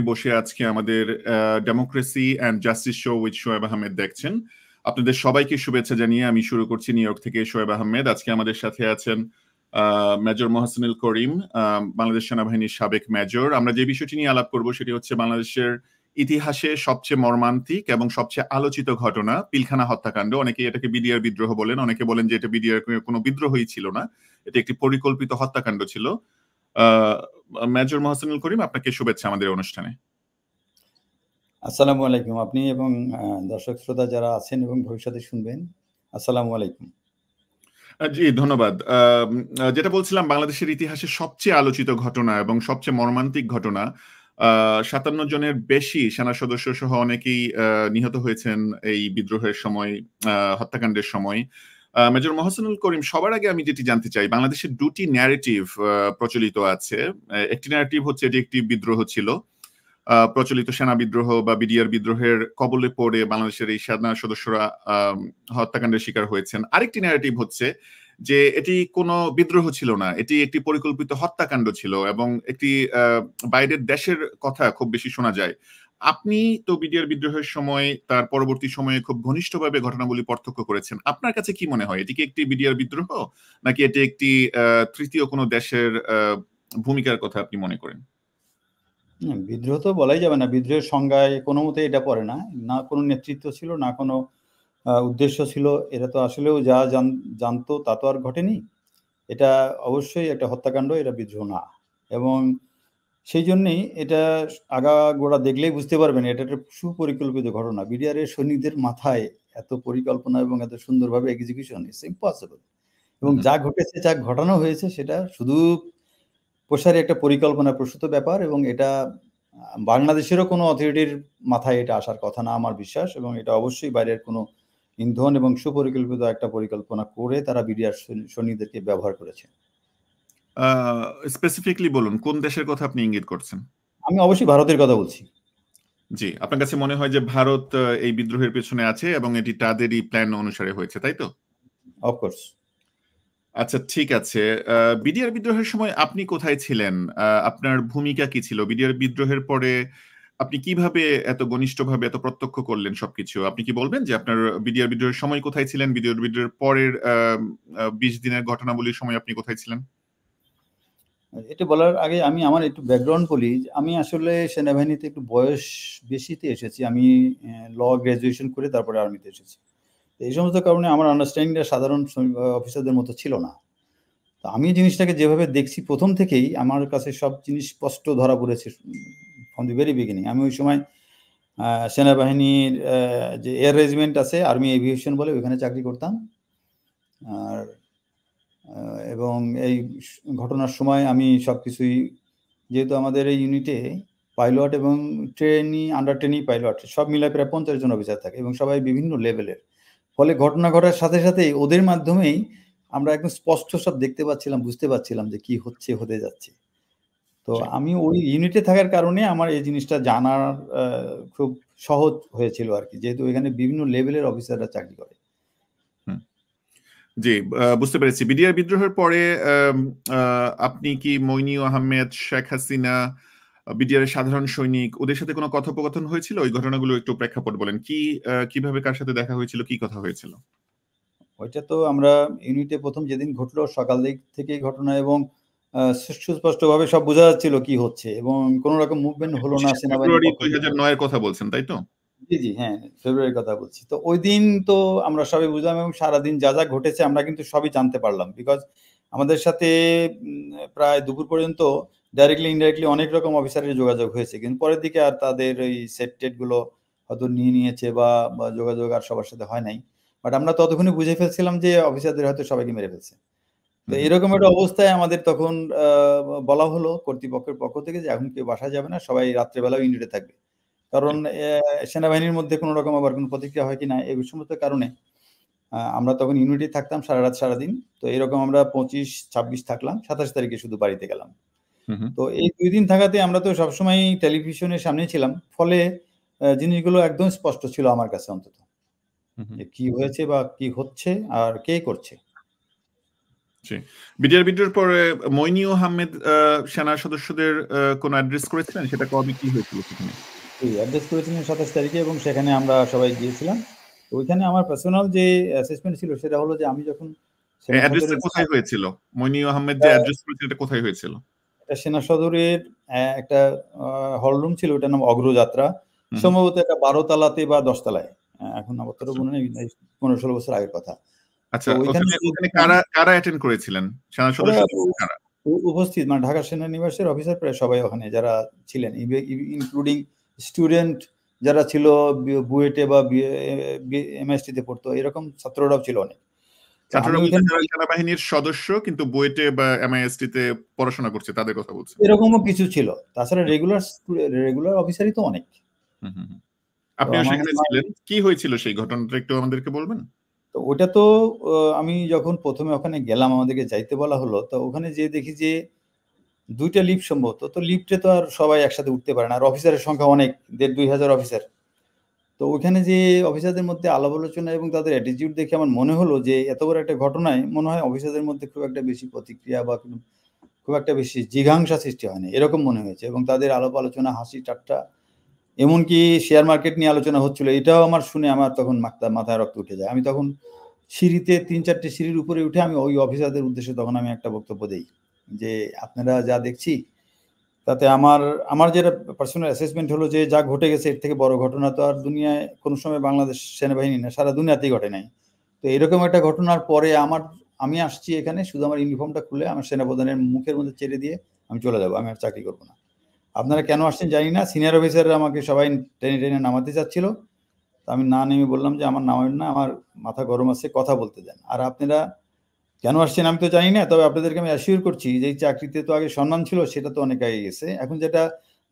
বসে আজকে আমাদের democracy and justice show with Shoaib Ahmed দেখছেন। আপনাদের সবাইকে শুভেচ্ছা জানিয়ে আমি শুরু করছি নিউ ইয়র্ক থেকে শোয়েব আহমেদ। আজকে আমাদের সাথে আছেন মেজর মোহাসিনুল করিম, বাংলাদেশ সেনাবাহিনীর সাবেক মেজর। আমরা যে বিষয়টি নিয়ে আলাপ করব সেটি হচ্ছে বাংলাদেশের ইতিহাসে সবচেয়ে মর্মান্তিক এবং সবচেয়ে আলোচিত ঘটনা পিলখানা হত্যাকাণ্ড। অনেকে এটাকে বিডিআর বিদ্রোহ বলেন, অনেকে বলেন যে এটা বিডিআর কোনো বিদ্রোহই ছিল না, এটা একটি পরিকল্পিত হত্যাকাণ্ড ছিল। মেজর মোহাসিনুল করিম, আপনাকে শুভেচ্ছা আমাদের অনুষ্ঠানে। আসসালামু আলাইকুম। আপনি এবং দর্শক শ্রোতা যারা আছেন এবং ভবিষ্যতে শুনবেন, আসসালামু আলাইকুম। জি ধন্যবাদ। যেটা বলছিলাম, বাংলাদেশের ইতিহাসে সবচেয়ে আলোচিত ঘটনা এবং সবচেয়ে মর্মান্তিক ঘটনা, 57 জনের বেশি সেনা সদস্য সহ অনেকেই নিহত হয়েছেন এই বিদ্রোহের সময়, হত্যাকাণ্ডের সময়। মেজর মোহাসিনুল করিম, সবার আগে আমি যেটি জানতে চাই, বাংলাদেশের দুটি ন্যারেটিভ প্রচলিত আছে। একটি ন্যারেটিভ হচ্ছে এটি একটি বিদ্রোহ ছিল, প্রচলিত সেনা বিদ্রোহ বা বিডিআর বিদ্রোহের কবলে পড়ে বাংলাদেশের এই সেনা সদস্যরা হত্যাকাণ্ডের শিকার হয়েছেন। আরেকটি ন্যারেটিভ হচ্ছে যে এটি কোনো বিদ্রোহ ছিল না, এটি একটি পরিকল্পিত হত্যাকাণ্ড ছিল এবং একটি বাইরের দেশের কথা খুব বেশি শোনা যায়। আপনি তো বিডিআর বিদ্রোহের সময় তার পরবর্তী সময়ে খুব ঘনিষ্ঠভাবে ঘটনাগুলি প্রত্যক্ষ করেছেন। আপনার কাছে কি মনে হয়, এটি কি একটি বিডিআর বিদ্রোহ নাকি এটি একটি তৃতীয় কোনো দেশের ভূমিকার কথা আপনি মনে করেন? বিদ্রোহ তো বলাই যাবে না, বিদ্রোহের সংজ্ঞায় কোনো মতে এটা পড়ে না। না কোনো নেতৃত্ব ছিল, না কোনো উদ্দেশ্য ছিল। এটা তো আসলেও যা জানতো তা তো আর ঘটেনি। এটা অবশ্যই একটা হত্যাকাণ্ড, এটা বিদ্রোহ না। এবং সেই জন্যেই এটা আগাগোড়া দেখলেই বুঝতে পারবেন এটা একটা সুপরিকল্পিত ঘটনা। বিডিআরের সৈনিকদের মাথায় এত পরিকল্পনা এবং এত সুন্দরভাবে এক্সিকিউশন, ইটস ইম্পসিবল। এবং যা ঘটেছে, যা ঘটানো হয়েছে, সেটা শুধু প্রসারে একটা পরিকল্পনা প্রসূত ব্যাপার। এবং এটা বাংলাদেশেরও কোনো অথরিটির মাথায় এটা আসার কথা না আমার বিশ্বাস। এবং এটা অবশ্যই বাইরের কোনো ইন্ধন এবং সুপরিকল্পিত একটা পরিকল্পনা করে তারা বিডিআর সৈনিকদেরকে ব্যবহার করেছে। স্পেসিফিকলি বলুন, কোন দেশের কথা আপনি ইঙ্গিত করছেন? আমি অবশ্যই ভারতের কথা বলছি। জি, আপনার কাছে মনে হয় যে ভারত এই বিদ্রোহের পেছনে আছে এবং এটি তাদেরই প্ল্যান অনুসারে হয়েছে, তাই তো? অফকোর্স। আচ্ছা, ঠিক আছে। বিডিআর বিদ্রোহের সময় আপনি কোথায় ছিলেন? আপনার ভূমিকা কি ছিল? বিডিআর বিদ্রোহের পরে আপনি কিভাবে এত ঘনিষ্ঠভাবে এত প্রত্যক্ষ করলেন সবকিছু? আপনি কি বলবেন যে আপনার বিডিআর বিদ্রোহের সময় কোথায় ছিলেন? বিডিআর বিদ্রোহের পরের 20 দিনের ঘটনাবলীর সময় আপনি কোথায় ছিলেন? এটা বলার আগে আমি আমার একটু ব্যাকগ্রাউন্ড বলি। আমি আসলে সেনাবাহিনীতে একটু বয়স বেশিতে এসেছি। আমি ল গ্র্যাজুয়েশন করে তারপরে আর্মিতে এসেছি। এই সমস্ত কারণে আমার আন্ডারস্ট্যান্ডিংটা সাধারণ অফিসারদের মতো ছিল না। তো আমি জিনিসটাকে যেভাবে দেখছি, প্রথম থেকেই আমার কাছে সব জিনিস স্পষ্ট ধরা পড়েছে ফ্রম দি ভেরি বিগিনিং। আমি ওই সময় সেনাবাহিনীর যে এয়ার রেজিমেন্ট আছে, আর্মি এভিয়েশন বলে, ওইখানে চাকরি করতাম। আর এবং এই ঘটনার সময় আমি সব কিছুই, যেহেতু আমাদের এই ইউনিটে পাইলট এবং আন্ডার ট্রেনি পাইলট সব মিলে প্রায় 50 জন অফিসার থাকে এবং সবাই বিভিন্ন লেভেলের। ফলে ঘটনা ঘটার সাথে সাথেই ওদের মাধ্যমেই আমরা একদম স্পষ্ট সব দেখতে পাচ্ছিলাম, বুঝতে পারছিলাম যে কি হতে যাচ্ছে। তো আমি ওই ইউনিটে থাকার কারণে আমার এই জিনিসটা জানার খুব সহজ হয়েছিল আর কি, যেহেতু এখানে বিভিন্ন লেভেলের অফিসাররা চাকরি করে। জি, বুঝতে পেরেছি। বিডিআর বিদ্রোহের পরে আপনি কি মইনি আহমেদ, শেখ হাসিনা, বিডিআর সাধারণ সৈনিক, ওদের সাথে কোনো কথোপকথন হয়েছিল? ওই ঘটনাগুলো একটু প্রেক্ষাপট বলেন। কিভাবে কার সাথে দেখা হয়েছিল, কি কথা হয়েছিল? ওইটা তো আমরা ইউনিটে প্রথম যেদিন ঘটলো সকাল দিক থেকেই ঘটনা, এবং সুস্পষ্টভাবে সব বোঝা যাচ্ছিল কি হচ্ছে, এবং কোনো রকম মুভমেন্ট হলো না ফেব্রুয়ারি সেনাবাহিনীর 2009 এর কথা বলছেন, তাই তো? জি, হ্যাঁ, ফেব্রুয়ারির কথা বলছি। তো ওই দিন তো আমরা সবাই বুঝলাম এবং সারাদিন যা ঘটেছে আমরা কিন্তু সবই জানতে পারলাম। বিকজ আমাদের সাথে প্রায় দুপুর পর্যন্ত ডাইরেক্টলি ইনডাইরেক্টলি অনেক রকম অফিসারের যোগাযোগ হয়েছে, কিন্তু পরের দিকে আর তাদের ওই সেট গুলো হয়তো নিয়েছে বা যোগাযোগ আর সবার সাথে হয় নাই। বাট আমরা ততক্ষণে বুঝে ফেলছিলাম যে অফিসারদের হয়তো সবাইকে মেরে ফেলছে। তো এরকম একটা অবস্থায় আমাদের তখন বলা হলো কর্তৃপক্ষের পক্ষ থেকে যে এখন কেউ বাসায় যাবে না, সবাই রাত্রেবেলাও ইউনিটে থাকবে। কারণ সেনাবাহিনীর মধ্যে কোনো রকম আবার কোনো প্রতিক্রিয়া হয় কিনা এই সমস্ত কারণে আমরা তখন ইউনিটে থাকতাম সারা রাত সারাদিন। তো এরকম আমরা 25-26 থাকলাম, 27 তারিখে শুধু বাড়িতে গেলাম। তো এই 2 দিন থাকাতে আমরা তো সবসময় টেলিভিশনের সামনে ছিলাম, ফলে জিনিসগুলো একদম স্পষ্ট ছিল আমার কাছে অন্তত, যে কি হয়েছে বা কি হচ্ছে আর কে করছে। বিডিআর পরে মইনিউ আহমেদ সেনা সদস্যদের কোনো অ্যাড্রেস করেছিলেন, সেটা কবে কি হয়েছিল সেখানে? অ্যাড্রেস করেছিলেন 27 তারিখে এবং সেখানে আমরা সবাই গিয়েছিলাম। তো ওইখানে আমার পার্সোনাল যে অ্যাসেসমেন্ট ছিল সেটা হলো যে আমি যখন সেনা অ্যাড্রেসটা সদরে কোথায় হয়েছিল? মইনিউ আহমেদ যে অ্যাড্রেস করেছিল এটা কোথায় হয়েছিল? এটা সেনা সদরের একটা হল রুম ছিল, ওটার নাম অগ্রযাত্রা। সম্ভবত এটা 12 তলাতে বা 10 তলায়, এখন আমার তো মনে নেই, 15-16 বছর আগের কথা। আচ্ছা, ওখানে কারা অ্যাটেন্ড করেছিলেন? সেনা সদস্য কারা উপস্থিত? মানে ঢাকা সেনানিবাসের অফিসার প্রায় সবাই ওখানে যারা ছিলেন, ইনক্লুডিং স্টুডেন্ট যারা ছিল বুয়েটে বা এমএসটিতে পড়তো, এরকম ছাত্ররাও ছিল অনেক। সেনাবাহিনীর সদস্য কিন্তু বুয়েটে বা এমআইএসটিতে পড়াশোনা করছে তাদের কথা বলছেন? এরকমও কিছু ছিল। তাছাড়া রেগুলার অফিসারই তো অনেক। আপনিও সেখানে ছিলেন, কি হয়েছিল সেই ঘটনাটা একটু আমাদেরকে বলবেন? তো ওটা তো আমি যখন প্রথমে ওখানে গেলাম, আমাদেরকে যাইতে বলা হলো, তো ওখানে যেয়ে দেখি যে 2টা লিফট সম্ভবত, তো লিফটে তো আর সবাই একসাথে উঠতে পারে না, আর অফিসারের সংখ্যা অনেক, 1,500-2,000 অফিসার। তো ওখানে যে অফিসারদের মধ্যে আলাপ আলোচনা এবং তাদের অ্যাটিটিউড দেখে আমার মনে হলো যে এত বড় একটা ঘটনায় মনে হয় অফিসারদের মধ্যে খুব একটা বেশি প্রতিক্রিয়া বা খুব একটা বেশি জিঘাংসা সৃষ্টি হয়নি, এরকম মনে হয়েছে। এবং তাদের আলাপ আলোচনা, হাসি ঠাট্টা, এমনকি শেয়ার মার্কেট নিয়ে আলোচনা হচ্ছিল, এটাও আমার শুনে আমার তখন মাথায় রক্ত উঠে যায়। আমি তখন সিঁড়িতে 3-4টে সিঁড়ির উপরে উঠে আমি ওই অফিসারদের উদ্দেশ্যে তখন আমি একটা বক্তব্য দেই যে আপনারা যা দেখছি তাতে আমার যেটা পার্সোনাল অ্যাসেসমেন্ট হলো যে যা ঘটে গেছে এর থেকে বড় ঘটনা তো আর দুনিয়ায় কোনো সময় বাংলাদেশ সেনাবাহিনী না, সারা দুনিয়াতেই ঘটে নাই। তো এরকম একটা ঘটনার পরে আমি আসছি এখানে শুধু আমার ইউনিফর্মটা খুলে আমার সেনাপ্রধানের মুখের মধ্যে ছেড়ে দিয়ে আমি চলে যাবো, আমি আর চাকরি করবো না। আপনারা কেন আসছেন জানি না, সিনিয়র অফিসাররা আমাকে সবাই টেনে টেনে নামাতে চাচ্ছিল, তো আমি না নেমে বললাম যে আমার নামাবেন না, আমার মাথা গরম আছে, কথা বলতে দেন। আর আপনারা কেন আসছেন আমি তো জানি না, তবে আপনাদেরকে আমি অ্যাসিওর করছি যে এই চাকরিতে তো আগে সম্মান ছিল, সেটা তো অনেক আগে গেছে, এখন যেটা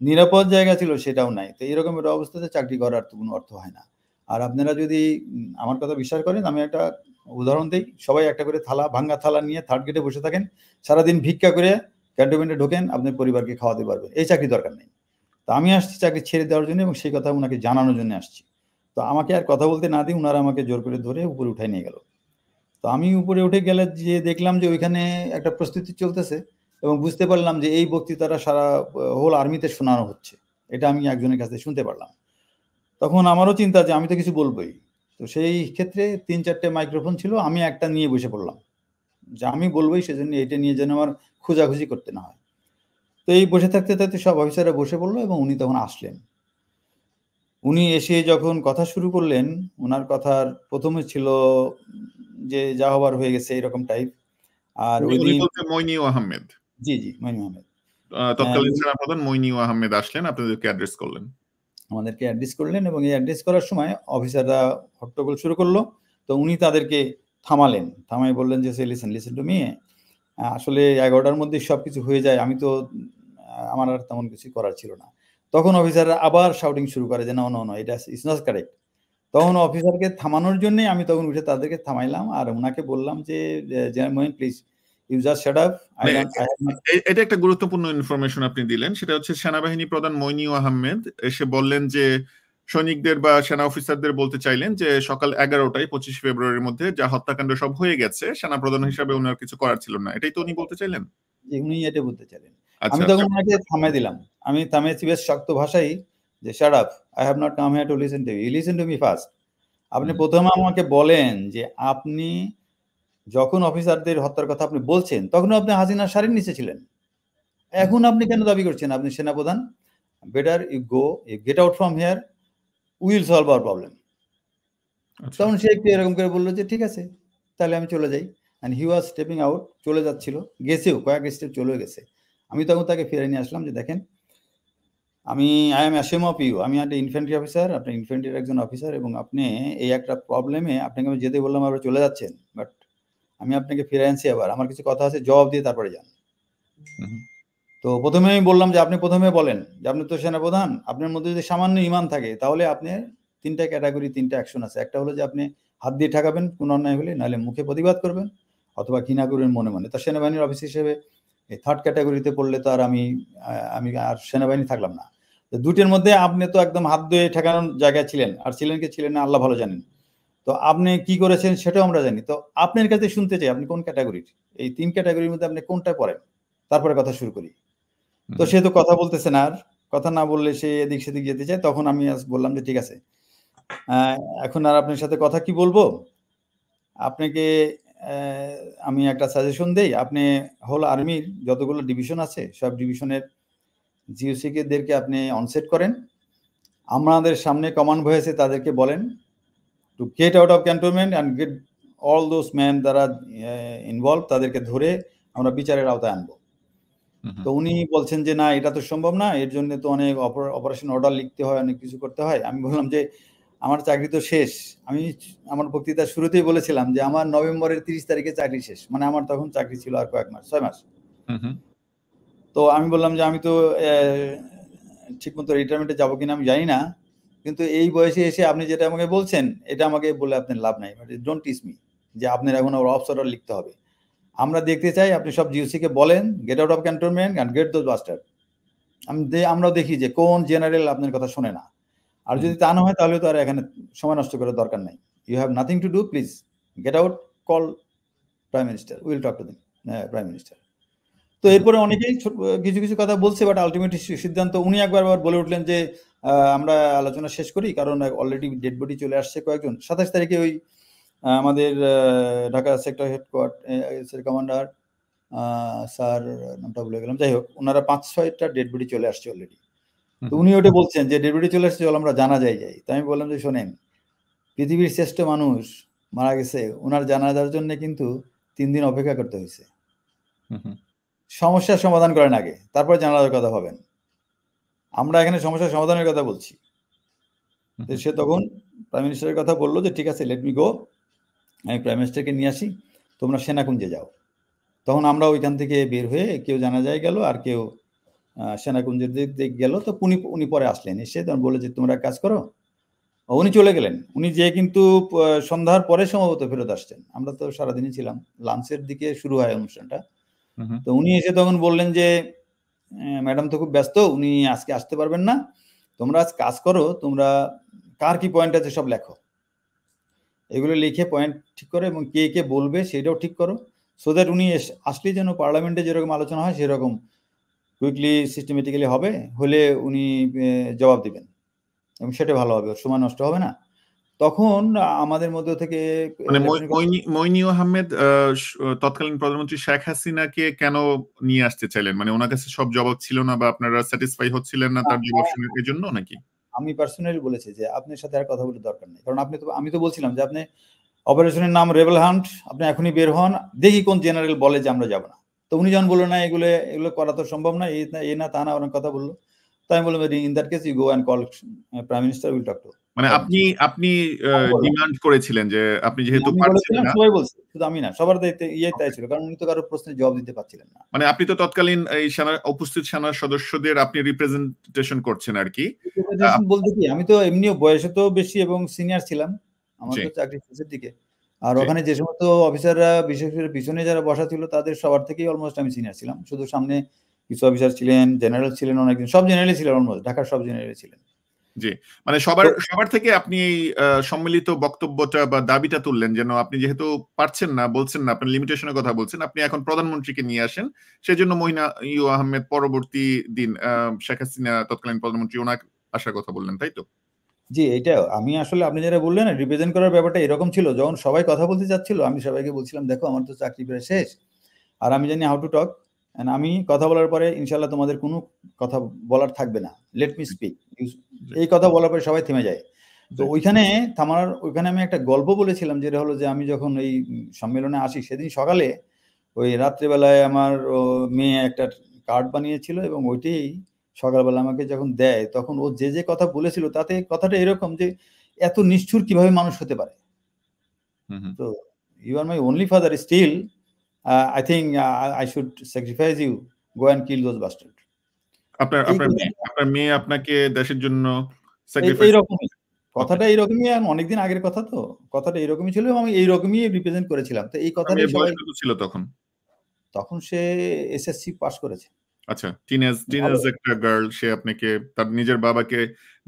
নিরাপদ জায়গা ছিল সেটাও নাই। তো এইরকম একটা অবস্থাতে চাকরি করার তো কোনো অর্থ হয় না। আর আপনারা যদি আমার কথা বিশ্বাস করেন, আমি একটা উদাহরণ দিই, সবাই একটা করে ভাঙ্গা থালা নিয়ে থার্ড গেটে বসে থাকেন, সারাদিন ভিক্ষা করে ক্যান্টনমেন্টে ঢোকেন, আপনার পরিবারকে খাওয়াতে পারবেন, এই চাকরি দরকার নেই। তো আমি আসছি চাকরি ছেড়ে দেওয়ার জন্য এবং সেই কথা ওনাকে জানানোর জন্য আসছি। তো আমাকে আর কথা বলতে না দিয়ে ওনারা আমাকে জোর করে ধরে উপরে উঠাই নিয়ে গেল। তো আমি উপরে উঠে গেলে যে দেখলাম যে ওইখানে একটা প্রস্তুতি চলতেছে এবং বুঝতে পারলাম যে এই বক্তৃতাটা সারা হোল আর্মিতে শোনানো হচ্ছে, এটা আমি একজনের কাছে শুনতে পারলাম। তখন আমারও চিন্তা যে আমি তো কিছু বলবোই। তো সেই ক্ষেত্রে 3-4টে মাইক্রোফোন ছিল, আমি একটা নিয়ে বসে পড়লাম যে আমি বলবোই, সেজন্য এটা নিয়ে যেন আমার খোঁজাখুঁজি করতে না হয়। তো এই বসে থাকতে থাকতে সব অফিসাররা বসে পড়লো এবং উনি তখন আসলেন। উনি এসে যখন কথা শুরু করলেন, ওনার কথার প্রথমে ছিল যে যা হবার হয়ে গেছে এরকম টাইপ। আর উনি বলতে মইনিউ আহমেদ? জি মইনিউ আহমেদ, তৎকালীন সেনাপ্রধান মইনিউ আহমেদ আসলেন, আপনাদেরকে অ্যাড্রেস করলেন। আমাদেরকে অ্যাড্রেস করলেন এবং এই অ্যাড্রেস করার সময় অফিসাররা হট্টগোল শুরু করলো। তো উনি তাদেরকে থামালেন, থামাই বললেন যে লিসেন টু মি, আসলে 11টার মধ্যে সবকিছু হয়ে যায়, আমি তো আমার আর তেমন কিছু করার ছিল না। তখন অফিসাররা আবার শাউটিং শুরু করে যে নো এটা ইটস নট কারেক্ট। তখন অফিসারকে থামানোর জন্যই আমি তখন উঠে তাদেরকে থামাইলাম আর ওনাকে বললাম যে general Mohin please you just shut up. এটা একটা গুরুত্বপূর্ণ ইনফরমেশন আপনি দিলেন, সেটা হচ্ছে সেনাবাহিনী প্রধান মইনিউ আহমেদ এসে বললেন যে সৈনিকদের বা সেনা অফিসারদের বলতে চাইলেন যে সকাল 11টায় 25 ফেব্রুয়ারির মধ্যে যা হত্যাকাণ্ড সব হয়ে গেছে, সেনা প্রধান হিসাবে ওনার কিছু করার ছিল না, এটাই তো উনি বলতে চাইলেন? উনি এটা বলতে চাইলেন। আমি তখন ওনাকে থামাই দিলাম, আমি থামিয়েছি বেশ শক্ত ভাষায় যে shut up, I have not come here to listen to you, listen to me first. আপনি প্রথমে আমাকে বলেন যে আপনি যখন অফিসারদের হত্যার কথা আপনি বলছেন তখন আপনি হাসিনার শাড়ির নিচে ছিলেন, এখন আপনি কেন দাবি করছেন আপনি সেনাপ্রধান? Better you go, you get out from here, will solve our problem. তখন সে একটু এরকম করে বললো যে ঠিক আছে তাহলে আমি চলে যাই। And he was stepping out, চলে যাচ্ছিল, গেছেও কয়েক স্টেপ চলে গেছে। আমি তখন তাকে ফিরে নিয়ে আসলাম যে দেখেন আই এম অ্যাশেম অফ ইউ, আমি একটা ইনফ্যান্ট্রি অফিসার, আপনি ইনফ্যান্ট্রির একজন অফিসার এবং আপনি এই একটা প্রবলেমে আপনাকে আমি যেতে বললাম আবার চলে যাচ্ছেন, বাট আমি আপনাকে ফিরে আনছি, আবার আমার কিছু কথা আছে, জবাব দিয়ে তারপরে যান। তো প্রথমে আমি বললাম যে আপনি প্রথমে বলেন যে আপনি তো সেনাপ্রধান, আপনার মধ্যে যদি সামান্য ইমান থাকে তাহলে আপনি 3টা ক্যাটাগরি 3টা অ্যাকশন আছে, একটা হলো যে আপনি হাত দিয়ে ঠেকাবেন কোনো অন্যায় হলে, নাহলে মুখে প্রতিবাদ করবেন, অথবা ঘৃণা করবেন মনে মনে। তা সেনাবাহিনীর অফিস হিসেবে এই থার্ড ক্যাটাগরিতে পড়লে তো আর আমি আর সেনাবাহিনী থাকলাম না। তো দুটোর মধ্যে আপনি তো একদম হাত দিয়ে ঠেকানোর জায়গায় ছিলেন, আর ছিলেন কি ছিলেন না আল্লাহ ভালো জানেন। তো আপনি কি করেছেন সেটাও আমরা জানি। তো আপনার কাছে শুনতে চাই আপনি কোন ক্যাটাগরির? এই ৩ ক্যাটাগরির মধ্যে আপনি কোনটায় পড়েন? তারপরে কথা শুরু করি। তো সে তো কথা বলতেছে না আর। কথা না বললে সে এদিক সেদিক যেতে চায়। তখন আমি বললাম যে, "ঠিক আছে। আ এখন আর আপনার সাথে কথা কি বলবো? আপনাকে অ্যা আমি একটা সাজেশন দেই। আপনি হোল আর্মির যতগুলো ডিভিশন আছে, সব ডিভিশনের জিওসি দেরকে আপনি অনসেট করেন। আমাদের সামনে কমান্ড ভয়েসে তাদেরকে বলেন to get out of cantonment and get all those men যারা ইনভলভড তাদেরকে ধরে আমরা বিচারের আওতায় আনবো।" তো উনি বলছেন যে, "না, এটা তো সম্ভব না। এর জন্য তো অনেক অপারেশন অর্ডার লিখতে হয়, অনেক কিছু করতে হয়।" আমি বললাম যে, "আমার চাকরি তো শেষ।" আমি আমার বক্তৃতার শুরুতেই বলেছিলাম যে, আমার নভেম্বরের ৩০ তারিখে চাকরি শেষ। মানে আমার তখন চাকরি ছিল আর কয়েক মাস, ৬ মাস। তো আমি বললাম যে, "আমি তো ঠিকমতো রিটায়ারমেন্টে যাবো কিনা আমি জানি না। কিন্তু এই বয়সে এসে আপনি যেটা আমাকে বলছেন, এটা আমাকে বলে আপনার লাভ নাই। ডোন্ট টিচ মি যে আপনার এখন আবার অফিস অর্ডার লিখতে হবে। আমরা দেখতে চাই আপনি সব জিওসি-কে বলেন, get out of cantonment and get those bastard. আমরাও দেখি যে কোন জেনারেল আপনার কথা শোনে না। আর যদি তা না হয় তাহলে তো আর এখানে সময় নষ্ট করার দরকার নাই। You have nothing to do, please get out, call prime minister, will talk to them, prime minister. তো এরপরে অনেকেই কিছু, কিছু কথা বলছে, বাট আল্টিমেট সিদ্ধান্ত উনি একবার বলে উঠলেন যে, আমরা আলোচনা শেষ করি, কারণ অলরেডি ডেড বডি চলে আসছে কয়েকজন। ২৭ তারিখে ওই আমাদের Dhaka sector headquarter commander sir নামটা ভুলে গেলাম। যাই হোক, ওনারা ৫-৬টা ডেড বডি চলে আসছে অলরেডি। তো উনি ওটা বলছেন যে ডেড বডি চলে আসছে, চল আমরা জানাজায় যাই। তো আমি বললাম যে, শোনেন, পৃথিবীর শ্রেষ্ঠ মানুষ মারা গেছে, ওনার জানাজার জন্য কিন্তু ৩ দিন অপেক্ষা করতে হয়েছে। সমস্যার সমাধান করেন আগে, তারপর জানাজার কথা ভাবেন। আমরা এখানে সমস্যার সমাধানের কথা বলছি। তো সে তখন প্রাইম মিনিস্টারের কথা বললো যে, ঠিক আছে, লেট মি গো, আমি প্রাইম মিনিস্টারকে নিয়ে আসি, তোমরা সেনাকুঞ্জে যাও। তখন আমরা ওইখান থেকে বের হয়ে কেউ জানাজায় গেল, আর কেউ সেনাকুঞ্জের দিকে গেল। তো উনি পরে আসলেন, এসে তখন বলে যে, তোমরা কাজ করো। উনি চলে গেলেন। উনি যে কিন্তু সন্ধ্যার পরে সম্ভবত ফেরত আসছেন। আমরা তো সারাদিনই ছিলাম, লাঞ্চের দিকে শুরু হয় অনুষ্ঠানটা। তো উনি এসে তখন বললেন যে, ম্যাডাম তো খুব ব্যস্ত, উনি আজকে আসতে পারবেন না। তোমরা আজ কাজ করো, তোমরা কার কি পয়েন্ট আছে সব লেখো, এগুলো লিখে পয়েন্ট ঠিক করো, এবং কে কে বলবে সেটাও ঠিক করো, সো দ্যাট উনি আসলে যেন পার্লামেন্টে যেরকম আলোচনা হয় সেরকম কুইকলি সিস্টেমেটিক্যালি হবে, হলে উনি জবাব দিবেন এবং সেটা ভালো হবে, সময় নষ্ট হবে না। তখন আমাদের মধ্যে থেকে মানে মইনি আহমেদ তৎকালীন প্রধানমন্ত্রী শেখ হাসিনাকে কেন নিয়ে আসতে চাইলেন? মানে ওনার কাছে সব জবাব ছিল না, বা আপনারা স্যাটিসফাই হচ্ছিলেন না তার জবাব শুনে, এই জন্য নাকি? আমি পার্সোনালি বলেছি যে আপনার সাথে আর কথা বলে দরকার নেই, কারণ আমি তো বলছিলাম যে আপনি অপারেশনের নাম রেবেল হান্ট, আপনি এখনই বের হন, দেখি কোন জেনারেল বলে যে আমরা যাব না। তো উনি যখন বললো না, এগুলো করা তো সম্ভব না, এই না তা না অনেক কথা বললো। তাই আমি বললাম, in that case you go and call prime minister, will talk to. মানে আপনি ডিমান্ড করেছিলেন যে আপনি যেহেতু পারছেন না। সবাই বলছে, শুধু আমি না, সবার দায়িত্ব তাই ছিল, কারণ উনি তো কারো প্রশ্নের জবাব দিতে পারছিলেন না। মানে আপনি তো তৎকালীন এই উপস্থিত সেনা সদস্যদের আপনি রিপ্রেজেন্টেশন করছেন আর কি। বলতে কি, আমি তো এমনিও বয়সে তো বেশি এবং সিনিয়র ছিলাম, আমার তো চাকরি শেষের দিকে। আর ওখানে যে সমস্ত অফিসাররা, বিশেষ করে পিছনে যারা বসা ছিল, তাদের সবার থেকেই অলমোস্ট আমি সিনিয়র ছিলাম। শুধু সামনে কিছু অফিসার ছিলেন, জেনারেল ছিলেন অনেকদিন, সব জেনারেলই ছিলেন, অলমোস্ট ঢাকার সব জেনারেলই ছিলেন। জি, মানে সবার থেকে আপনি এই সম্মিলিত বক্তব্যটা বা দাবিটা তুললেন, যেন আপনি যেহেতু পারছেন না, বলছেন না, আপনি লিমিটেশনের কথা বলছেন, আপনি এখন প্রধানমন্ত্রীকে নিয়ে আসেন। সেজন্য মহিনা আহমেদ পরবর্তী দিন শেখ হাসিনা তৎকালীন প্রধানমন্ত্রী, ওনার আসার কথা বললেন, তাই তো? জি, এটা আমি আসলে, আপনি যারা বললেন রিপ্রেজেন্ট করার ব্যাপারটা এরকম ছিল, যখন সবাই কথা বলতে চাচ্ছিল, আমি সবাইকে বলছিলাম, দেখো আমার তো চাকরি প্রায় শেষ, আর আমি জানি হাউ টু টক, এন্ড আমি কথা বলার পরে ইনশাআল্লাহ তোমাদের কোনো কথা বলার থাকবে না, লেট মি স্পিক। এই কথা বলার পরে সবাই থেমে যায়। তো ওইখানে আমি একটা গল্প বলেছিলাম, যেটা হলো যে আমি যখন এই সম্মেলনে আসি, সেদিন সকালে ওই রাত্রেবেলায় আমার মেয়ে একটা কার্ড বানিয়েছিল, এবং ওইটাই সকালবেলা আমাকে যখন দেয়, তখন ও যে কথা বলেছিল, তাতে কথাটা এরকম যে, এত নিষ্ঠুর কিভাবে মানুষ হতে পারে। তো you are my only father, still I think I should sacrifice you, go and kill those bastards. আপনার মেয়ে আপনাকে দেশের জন্য স্যাক্রিফাইস। এইরকমই কথাটা, এইরকমই, অনেকদিন আগের কথা, তো কথাটা এরকমই ছিল, এবং আমি এইরকমই রিপ্রেজেন্ট করেছিলাম। তো এই কথাটাই সবাই, ছিল তখন সে এসএসসি পাস করেছে। আচ্ছা, টিনেজ ভালো। একটা গার্ল, সে আপনাকে তার নিজের বাবাকে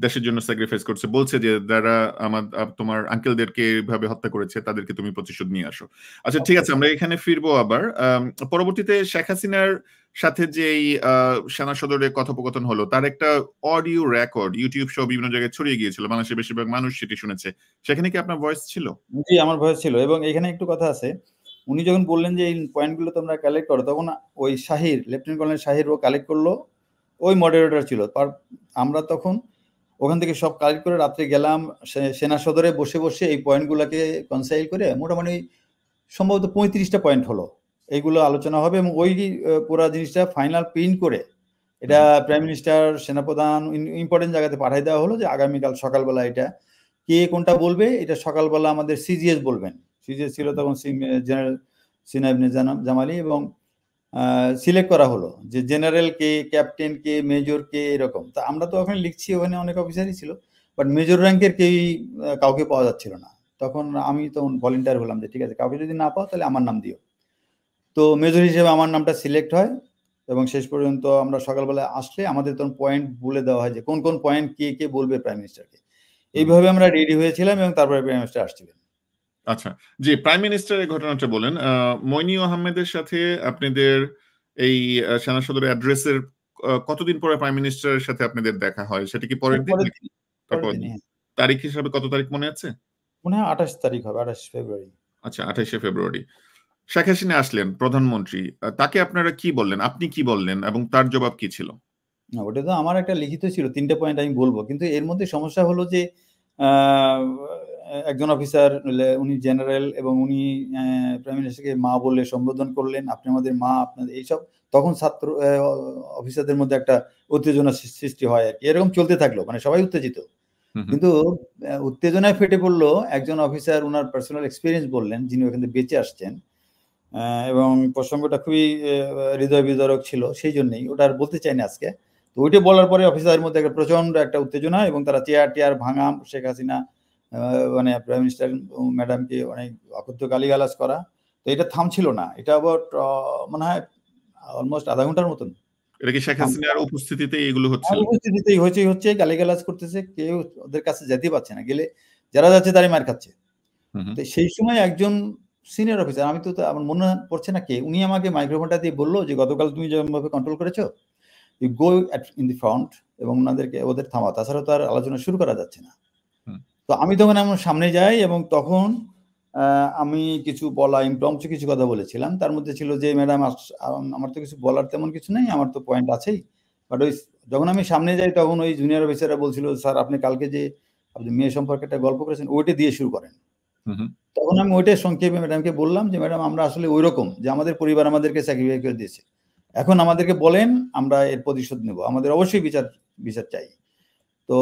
দেশের জন্য স্যাক্রিফাইস করছে, বলছে যে যারা আমার তোমার আঙ্কেলদেরকে এইভাবে হত্যা করেছে তাদেরকে তুমি প্রতিশোধ নিয়ে আসো। আচ্ছা ঠিক আছে, আমরা এখানে ফিরবো আবার। পরবর্তীতে শেখ হাসিনার সাথে যে সেনা সদরে কথোপকথন হলো, তার একটা অডিও রেকর্ড ইউটিউব সহ বিভিন্ন জায়গায় ছড়িয়ে গিয়েছিল, বাংলাদেশের বেশিরভাগ মানুষ সেটি শুনেছে। সেখানে কি আপনার ভয়েস ছিল? জি, আমার ভয় ছিল। এবং এখানে একটু কথা আছে, উনি যখন বললেন যে এই পয়েন্টগুলো তোমরা কালেক্ট করো, তখন ওই শাহির, লেফটেন্যান্ট কর্নেল শাহির ও কালেক্ট করলো, ওই মডারেটর ছিল। আমরা তখন ওখান থেকে সব কালেক্ট করে রাত্রে গেলাম সেনা সদরে, বসে বসে এই পয়েন্টগুলোকে কনসাইল করে মোটামুটি সম্ভবত 35টা পয়েন্ট হলো, এইগুলো আলোচনা হবে। এবং ওই পুরো জিনিসটা ফাইনাল প্রিন্ট করে এটা প্রাইম মিনিস্টার, সেনাপ্রধান, ইম্পর্টেন্ট জায়গাতে পাঠাই দেওয়া হলো যে আগামীকাল সকালবেলা এটা কে কোনটা বলবে, এটা সকালবেলা আমাদের সিজিএস বলবেন। সিজিএস ছিল তখন জেনারেল সিনা ইবনে জামালি, এবং সিলেক্ট করা হলো যে জেনারেল কে, ক্যাপ্টেন কে, মেজর কে, এরকম। তা আমরা তো ওখানে লিখছি, ওখানে অনেক অফিসারই ছিল, বাট মেজর র্যাঙ্কের কেউই কাউকে পাওয়া যাচ্ছিল না। তখন আমি তখন ভলেন্টিয়ার হলাম যে ঠিক আছে, কাউকে যদি না পাও তাহলে আমার নাম দিও। তো মেজর হিসেবে আমার নামটা সিলেক্ট হয়, এবং শেষ পর্যন্ত আমরা সকালবেলা আসলে আমাদের তখন পয়েন্ট বলে দেওয়া হয় যে কোন কোন পয়েন্ট কে কে বলবে প্রাইম মিনিস্টারকে। এইভাবে আমরা রেডি হয়েছিলাম, এবং তারপরে প্রাইম মিনিস্টার আসছিলেন। আচ্ছা, জি, প্রাইম মিনিস্টারের ঘটনাটা বলেন। মইনি আহমেদের সাথে আপনাদের এই সেনা সদরের অ্যাড্রেসের কতদিন পরে প্রাইম মিনিস্টারের সাথে আপনাদের দেখা হয়? সেটা কি পরের দিন পরের নাকি দিন, পরের তারপর দিনই, দিন? হ্যাঁ। তারিখ হিসাবে কত তারিখ মনে আছে? মনে হয় 28 তারিখ হবে, 28 ফেব্রুয়ারি। আচ্ছা, 28শে ফেব্রুয়ারি। শেখ হাসিনা আসলেন প্রধানমন্ত্রী। তাকে আপনারা কি বললেন? আপনি কি বললেন এবং তার জবাব কি ছিল? না, ওটা তো আমার একটা লিখিত ছিল, 3টে পয়েন্ট আমি বলবো। কিন্তু এর মধ্যে সমস্যা হলো যে আহ, একজন অফিসার, উনি জেনারেল, এবং উনি প্রাইম মিনিস্টারকে মা বলে সম্বোধন করলেন, আপনি আমাদের মা, আপনাদের এইসব। তখন ছাত্র অফিসারদের মধ্যে একটা উত্তেজনা সৃষ্টি হয় আর কি। এরকম চলতে থাকলো, মানে সবাই উত্তেজিত। কিন্তু উত্তেজনায় ফেটে পড়লো একজন অফিসার, ওনার পার্সোনাল এক্সপিরিয়েন্স বললেন, যিনি ওখান থেকে বেঁচে আসছেন। এবং প্রসঙ্গটা খুবই হৃদয় বিদারক ছিল, সেই জন্যই ওটা আর বলতে চাই না আজকে। তো ওইটা বলার পরে অফিসারের মধ্যে একটা প্রচন্ড একটা উত্তেজনা, এবং তারা চেয়ার টেয়ার ভাঙা, শেখ হাসিনা মানে প্রাইম মিনিস্টার ম্যাডামকে অনেক অকথ্য গালিগালাজ করা। তো এটা থামছিল না, এটা আবার মনে হয় অলমোস্ট আধা ঘন্টার মতন এটা কি শেখ হাসিনার উপস্থিতিতে এগুলো আমার হচ্ছিল? উপস্থিতিতেই হচ্ছে, গালিগালাজ করতেছে, কেউ ওদের কাছে যেতে পারছে না, গেলে যারা যাচ্ছে তারাই মার খাচ্ছে। তো সেই সময় একজন সিনিয়র অফিসার, আমি তো আমার মনে পড়ছে না কে, উনি আমাকে মাইক্রোফোনটা দিয়ে বললো যে গতকাল তুমি যেভাবে কন্ট্রোল করেছো, you go in the front, এবং ওদের থামা, তাছাড়া তো আর আলোচনা শুরু করা যাচ্ছে না। তো আমি তখন এমন সামনে যাই, এবং তখন আমি কিছু বলা ইমপ্রম্পটু কিছু কথা বলেছিলাম। তার মধ্যে ছিল যে ম্যাডাম, আমার তো কিছু বলার তেমন কিছু নেই, আমার তো পয়েন্ট আছেই। বাট ওই যখন আমি সামনে যাই, তখন ওই জুনিয়র অফিসাররা বলছিল, স্যার আপনি কালকে যে আপনি মেয়ে সম্পর্কে একটা গল্প করেছেন, ওইটা দিয়ে শুরু করেন। তখন আমি ওইটাই সংক্ষেপে ম্যাডামকে বললাম যে ম্যাডাম, আমরা আসলে ওই রকম যে আমাদের পরিবার আমাদেরকে স্যাক্রিফাইস করে দিয়েছে, এখন আমাদেরকে বলেন, আমরা এর প্রতিশোধ নেব, আমাদের অবশ্যই বিচার চাই। তো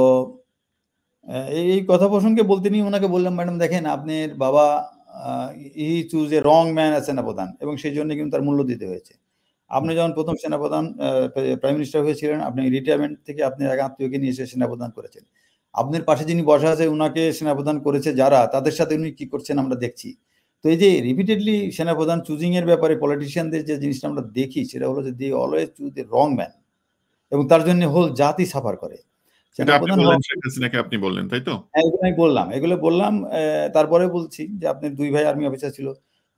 এই কথা প্রসঙ্গে বলতে নিয়ে ওনাকে বললাম, ম্যাডাম দেখেন, আপনার বাবা ই choose a wrong man as সেনাপ্রধান, এবং সেই জন্য কিন্তু তার মূল্য দিতে হয়েছে। আপনি যখন প্রথম সেনাপ্রধান প্রাইম মিনিস্টার হয়েছিলেন, আপনি রিটায়ারমেন্ট থেকে আপনি এক আত্মীয়কে নিয়ে এসে সেনাপ্রধান করেছেন। আপনার পাশে যিনি বসা আছে, উনাকে সেনাপ্রধান করেছে যারা, তাদের সাথে উনি কি করছেন আমরা দেখছি। তো এই যে রিপিটেডলি সেনাপ্রধান চুজিং এর ব্যাপারে পলিটিশিয়ানদের যে জিনিসটা আমরা দেখি, সেটা হলো যে the always choose the wrong man, এবং তার জন্য হোল জাতি সাফার করে। এটা আপনি সেনাপ্রধান বললেন, শেখ হাসিনাকে আপনি বললেন, তাই তো? হ্যাঁ, এগুলো বললাম। তারপরে বলছি যে আপনার 2 ভাই আর্মি অফিসার ছিল।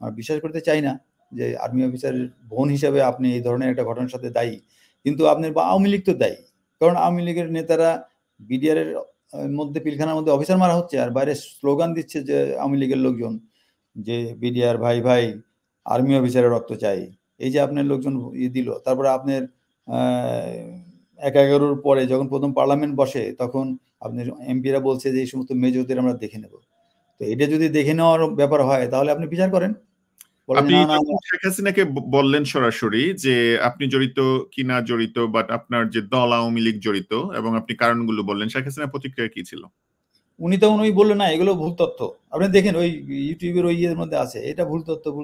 বিশ্বাস করতে চাই না যে আর্মি অফিসারের বোন হিসেবে আপনি এই ধরনের একটা ঘটনার সাথে দায়ী। কিন্তু আপনার আওয়ামী লীগ তো দায়ী। কারণ আওয়ামী লীগের নেতারা বিডিআর এর মধ্যে, পিলখানার মধ্যে অফিসার মারা হচ্ছে, আর বাইরে স্লোগান দিচ্ছে যে আওয়ামী লীগের লোকজন যে বিডিআর ভাই ভাই, আর্মি অফিসারের রক্ত চাই। এই যে আপনার লোকজন দিল। তারপরে আপনার ১/১১ পরে যখন প্রথম পার্লামেন্ট বসে, তখন আপনার এমপিরা বলছে যে এই সমস্ত মেজরদের আমরা দেখে নেব। তো এটা যদি দেখে নেওয়ার ব্যাপার হয়, তাহলে আপনি বিচার করেন। বলে যে আপনি না, না, যখন শেখ হাসিনাকে বললেন সরাসরি যে আপনি জড়িত কি না জড়িত, বাট আপনার যে দল আওয়ামী লীগ জড়িত, এবং আপনি কারণগুলো বললেন, শেখ হাসিনার প্রতিক্রিয়া কি ছিল? উনি তখন ওই বললেন, না এগুলো ভুল তথ্য। আপনি দেখেন ওই ইউটিউবের ওই ইয়ের মধ্যে আছে, এটা ভুল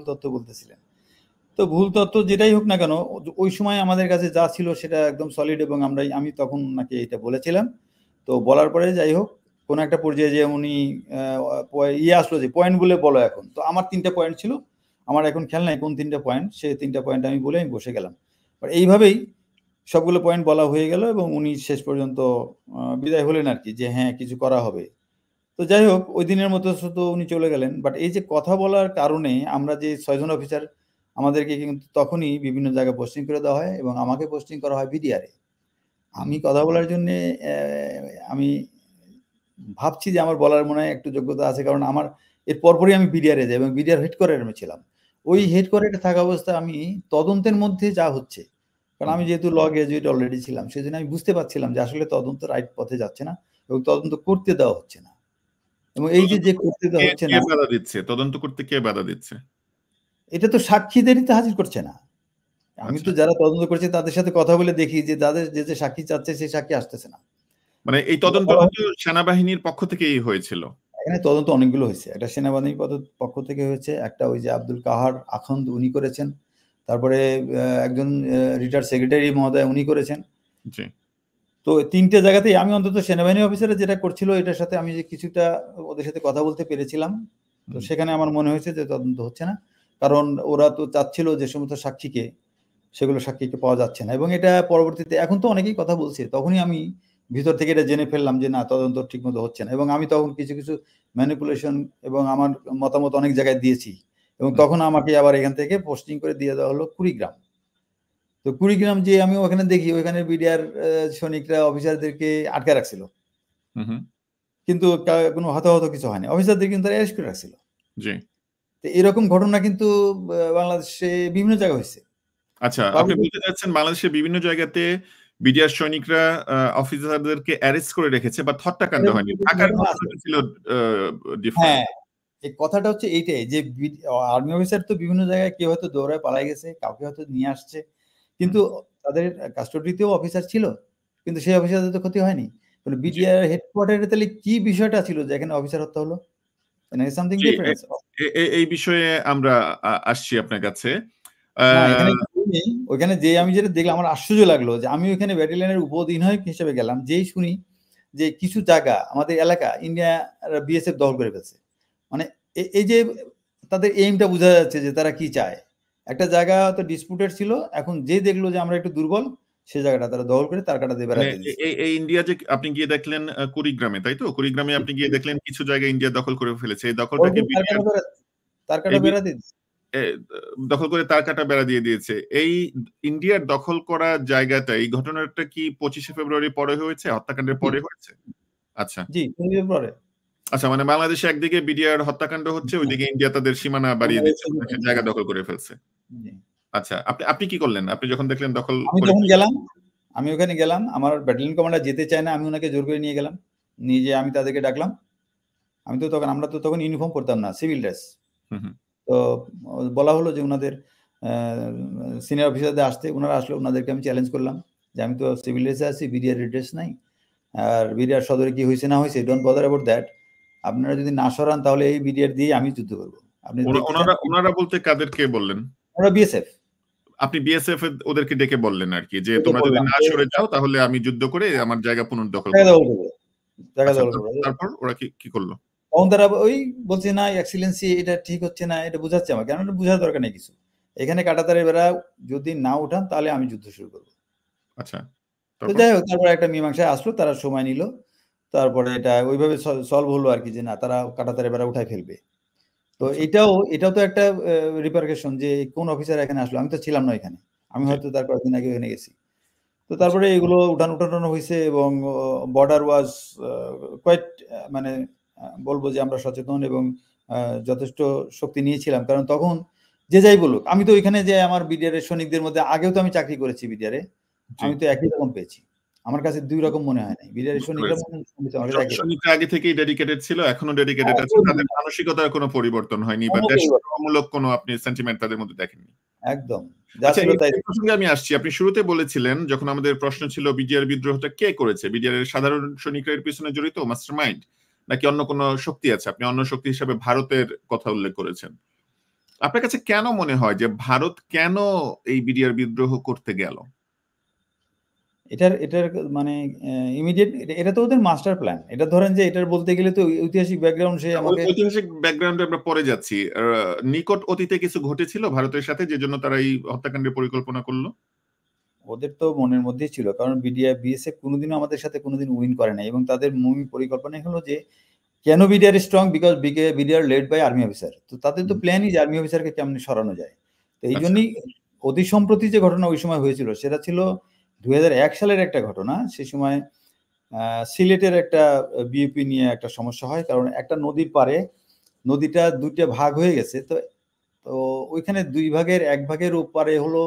তথ্য বলতেছিলেন। তো ভুল তথ্য যেটাই হোক না কেন, ওই সময় আমাদের কাছে যা ছিল সেটা একদম সলিড, এবং আমি তখন ওনাকে এটা বলেছিলাম। তো বলার পরে যাই হোক, কোন একটা পর্যায়ে যে উনি আসলো যে পয়েন্ট বলে বলো এখন। তো আমার 3টে পয়েন্ট ছিল, আমার এখন খেয়াল নাই কোন 3টে পয়েন্ট, সে 3টে পয়েন্ট আমি বলে আমি বসে গেলাম। এইভাবেই সবগুলো পয়েন্ট বলা হয়ে গেল এবং উনি শেষ পর্যন্ত বিদায় হলেন আর কি, যে হ্যাঁ কিছু করা হবে। তো যাই হোক, ওই দিনের মতো তো উনি চলে গেলেন। বাট এই যে কথা বলার কারণে আমরা যে 6 জন অফিসার, আমাদেরকে কিন্তু তখনই বিভিন্ন জায়গায় পোস্টিং করে দেওয়া হয় এবং আমাকে পোস্টিং করা হয় বিডিআরে। আমি কথা বলার জন্যে আমি ভাবছি যে আমার বলার মনে হয় একটু যোগ্যতা আছে, কারণ আমার এর পরপরই আমি বিডিআরে যাই এবং বিডিআর হেডকোয়ার্টারে আমি ছিলাম। ওই হেডকোয়ার্টারে থাকা অবস্থায় আমি তদন্তের মধ্যে যা হচ্ছে, কারণ আমি যেহেতু ল গ্রাজুয়েট অলরেডি ছিলাম, সেজন্য আমি বুঝতে পারছিলাম যে আসলে তদন্ত রাইট পথে যাচ্ছে না এবং তদন্ত করতে দেওয়া হচ্ছে না। এবং এই যে করতে দেওয়া হচ্ছে কে না, বাধা দিচ্ছে? তদন্ত করতে কে বাধা দিচ্ছে? এটা তো সাক্ষীদেরই তো হাজির করছে না। আমি আচ্ছা, তো যারা তদন্ত করছে তাদের সাথে কথা বলে দেখি যে তাদের যে সাক্ষী চাচ্ছে সেই সাক্ষী আসতেছে না। মানে এই তদন্তটা তো সেনাবাহিনীর পক্ষ থেকেই হয়েছিল। এখানে তদন্ত অনেকগুলো হয়েছে। একটা সেনাবাহিনীর পক্ষ থেকে হয়েছে, একটা ওই যে আব্দুল কাহার আখন্দ উনি করেছেন, তারপরে একজন রিটায়ার্ড সেক্রেটারি মহোদয় উনি করেছেন। জি। তো ৩টে জায়গাতেই আমি অন্তত সেনাবাহিনী অফিসাররা যেটা করছিল এটার সাথে আমি যে কিছুটা ওদের সাথে কথা বলতে পেরেছিলাম। তো সেখানে আমার মনে হয়েছে যে তদন্ত হচ্ছে না, কারণ ওরা তো চাচ্ছিল যে সমস্ত সাক্ষীকে, সেগুলো সাক্ষীকে পাওয়া যাচ্ছে না। এবং এটা পরবর্তীতে এখন তো অনেকেই কথা বলছে, তখনই আমি ভিতর থেকে এটা জেনে ফেললাম যে না, তদন্ত ঠিকমতো হচ্ছে না। এবং আমি তখন কিছু কিছু ম্যানিপুলেশন এবং আমার মতামত অনেক জায়গায় দিয়েছি, এবং তখন আমাকে আবার এখান থেকে পোস্টিং করে দিয়ে দেওয়া হলো কুড়িগ্রাম। তো কুড়িগ্রাম যে আমি ওখানে দেখি ওইখানে বিডিআর সৈনিকরা অফিসারদেরকে আটকে রাখছিল, কিন্তু কোনো হতাহত কিছু হয়নি, অফিসারদের কিন্তু তারা অ্যারেস্ট করে রাখছিল। জি। তো এরকম ঘটনা কিন্তু বাংলাদেশে বিভিন্ন জায়গায় হয়েছে। আচ্ছা, আপনি বলতে চাচ্ছেন বাংলাদেশের বিভিন্ন জায়গাতে বিডিআর সৈনিকরা অফিসারদেরকে অ্যারেস্ট করে রেখেছে, বাট হত্যাকাণ্ড হয়নি। ঢাকার ঘটনাটা ছিল ডিফারেন্ট। হ্যাঁ, এই কথাটা হচ্ছে এইটাই যে আর্মি অফিসার তো বিভিন্ন জায়গায় কেউ হয়তো দৌড়ায় পালাই গেছে, কাউকে হয়তো নিয়ে আসছে, কিন্তু তাদের কাস্টডিতেও অফিসার ছিল, কিন্তু সেই অফিসারদের তো ক্ষতি হয়নি। জি, বিডিআর হেডকোয়ার্টারে তাহলে কি বিষয়টা ছিল যে এখানে অফিসার হত্যা হলো? সামথিং জি, ডিফারেন্স। এই বিষয়ে আমরা আসছি আপনার কাছে। না, এখানে নেই। ওইখানে যে আমি যেটা দেখলাম আমার আশ্চর্য লাগলো যে আমি ওইখানে ব্যাটালিয়নের উপঅধিনায়ক হিসেবে গেলাম, যেই শুনি যে কিছু জায়গা আমাদের এলাকা ইন্ডিয়া বিএসএফ দখল করে ফেলছে। মানে এই যে তাদের এইমটা বোঝা যাচ্ছে যে তারা কি চায়। একটা জায়গা তো ডিসপুটেড ছিল, এখন যে দেখলো যে আমরা একটু দুর্বল, সেই জায়গাটা তারা দখল করে তার কাটা দিয়ে মানে বেড়াতে দিচ্ছে। এই ইন্ডিয়া যে আপনি গিয়ে দেখলেন কুড়িগ্রামে, তাই তো? কুড়িগ্রামে আপনি গিয়ে দেখলেন কিছু জায়গা ইন্ডিয়া দখল করে ফেলেছে। এই দখল দখলটাকে করে তার কাটা বেড়াতে দিচ্ছে। এ দখল করে তার কাটা বেড়া দিয়ে দিয়েছে। এই ইন্ডিয়ার দখল করা জায়গাটা, এই ঘটনাটা কি 25শে ফেব্রুয়ারি পরে হয়েছে? হত্যাকাণ্ডের জি, পরে হয়েছে? আচ্ছা। জি, পরে। আচ্ছা, মানে বাংলাদেশে একদিকে বিডিআর হত্যাকাণ্ড হচ্ছে, ওইদিকে ইন্ডিয়া তাদের সীমানা বাড়িয়ে দিচ্ছে, মানে জায়গা দখল করে ফেলছে। জি। আচ্ছা, আপনি কি করলেন? আপনি যখন দেখলেন দখল আমি করে যখন ফেলছে? গেলাম, আমি ওখানে গেলাম, আমার ব্যাটালিয়ন কমান্ডার যেতে চায় না, আমি ওনাকে জোর করে নিয়ে গেলাম। নিয়ে যেয়ে আমি তাদেরকে ডাকলাম। আমরা তো তখন ইউনিফর্ম পরতাম না, সিভিল ড্রেস। হুম, হুম। তো বলা হলো যে উনাদের সিনিয়র অফিসারদের আসতে, উনারা আসলে উনাদেরকে আমি চ্যালেঞ্জ করলাম যে আমি তো সিভিল ড্রেসে আছি, বিডিআর ড্রেস নাই। আর বিডিআর সদরে কি হয়েছে না হয়েছে, ডোন্ট বদার অ্যাবাউট দ্যাট। আপনারা যদি না সরান তাহলে এই বিডিআর দিয়ে আমি যুদ্ধ করব। আপনি দেখতে চান? ওনারা বলতে কাদেরকে বললেন? ওরা বিএসএফ। আপনি বিএসএফ ওদেরকে ডেকে বললেন আরকি যে, ওকে তোমরা যদি বললাম না যে সরে যাও তাহলে আমি যুদ্ধ করে আমার জায়গা পুনর্দখল জায়গা করব। দখল করবো, জায়গা আচ্ছা, দখল করবো। তারপর ওরা কি করল? তখন তারা ওই বলছে না এক্সিলেন্সি এটা ঠিক হচ্ছে না, এটা বুঝাচ্ছে আমাকে, আমার বুঝার দরকার নেই কিছু। এখানে কাঁটাতারের বেড়া যদি না উঠান তাহলে আমি যুদ্ধ শুরু করব। আচ্ছা, তো তারপর? যাই হোক, তারপরে একটা মীমাংসায় আসলো, তারা সময় নিল। তারপরে এটা ওইভাবে সলভ হলো আর কি, যে না তারা কাঁটাতারের বেড়া উঠায় ফেলবে। তো আচ্ছা, এটাও তো একটা রিপারকেশন যে কোন অফিসার এখানে আসলো, আমি তো ছিলাম না এখানে, আমি জি, হয়তো তার কয়েকদিন আগে এখানে গেছি। তো আচ্ছা, তারপরে এগুলো উঠানো হয়েছে এবং বর্ডার ওয়াজ কোয়াইট, মানে বলবো যে আমরা সচেতন এবং যথেষ্ট শক্তি নিয়েছিলাম, কারণ তখন যে যাই বলুক, আমি তো ওইখানে যে আমার বিডিআর এর সৈনিকদের মধ্যে আগেও তো আমি চাকরি করেছি বিডিআর এ, জি, আমি তো একই রকম পেয়েছি। আমার কাছে ২ রকম মনে হয় নাই। বিডিআর এর বুঝতে সৈনিকরা পেরেছি। মনে হচ্ছে আমার কাছে একই রকম। সৈনিকরা আগে থেকেই ডেডিকেটেড ছিল, এখনো ডেডিকেটেড আছে। তাদের মানসিকতার কোনো পরিবর্তন হয়নি বা কোনো পরিবর্তন, দেশপ্রেমমূলক কোনো আপনি সেন্টিমেন্ট তাদের মধ্যে দেখেননি। একদম। যা আচ্ছা, ছিল তাই। এই প্রসঙ্গে আমি আসছি। আপনি শুরুতে বলেছিলেন, যখন আমাদের প্রশ্ন ছিল বিডিআর বিদ্রোহটা কে করেছে? বিডিআর এর সাধারণ সৈনিকরা এর পিছনে জড়িত, মাস্টারমাইন্ড? নাকি অন্য কোনো শক্তি আছে? আপনি অন্য শক্তি হিসেবে ভারতের কথা উল্লেখ করেছেন। আপনার কাছে কেন মনে হয় যে ভারত কেন এই বিডিআর বিদ্রোহ করতে গেল? এটার মানে ইমিডিয়েট, এটা তো ওদের মাস্টার প্ল্যান। এটা ধরেন যে এটার বলতে গেলে তো ঐতিহাসিক ব্যাকগ্রাউন্ড সে আমাকে। ঐতিহাসিক ব্যাকগ্রাউন্ডে আমরা পরে যাচ্ছি। নিকট অতীতে কিছু ঘটেছিল ভারতের সাথে যেজন্য তারা এই হত্যাকাণ্ডের পরিকল্পনা করল? ওদের তো মনের মধ্যেই ছিল, কারণ বিএসএফ কোনোদিনও আমাদের সাথে কোনোদিন উইন করে নাই, এবং তাদের মূল পরিকল্পনাই হলো যে কেন BDR strong, because BDR led by army officer. তো তাদের তো প্ল্যানই যে আর্মি অফিসারকে কেমন সরানো যায়। তো এই জন্যই অতি সম্প্রতি যে ঘটনা ওই সময় হয়েছিল সেটা ছিল 2001 সালের একটা ঘটনা। সে সময় সিলেটের একটা বিউপি নিয়ে একটা সমস্যা হয়, কারণ একটা নদীর পারে, নদীটা দুইটা ভাগ হয়ে গেছে। তো তো ওইখানে দুই ভাগের এক ভাগের ওপারে হলো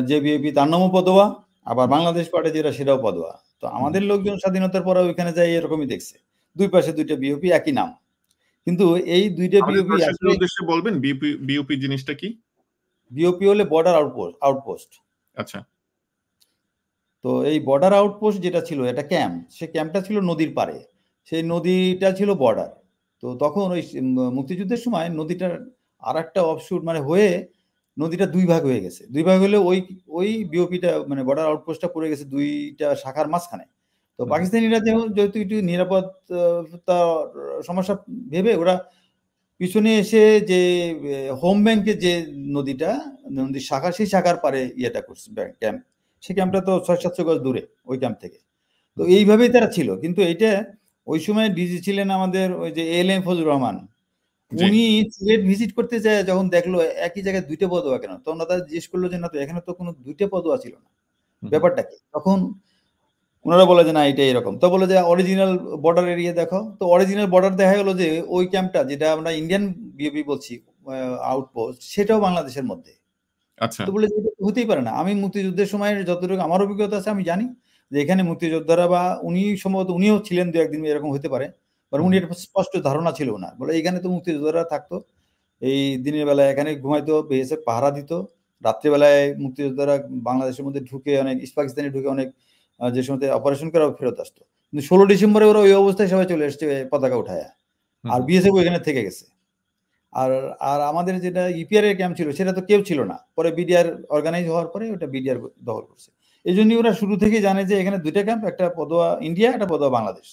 যে বিএপি, তার নামও পদোয়া, আবার বাংলাদেশ পার্টি যেটা সেটাও পদোয়া। তো আমাদের লোকজন স্বাধীনতার পরে ওইখানে যাই এরকমই দেখছে, দুই পাশে দুইটা বিওপি, একই নাম, কিন্তু এই দুইটা বিওপি আসলে উদ্দেশ্যে বলবেন বিওপি জিনিসটা কি? বিওপি হলে বর্ডার আউটপোস্ট। আচ্ছা। তো এই বর্ডার আউটপোস্ট যেটা ছিল, এটা ক্যাম্প, সে ক্যাম্পটা ছিল নদীর পাড়ে, সেই নদীটা ছিল বর্ডার। তো তখন ওই মুক্তিযুদ্ধের সময় নদীটার আর একটা অফশুট মানে হয়ে নদীটা দুই ভাগ হয়ে গেছে। দুই ভাগ হলে ওই ওই বিওপিটা মানে বর্ডার আউটপোস্টটা পড়ে গেছে দুইটা শাখার মাঝখানে। তো পাকিস্তানিরা যেহেতু একটু নিরাপত্তা সমস্যা ভেবে ওরা পিছনে এসে যে হোম ব্যাংকের যে নদীর শাখা, সেই শাখার পারে ইয়েটা করছে ক্যাম্প। সেই ক্যাম্পটা তো 600-700 গজ দূরে ওই ক্যাম্প থেকে। তো এইভাবেই তারা ছিল। কিন্তু এইটা ওই সময় ডিজি ছিলেন আমাদের ওই যে এএলএম ফজলুর রহমান, উনি সিলেট ভিজিট করতে যায়, যখন দেখলো একই জায়গায় দুইটা পদোয়া কেন, তখন তারা জিজ্ঞেস করলো যে না তো এখানে তো কোনো দুইটা পদোয়া ছিল না, ব্যাপারটা কি? তখন ওনারা বলে যে না এটা এরকম। তো বলে যে অরিজিনাল বর্ডার এরিয়া দেখো। তো অরিজিনাল বর্ডার দেখা গেলো যে ওই ক্যাম্পটা যেটা আমরা ইন্ডিয়ান বিওপি বলছি আউটপোস্ট, সেটাও বাংলাদেশের মধ্যে। আচ্ছা। তো বলে যে এটা হতেই পারে না। আমি মুক্তিযুদ্ধের সময় যতটুকু আমার অভিজ্ঞতা আছে আমি জানি যে এখানে মুক্তিযোদ্ধারা বা উনি সম্ভবত উনিও ছিলেন দু একদিন, এরকম হতে পারে, উনি একটা স্পষ্ট ধারণা ছিল না। বলে এখানে তো মুক্তিযোদ্ধারা থাকতো, এই দিনের বেলায় এখানে ঘুমাইতো, বিএসএফ পাহারা দিত, রাত্রিবেলায় মুক্তিযোদ্ধারা বাংলাদেশের মধ্যে ঢুকে অনেক ইস্ট পাকিস্তানে ঢুকে অনেক যে সময় অপারেশন করে ফেরত আসতো। কিন্তু 16 ডিসেম্বরে ওরা ওই অবস্থায় সবাই চলে এসছে পতাকা উঠায়, আর বিএসএফ এখানে থেকে গেছে। আর আর আমাদের যেটা ইপিআর এর ক্যাম্প ছিল সেটা তো কেউ ছিল না, পরে বিডিআর অর্গানাইজ হওয়ার পরে ওটা বিডিআর দখল করছে। এই জন্যই ওরা শুরু থেকে জানে যে এখানে দুইটা ক্যাম্প, একটা পদোয়া ইন্ডিয়া, একটা পদোয়া বাংলাদেশ।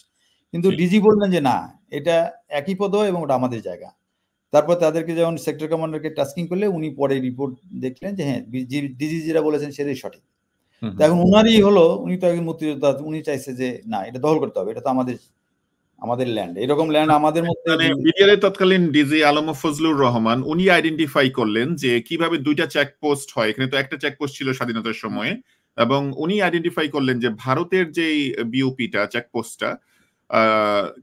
কিন্তু ডিজি বললেন যে না, এটা একই পদোয়া এবং ওটা আমাদের জায়গা। তারপর তাদেরকে যখন সেক্টর কমান্ডারকে টাস্কিং করলে উনি পরে রিপোর্ট দেখলেন যে হ্যাঁ ডিজি যেটা বলেছেন সেটাই সঠিক। এখন উনারই হলো, উনি তো একজন মুক্তিযোদ্ধা, উনি চাইছে যে না এটা দখল করতে হবে, এটা তো আমাদের ল্যান্ড, এরকম ল্যান্ড আমাদের মধ্যে। মানে বিডিআর এর তৎকালীন ডিজি আলম ফজলুর রহমান উনি আইডেন্টিফাই করলেন যে কিভাবে দুইটা চেকপোস্ট হয়। এখানে তো একটা চেকপোস্ট ছিল স্বাধীনতার সময়ে, এবং উনি আইডেন্টিফাই করলেন যে ভারতের যেই বিওপিটা চেকপোস্টটা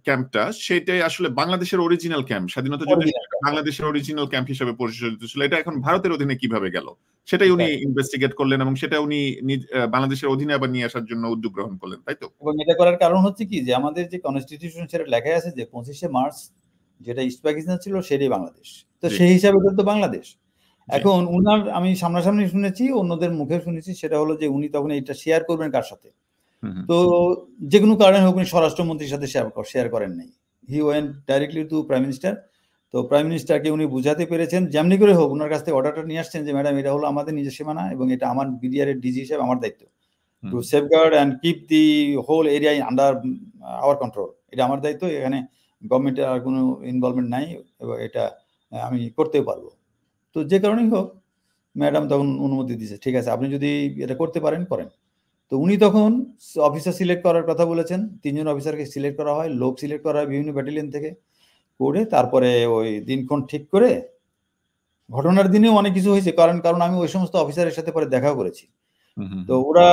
ক্যাম্পটা, সেটাই আসলে বাংলাদেশের অরিজিনাল ক্যাম্প, স্বাধীনতা যুদ্ধে বাংলাদেশের অরিজিনাল ক্যাম্প হিসেবে পরিচিত ছিল। এটা এখন ভারতের অধীনে কিভাবে গেল সেটাই উনি ইনভেস্টিগেট করলেন, এবং সেটা উনি বাংলাদেশের অধীনে আবার নিয়ে আসার জন্য উদ্যোগ গ্রহণ করলেন, তাই তো? এবং এটা করার কারণ হচ্ছে কি যে আমাদের যে কনস্টিটিউশন সেটা লেখা আছে যে 25শে মার্চ যেটা ইস্ট পাকিস্তান ছিল সেটাই বাংলাদেশ। তো সেই হিসাবে তো বাংলাদেশ। এখন উনার আমি সামনাসামনি শুনেছি, অন্যদের মুখে শুনেছি, সেটা হলো যে উনি তখন এটা শেয়ার করবেন কার সাথে। তো যে কোনো কারণে হোক উনি স্বরাষ্ট্রমন্ত্রীর সাথে শেয়ার করেন নাই, he went directly two prime minister. তো প্রাইম মিনিস্টারকে উনি বুঝাতে পেরেছেন, যেমনি করে হোক ওনার কাছ থেকে অর্ডারটা নিয়ে আসছেন যে ম্যাডাম এটা হলো আমাদের নিজের সীমানা এবং এটা আমার বিডিআর এর ডিজি হিসেবে আমার দায়িত্ব to safeguard and keep the whole area under our control. এটা আমার দায়িত্ব, এখানে গভর্নমেন্টের আর কোনো ইনভলভমেন্ট নাই এবং এটা আমি করতেও পারবো। তো যে কারণেই হোক ম্যাডাম তখন অনুমতি দিয়েছে, ঠিক আছে আপনি যদি এটা করতে পারেন করেন। তো উনি তখন অফিসার সিলেক্ট করার কথা বলেছেন, 3 জন অফিসারকে সিলেক্ট করা হয়, লোক সিলেক্ট করা হয় বিভিন্ন ব্যাটালিয়ন থেকে, করে তারপরে ওই দিনক্ষণ ঠিক করে, ঘটনার দিনেও অনেক কিছু হয়েছে, কারণ আমি ওই সমস্ত অফিসারের সাথে পরে দেখাও করেছি। তো ওরা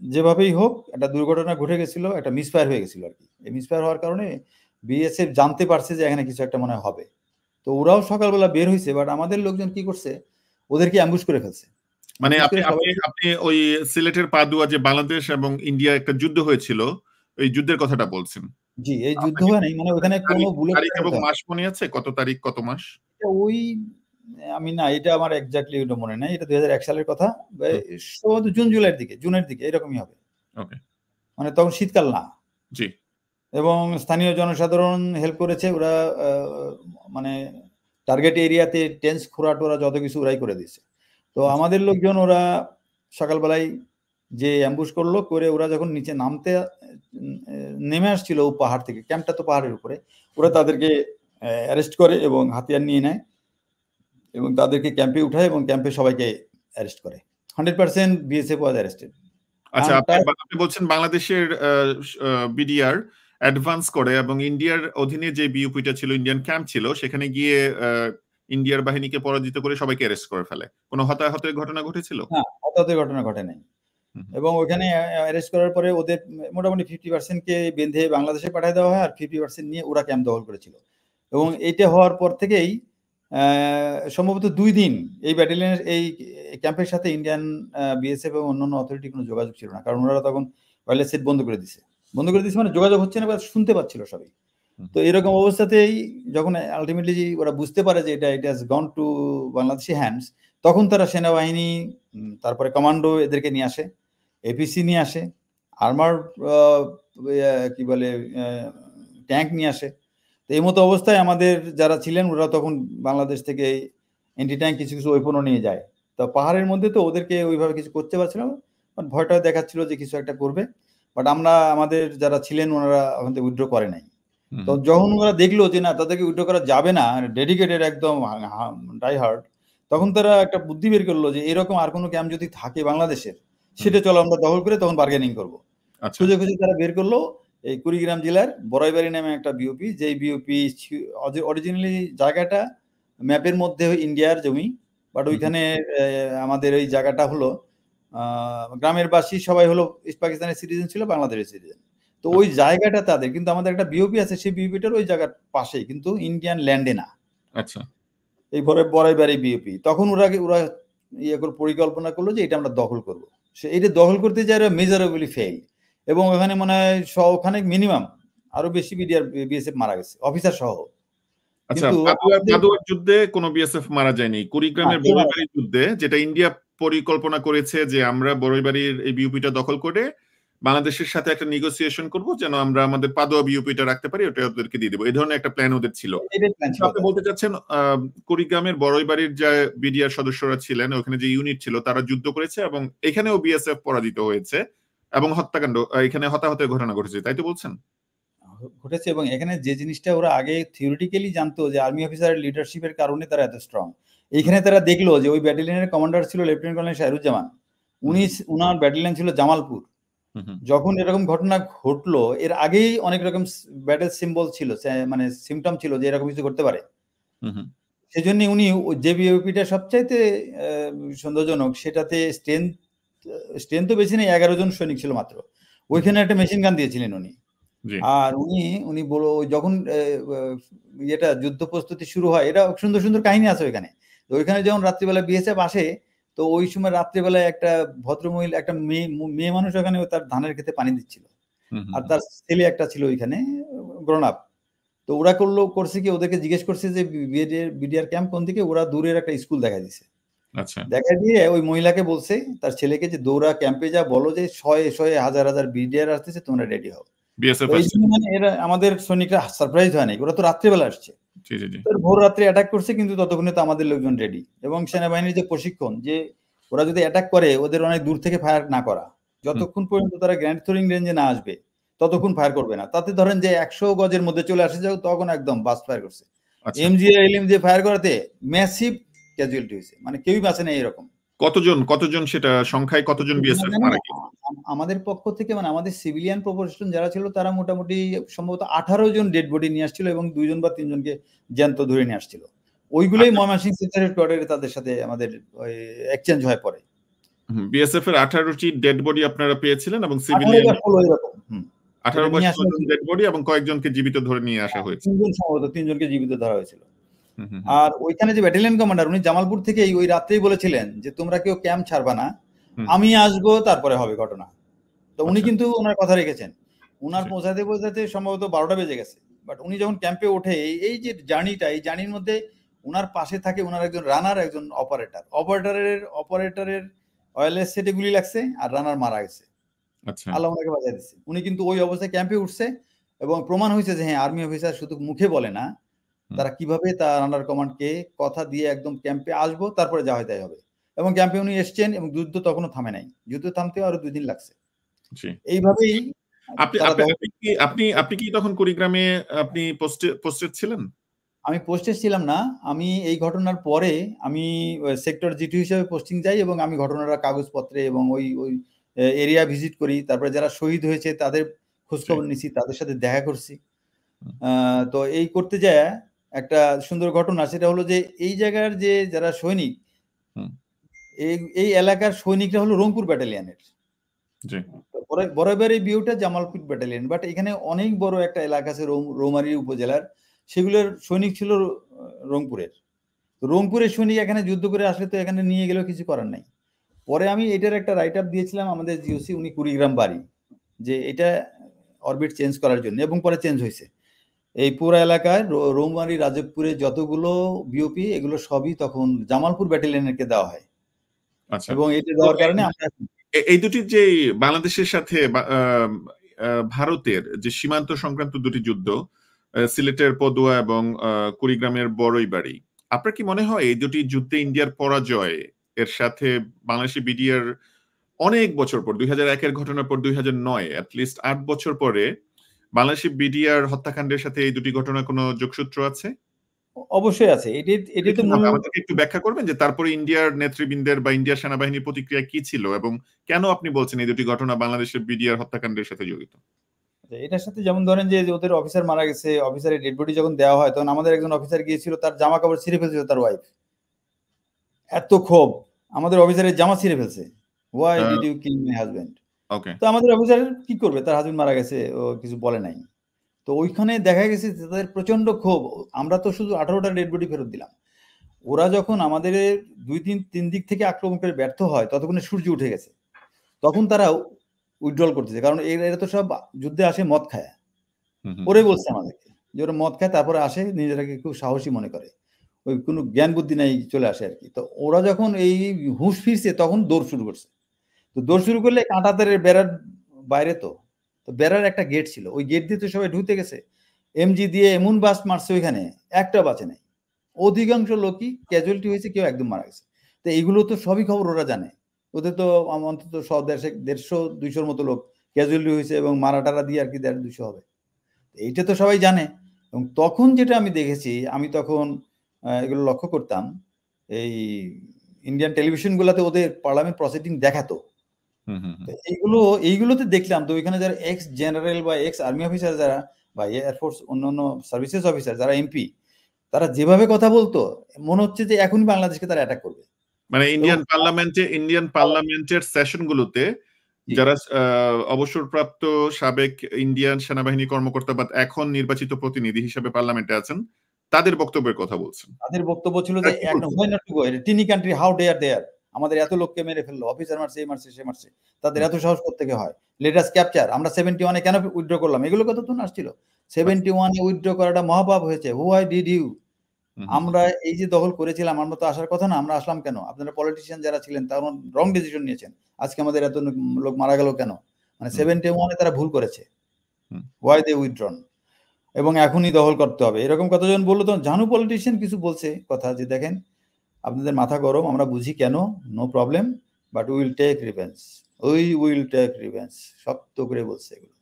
যেভাবেই হোক একটা দুর্ঘটনা ঘটে গেছিল, একটা মিসফায়ার হয়ে গেছিল আর কি। এই মিসফায়ার হওয়ার কারণে বিএসএফ জানতে পারছে যে এখানে কিছু একটা মনে হবে। তো ওরাও সকালবেলা বের হয়েছে, বাট আমাদের লোকজন কি করছে, ওদেরকে অ্যাম্বুশ করে ফেলছে। মানে আপনি ওই সিলেটের পাদুয়া যে বাংলাদেশ এবং ইন্ডিয়া একটা যুদ্ধ হয়েছিল, ওই যুদ্ধের কথাটা বলছেন? জি, এই যুদ্ধ হয় নাই, মানে ওখানে কোনো বুলেট তারিখ এবং মাস মনে আছে, কত তারিখ কত মাস? ওই আমি না, এটা আমার এক্স্যাক্টলি ওটা মনে নাই, এটা 2001 সালের কথা, সম্ভবত জুন জুলাইয়ের দিকে, জুনের দিকে এরকমই হবে। ওকে, মানে তখন শীতকাল না। জি। এবং স্থানীয় জনসাধারণ হেল্প করেছে, ওরা মানে টার্গেট এরিয়াতে টেন্স খোরা টোরা যত কিছু ওরাই করে দিয়েছে। তো আমাদের লোকজন ওরা সকালবেলায় যে অ্যাম্বুশ করলো, করে ওরা যখন নিচে নেমে আসছিল পাহাড় থেকে, ক্যাম্পটা তো পাহাড়ের উপরে, ওরা তাদেরকে অ্যারেস্ট করে এবং হাতিয়ার নিয়ে নেয় এবং তাদেরকে ক্যাম্পে উঠায় এবং ক্যাম্পে সবাইকে অ্যারেস্ট করে। 100% বিএসএফ ওয়াজ অ্যারেস্টেড। আচ্ছা, আপনি বলছেন বাংলাদেশের বিডিআর অ্যাডভান্স করে এবং ইন্ডিয়ার অধীনে যে বিউপিটা ছিল, ইন্ডিয়ান ক্যাম্প ছিল, সেখানে গিয়ে ইন্ডিয়ার বাহিনীকে পরাজিত করে সবাইকে অ্যারেস্ট করে ফেলে। কোনো হতাহতের ঘটনা ঘটেছিল? না, হতাহতের ঘটনা ঘটে নাই। এবং ওখানে অ্যারেস্ট করার পরে ওদের মোটামুটি 50% কে বেঁধে বাংলাদেশে পাঠিয়ে দেওয়া হয়, আর 50% নিয়ে ওরা ক্যাম্প দখল করেছিল। এবং এইটা হওয়ার পর থেকেই সম্ভবত 2 দিন এই ব্যাটালিয়নের এই ক্যাম্পের সাথে ইন্ডিয়ান বিএসএফ এবং অন্যান্য অথরিটি কোনো যোগাযোগ ছিল না, কারণ ওরা তখন ওয়্যারলেস সেট বন্ধ করে দিছে মানে যোগাযোগ হচ্ছে না বা শুনতে পাচ্ছিল সবাই। তো এরকম অবস্থাতেই যখন আলটিমেটলি ওরা বুঝতে পারে যে এটা it has gone to Bangladeshi hands, তখন তারা সেনাবাহিনী, তারপরে কমান্ডো এদেরকে নিয়ে আসে, এপিসি নিয়ে আসে, আর্মার কি বলে ট্যাঙ্ক নিয়ে আসে। তো এই মতো অবস্থায় আমাদের যারা ছিলেন ওরা তখন বাংলাদেশ থেকে এন্টি ট্যাঙ্ক কিছু কিছু ওয়েপনও নিয়ে যায়। তো পাহাড়ের মধ্যে তো ওদেরকে ওইভাবে কিছু করতে পারছিল না, বাট ভয়টা দেখাচ্ছিল যে কিছু একটা করবে। বাট আমাদের যারা ছিলেন ওনারা ওখান থেকে উইথড্র করে নাই। তো যখন ওরা দেখলো যে না, তাদেরকে উইথড্র করা যাবে না, ডেডিকেটেড একদম ডাই হার্ড, তখন তারা একটা বুদ্ধি বের করলো যে এরকম আর কোনো ক্যাম্প যদি থাকে বাংলাদেশের, সেটা চলো আমরা দখল করে তখন বার্গেনিং করবো। খুঁজে খুঁজে তারা বের করলো এই কুড়িগ্রাম জেলার বড়াইবাড়ি নামে একটা বিওপি, যেই বিওপি অরিজিনালি জায়গাটা ম্যাপের মধ্যে ইন্ডিয়ার জমি, বাট ওইখানে আমাদের ওই জায়গাটা হলো গ্রামের বাসী সবাই হলো পাকিস্তানের সিটিজেন ছিল, বাংলাদেশের সিটিজেন। তো ওই জায়গাটা তাদের, কিন্তু আমাদের একটা বিওপি আছে, সেই বিওপিটার ওই জায়গার পাশেই, কিন্তু ইন্ডিয়ান ল্যান্ডে না। আচ্ছা, এই বড়াইবাড়ি বিওপি। তখন ওরা পরিকল্পনা করলো যে এটা আমরা দখল করবো। এটা দখল করতে যাই মেজারেবলি ফেল, এবং ওখানে মনে হয় ওখানে মিনিমাম আরো বেশি বিএসএফ মারা গেছে, অফিসার সহ। আচ্ছা, পাদুয়ার যুদ্ধে কোনো বিএসএফ মারা যায়নি। কুড়িগ্রামের বড়ইবাড়ির যুদ্ধে, যেটা ইন্ডিয়া পরিকল্পনা করেছে যে আমরা বড়ইবাড়ির এই বিউপিটা দখল করে বাংলাদেশের সাথে একটা নেগোসিয়েশন করব যেন আমরা আমাদের পাদুয়া বিউপিটা রাখতে পারি, ওটা ওদেরকে দিয়ে দেবো, এই ধরনের একটা প্ল্যান ওদের ছিল। আপনি বলতে চাচ্ছেন কুড়িগ্রামের বড়ইবাড়ির যে বিডিআর সদস্যরা ছিলেন, ওখানে যে ইউনিট ছিল, তারা যুদ্ধ করেছে এবং এখানেও বিএসএফ পরাজিত হয়েছে এবং হত্যাকাণ্ড, এখানে হতাহতের ঘটনা ঘটেছে, তাই তো বলছেন? ঘটেছে। এবং এখানে যে জিনিসটা ওরা আগে থিওরিটিক্যালি জানতো যে আর্মি অফিসারের লিডারশিপের কারণে তারা এত স্ট্রং, এইখানে তারা দেখলো যে ওই ব্যাটালিয়নের কমান্ডার ছিল লেফটেন্যান্ট কর্নেল শাহরুজ্জামান, উনার ব্যাটালিয়ন ছিল জামালপুর। যখন এরকম ঘটনা ঘটলো, এর আগেই অনেক রকম ব্যাটেল সিম্বল ছিল, মানে সিমটম ছিল যে এরকম কিছু করতে পারে। সেই জন্য উনি যে বিওপিটা সবচাইতে সন্দেহজনক, সেটাতে স্ট্রেন্থ তো বেশি নেই, 11 জন সৈনিক ছিল মাত্র, ওইখানে একটা মেশিন গান দিয়েছিলেন উনি। আর উনি বলো যখন এটা যুদ্ধ প্রস্তুতি শুরু হয়, এটা সুন্দর সুন্দর কাহিনী আছে ওইখানে। তো ওইখানে যখন রাত্রিবেলা বিএসএফ আসে, তো ওই সময় রাত্রিবেলায় একটা ভদ্রমহিলা, একটা মেয়ে মানুষ ওখানে তার ধানের খেতে পানি দিচ্ছিল, আর তার ছেলে একটা ছিল ওইখানে গ্রোন আপ। তো ওরা করছে কি, ওদেরকে জিজ্ঞেস করছে যে বিডিআর ক্যাম্প কোন দিকে, ওরা দূরের একটা স্কুল দেখা দিছে। দেখা দিয়ে ওই মহিলাকে বলছে তার ছেলেকে যে দৌড়া ক্যাম্পে যা, বলো যে শয়ে শয়ে হাজার হাজার বিডিআর আসতেছে, তোমরা রেডি হও। মানে এরা আমাদের সৈনিকরা সারপ্রাইজ হয় নাই, ওরা তো রাত্রিবেলা আসছে, ভোর রাত্রে অ্যাটাক করছে, কিন্তু ততক্ষণে তো আমাদের লোকজন রেডি। এবং সেনাবাহিনীর যে প্রশিক্ষণ, যে ওরা যদি অ্যাটাক করে ওদের অনেক দূর থেকে ফায়ার না করা, যতক্ষণ পর্যন্ত তারা গ্র্যান্ড থ্রোয়িং রেঞ্জে না আসবে ততক্ষণ ফায়ার করবে না। তাতে ধরেন যে 100 গজের মধ্যে চলে আসে যাও, তখন একদম বাস ফায়ার করছে। এমজি আর এলএমজি ফায়ার করাতে ম্যাসিভ ক্যাজুয়ালিটি হয়েছে, মানে কেউই বাঁচে না এরকম। কতজন সেটা সংখ্যায় কতজন বিএসএফ মারা গেছে? আমাদের পক্ষ থেকে, মানে আমাদের সিভিলিয়ান প্রপোর্শন যারা ছিল, তারা মোটামুটি সম্ভবত 18 জন ডেড বডি নিয়ে আসছিল এবং 2 জন বা 3 জনকে জ্যান্ত ধরে নিয়ে আসছিল। ওইগুলোই ময়মনসিংহ সেক্টরের কোয়ার্টারে তাদের সাথে আমাদের এক্সচেঞ্জ হয় পরে। বিএসএফ এর 18টি ডেড বডি আপনারা পেয়েছিলেন এবং সিভিলিয়ান 18 বা 16 জন ডেড বডি এবং কয়েকজনকে জীবিত ধরে নিয়ে আসা হয়েছে। 3 জন, সম্ভবত 3 জনকে জীবিত ধরা হয়েছিল। আর ওইখানে যে ব্যাটালিয়ন কমান্ডার, উনি জামালপুর থেকে ওই রাত্রেই বলেছিলেন যে তোমরা কেউ ক্যাম্প ছাড়বা না, আমি আসবো, তারপরে হবে ঘটনা। তো উনি কিন্তু ওনার কথা রেখেছেন। উনার পৌঁছাতে সম্ভবত 12টা বেজে গেছে। বাট উনি যখন ক্যাম্পে ওঠে, এই যে জার্নিটা, এই জার্নির মধ্যে উনার পাশে থাকে উনার একজন রানার, একজন অপারেটরের ওয়্যারলেস সেটে গুলি লাগছে, আর রানার মারা গেছে। আল্লাহ ওনাকে বাঁচাই দিচ্ছে। উনি কিন্তু ওই অবস্থায় ক্যাম্পে উঠছে, এবং প্রমাণ হয়েছে যে হ্যাঁ, আর্মি অফিসার শুধু মুখে বলে না, তারা কিভাবে তার আন্ডার কমান্ডকে কথা দিয়ে একদম ক্যাম্পে আসবো, তারপরে যা হয় তাই হবে। এবং ক্যাম্পে উনি এসছেন, এবং যুদ্ধ তখনও থামে নাই, যুদ্ধ থামতে আরো 2 দিন লাগছে। এইভাবেই আপনি কি তখন কুড়িগ্রামে আপনি পোস্টেড ছিলেন? আমি পোস্টে ছিলাম না, আমি এই ঘটনার পরে আমি সেক্টর জিটি হিসেবে পোস্টিং যাই এবং আমি ঘটনার কাগজপত্রে এবং ওই ওই এরিয়া ভিজিট করি, তারপরে যারা শহীদ হয়েছে তাদের খোঁজখবর নিছি, তাদের সাথে দেখা করছি। তো এই করতে যায় একটা সুন্দর ঘটনা, সেটা হলো যে এই জায়গার যে যারা সৈনিক, এই এলাকার সৈনিকরা হলো রংপুর ব্যাটালিয়নের, বরাবর এই বিউটা জামালপুর ব্যাটালিয়ন, বাট এখানে অনেক বড় একটা এলাকা আছে রৌমারী উপজেলার, সেগুলোর সৈনিক ছিল রংপুরের। রংপুরের সৈনিক এখানে যুদ্ধ করে আসলে তো এখানে নিয়ে গেলেও কিছু করার নাই। পরে আমি এটার একটা রাইট আপ দিয়েছিলাম আমাদের জিওসি, উনি কুড়িগ্রাম বাড়ি, যে এটা অরবিট চেঞ্জ করার জন্য, এবং পরে চেঞ্জ হয়েছে। এই পুরো এলাকায় রৌমারী রাজবপুরে যতগুলো বিওপি, এগুলো সবই তখন জামালপুর ব্যাটালিয়নকে দেওয়া হয়। এবং এটা দেওয়ার কারণে আমরা এই দুটি যে বাংলাদেশের সাথে ভারতের যে সীমান্ত সংক্রান্ত দুটি যুদ্ধ, সিলেটের পদুয়া এবং কুড়িগ্রামের বড়ইবাড়ি, আপনার কি মনে হয় এই দুটি যুদ্ধে ইন্ডিয়ার পরাজয় এর সাথে বাংলাদেশি বিডিআর অনেক বছর পর 2001-এর ঘটনার পর 2009 অ্যাটলিস্ট 8 বছর পরে বাংলাদেশি বিডিআর হত্যাকাণ্ডের সাথে এই দুটি ঘটনার কোনো যোগসূত্র আছে? অবশ্যই আছে। এটি তো আমাদেরকে একটু ব্যাখ্যা করবেন যে তারপরে ইন্ডিয়ার নেতৃবৃন্দের বা ইন্ডিয়ার সেনাবাহিনীর প্রতিক্রিয়া কি ছিল এবং কেন আপনি বলছেন এই দুটি ঘটনা বাংলাদেশের বিডিআর হত্যাকাণ্ডের সাথে জড়িত? এটার সাথে যেমন ধরেন যে ওদের অফিসার মারা গেছে, অফিসারের ডেড বডি যখন দেওয়া হয়, তখন আমাদের একজন অফিসার গিয়েছিল, তার জামা কাপড় ছিঁড়ে ফেলছিল তার ওয়াইফ। এত ক্ষোভ, আমাদের অফিসারের জামা ছিঁড়ে ফেলছে, why did you kill my husband. তো আমাদের অফিসার কি করবে, তার হাজবেন্ড মারা গেছে, ও কিছু বলে নাই। তো ওইখানে দেখা গেছে তাদের প্রচন্ড ক্ষোভ। আমরা তো শুধু 18টা ডেড বডি ফেরত দিলাম। ওরা যখন আমাদের 2-3 দিক থেকে আক্রমণ করে ব্যর্থ হয়, ততক্ষণে সূর্য উঠে গেছে, তখন তারা উইথড্রল করতেছে, কারণ এরা তো সব যুদ্ধে আসে মদ খায়। ওরে বলছে আমাদেরকে যে ওরা মদ খায়, তারপরে আসে নিজেরাকে খুব সাহসী মনে করে, ওই কোনো জ্ঞান বুদ্ধি নাই, চলে আসে আর কি। তো ওরা যখন এই হুঁশ ফিরছে, তখন দৌড় শুরু করছে। তো দৌড় শুরু করলে কাঁটাতারের বেড়ার বাইরে, তো বেড়ার একটা গেট ছিল, ওই গেট দিয়ে তো সবাই ঢুকতে গেছে, এমজি দিয়ে এমন বাস মারছে ওইখানে, একটা বাঁচে নাই। অধিকাংশ লোকই ক্যাজুয়ালিটি হয়েছে, কেউ একদম মারা গেছে। তো এইগুলো তো সবই খবর ওরা জানে। ওদের তো অন্তত 150-200-র মতো লোক ক্যাজুয়ালিটি হয়েছে, এবং মারা টারা দিয়ে আর কি 150-200 হবে, এইটা তো সবাই জানে। এবং তখন যেটা আমি দেখেছি, আমি তখন এগুলো লক্ষ্য করতাম, এই ইন্ডিয়ান টেলিভিশনগুলোতে ওদের পার্লামেন্ট প্রসিডিং দেখাতো, এইগুলোতে দেখলাম। তো ওইখানে যারা এক্স জেনারেল বা এক্স আর্মি অফিসার যারা, বা এয়ারফোর্স অন্যান্য সার্ভিসেস অফিসার যারা এমপি, তারা যেভাবে কথা বলতো, মনে হচ্ছে যে এখনই বাংলাদেশকে তারা অ্যাটাক করবে। মানে ইন্ডিয়ান পার্লামেন্টের সেশনগুলোতে যারা অবসরপ্রাপ্ত সাবেক ইন্ডিয়ান সেনাবাহিনী কর্মকর্তা বা এখন নির্বাচিত প্রতিনিধি হিসেবে পার্লামেন্টে আছেন, তাদের বক্তব্যের কথা বলছেন। তাদের বক্তব্য ছিল যে টিনি কান্ট্রি, হাউ ডেয়ার দেয়ার, আমাদের এত লোককে মেরে ফেললো, অফিসার মারছে, এই মারছে, সে মারছে, তাদের এত সাহস কোত্থেকে হয়, লেট আস ক্যাপচার, আমরা 71-এ কেন উইথড্র করলাম, এগুলো কথা তো আসছিল। 71-এ উইথড্র করাটা মহাপাপ হয়েছে, হোয়াই ডিড ইউ, আমরা এই যে দখল করেছিলাম, আমরা তো আসার কথা না, আমরা আসলাম কেন, আপনারা পলিটিশিয়ান যারা ছিলেন তারা রং ডিসিশন নিয়েছেন, আজকে আমাদের এত লোক মারা গেল কেন, মানে 71-এ তারা ভুল করেছে, হোয়াই দে উইথড্রন, এবং এখনই দখল করতে হবে, এরকম কথা যখন বললো, তখন জানু পলিটিশিয়ান কিছু বলছে কথা, যে দেখেন আপনাদের মাথা গরম, আমরা বুঝি কেন, no problem, but will take revenge, will take revenge, শক্ত করে বলছে এগুলো।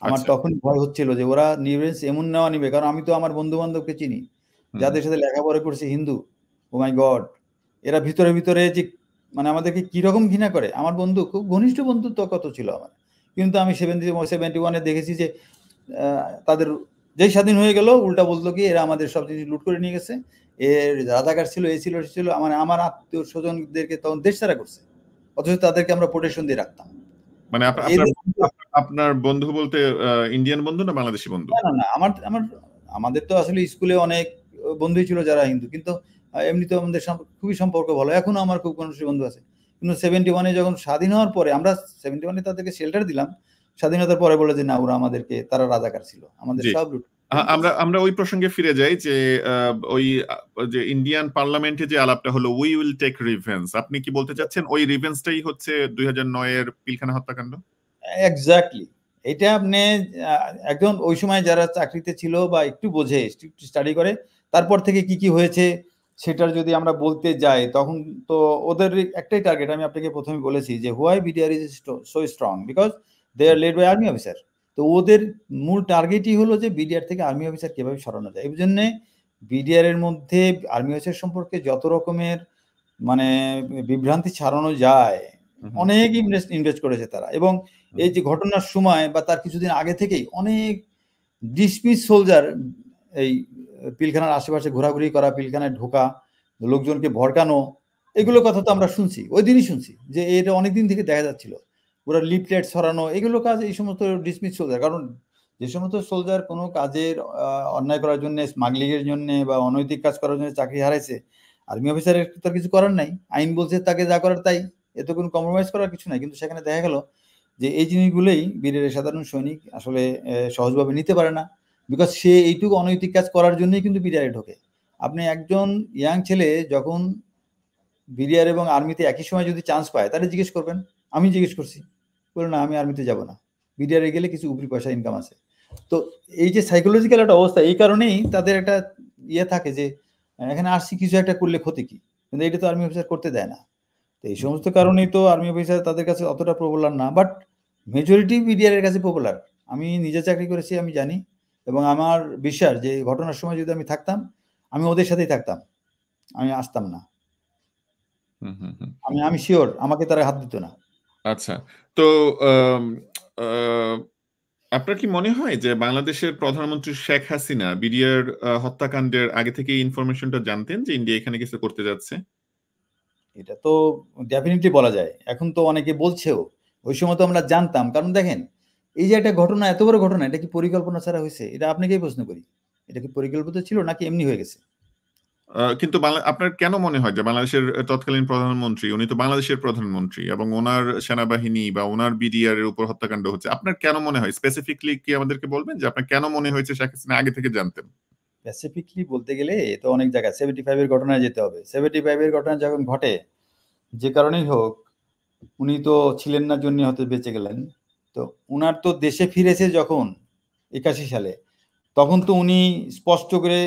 আমার তখন ভয় হচ্ছিল যে ওরা রিভেঞ্জ এমন নেওয়া নিবে, কারণ আমি তো আমার বন্ধু বান্ধবকে চিনি, যাদের সাথে লেখাপড়া করছে, হিন্দু, ও মাই গড, এরা ভিতরে ভিতরে যে মানে আমাদেরকে কিরকম ঘৃণা করে। আমার বন্ধু, খুব ঘনিষ্ঠ বন্ধু তো কত ছিল আমার, কিন্তু আমি 71-এ দেখেছি যে তাদের যেই স্বাধীন হয়ে গেল, উল্টা বলতো কি এরা আমাদের সব জিনিস লুট করে নিয়ে গেছে, এর রাজাকার ছিল, এ ছিল, সে ছিল, আমার আত্মীয় স্বজনদেরকে তখন দেশ ছাড়া করছে, অথচ তাদেরকে আমরা প্রোটেকশন দিয়ে রাখতাম। মানে আপনার বন্ধু বলতে ইন্ডিয়ান বন্ধু না বাংলাদেশি বন্ধু? না, আমাদের তো আসলে স্কুলে অনেক বন্ধুই ছিল যারা হিন্দু, কিন্তু এমনি তো আমাদের খুবই সম্পর্ক ভালো, এখনো আমার খুব ঘনিষ্ঠ বন্ধু আছে। কিন্তু 71-এ যখন স্বাধীন হওয়ার পরে, আমরা 71-এ তাদেরকে শেল্টার দিলাম, স্বাধীনতার পরে বলে যে না, ওরা আমাদেরকে, তারা রাজাকার ছিল, আমাদের সব লুট। আমরা ওই প্রসঙ্গে ফিরে যাই যে ওই যে ইন্ডিয়ান পার্লামেন্টে যে আলাপটা হলো, উই উইল টেক রিভেঞ্জ, আপনি কি বলতে চাচ্ছেন ওই রিভেঞ্জটাই হচ্ছে 2009-এর পিলখানা হত্যাকাণ্ড? এক্স্যাক্টলি, এটা আপনি একজন ওই সময় যারা চাকরিতে ছিল বা একটু বোঝে, স্টাডি করে, তারপর থেকে কি কি হয়েছে সেটার যদি আমরা বলতে যাই, তখন তো ওদের একটাই টার্গেট, আমি আপনাকে প্রথমে বলেছি যে why BDR is so strong, because they are led by army officer. তো ওদের মূল টার্গেটই হলো যে বিডিআর থেকে আর্মি অফিসার কিভাবে সরানো যায়। এই জন্য বিডিআর এর মধ্যে আর্মি অফিসার সম্পর্কে যত রকমের মানে বিভ্রান্তি ছড়ানো যায়, অনেক ইনভেস্ট করেছে তারা। এবং এই যে ঘটনার সময় বা তার কিছুদিন আগে থেকেই অনেক ডিসমিস সোলজার এই পিলখানার আশেপাশে ঘোরাঘুরি করা, পিলখানায় ঢোকা, লোকজনকে ভড়কানো, এগুলো কথা তো আমরা শুনছি, ওই দিনই শুনছি যে এটা অনেকদিন থেকে দেখা যাচ্ছিল। ওরা লিফলেট ছড়ানো, এগুলো কাজ এই সমস্ত ডিসমিস সোলজার। কারণ যে সমস্ত সোলজার কোনো কাজের অন্যায় করার জন্য, স্মাগলিং এর জন্য বা অনৈতিক কাজ করার জন্য চাকরি হারাইছে, আর্মি অফিসারের তার কিছু করার নাই, আইন বলছে তাকে যা করার তাই, এতে কোনো কম্প্রোমাইজ করার কিছু নাই। কিন্তু সেখানে দেখা গেল যে এই জিনিসগুলোই বীরের সাধারণ সৈনিক আসলে সহজভাবে নিতে পারে না, বিকজ সে এইটুকু অনৈতিক কাজ করার জন্যই কিন্তু বিডিআরে ঢোকে। আপনি একজন ইয়াং ছেলে যখন বিডিআর এবং আর্মিতে একই সময় যদি চান্স পায়, তাহলে জিজ্ঞেস করবেন। আমি জিজ্ঞেস করছি, বলে না আমি আর্মিতে যাব না, বিডিআরে গেলে কিছু উপরি পয়সা ইনকাম আছে। তো এই যে সাইকোলজিক্যাল একটা অবস্থা, এই কারণেই তাদের একটা ইয়ে থাকে যে এখানে আসছি কিছু একটা করলে ক্ষতি কি, কিন্তু এটা তো আর্মি অফিসার করতে দেয় না। তো এই সমস্ত কারণেই তো আর্মি অফিসার তাদের কাছে অতটা পপুলার না, বাট মেজরিটি বিডিআর এর কাছে পপুলার। আমি নিজে চাকরি করেছি, আমি জানি, এবং আমার বিশ্বাস যে ঘটনার সময় যদি আমি থাকতাম, আমি ওদের সাথেই থাকতাম, আমি আসতাম না। আমি শিওর আমাকে তারা হাত দিত না। আচ্ছা, তো আপনার কি মনে হয় যে বাংলাদেশের প্রধানমন্ত্রী শেখ হাসিনা বিডিআর হত্যাকাণ্ডের আগে থেকে ইনফরমেশনটা জানতেন যে ইন্ডিয়া এখানে কিছু করতে যাচ্ছে? এটা তো ডেফিনেটলি বলা যায়। এখন তো অনেকে বলছেও, ওই সময় তো আমরা জানতাম। কারণ দেখেন, এই যে একটা ঘটনা, এত বড় ঘটনা, এটা কি পরিকল্পনা ছাড়া হয়েছে? এটা আপনাকেই প্রশ্ন করি। এটা কি পরিকল্পিত ছিল নাকি এমনি হয়ে গেছে? কিন্তু আপনার কেন মনে হয় যে বাংলাদেশের তৎকালীন প্রধানমন্ত্রী, উনি তো বাংলাদেশের প্রধানমন্ত্রী, এবং ওনার সেনাবাহিনী বা ওনার বিডিআর এর উপর হত্যাকাণ্ড হচ্ছে, আপনার কেন মনে হয়? স্পেসিফিকলি কি আমাদেরকে বলবেন যে আপনার কেন মনে হয়েছে শেখ হাসিনা আগে থেকে জানতেন? স্পেসিফিকলি বলতে গেলে তো অনেক জায়গায় 75 এর ঘটনায় যেতে হবে। 75 এর ঘটনা যখন ঘটে, যে কারণেই হোক, উনি তো ছিলেন না জন্য হয়তো বেঁচে গেলেন। তো উনার তো দেশে ফিরেছে যখন 81 সালে, তখন তো উনি স্পষ্ট করে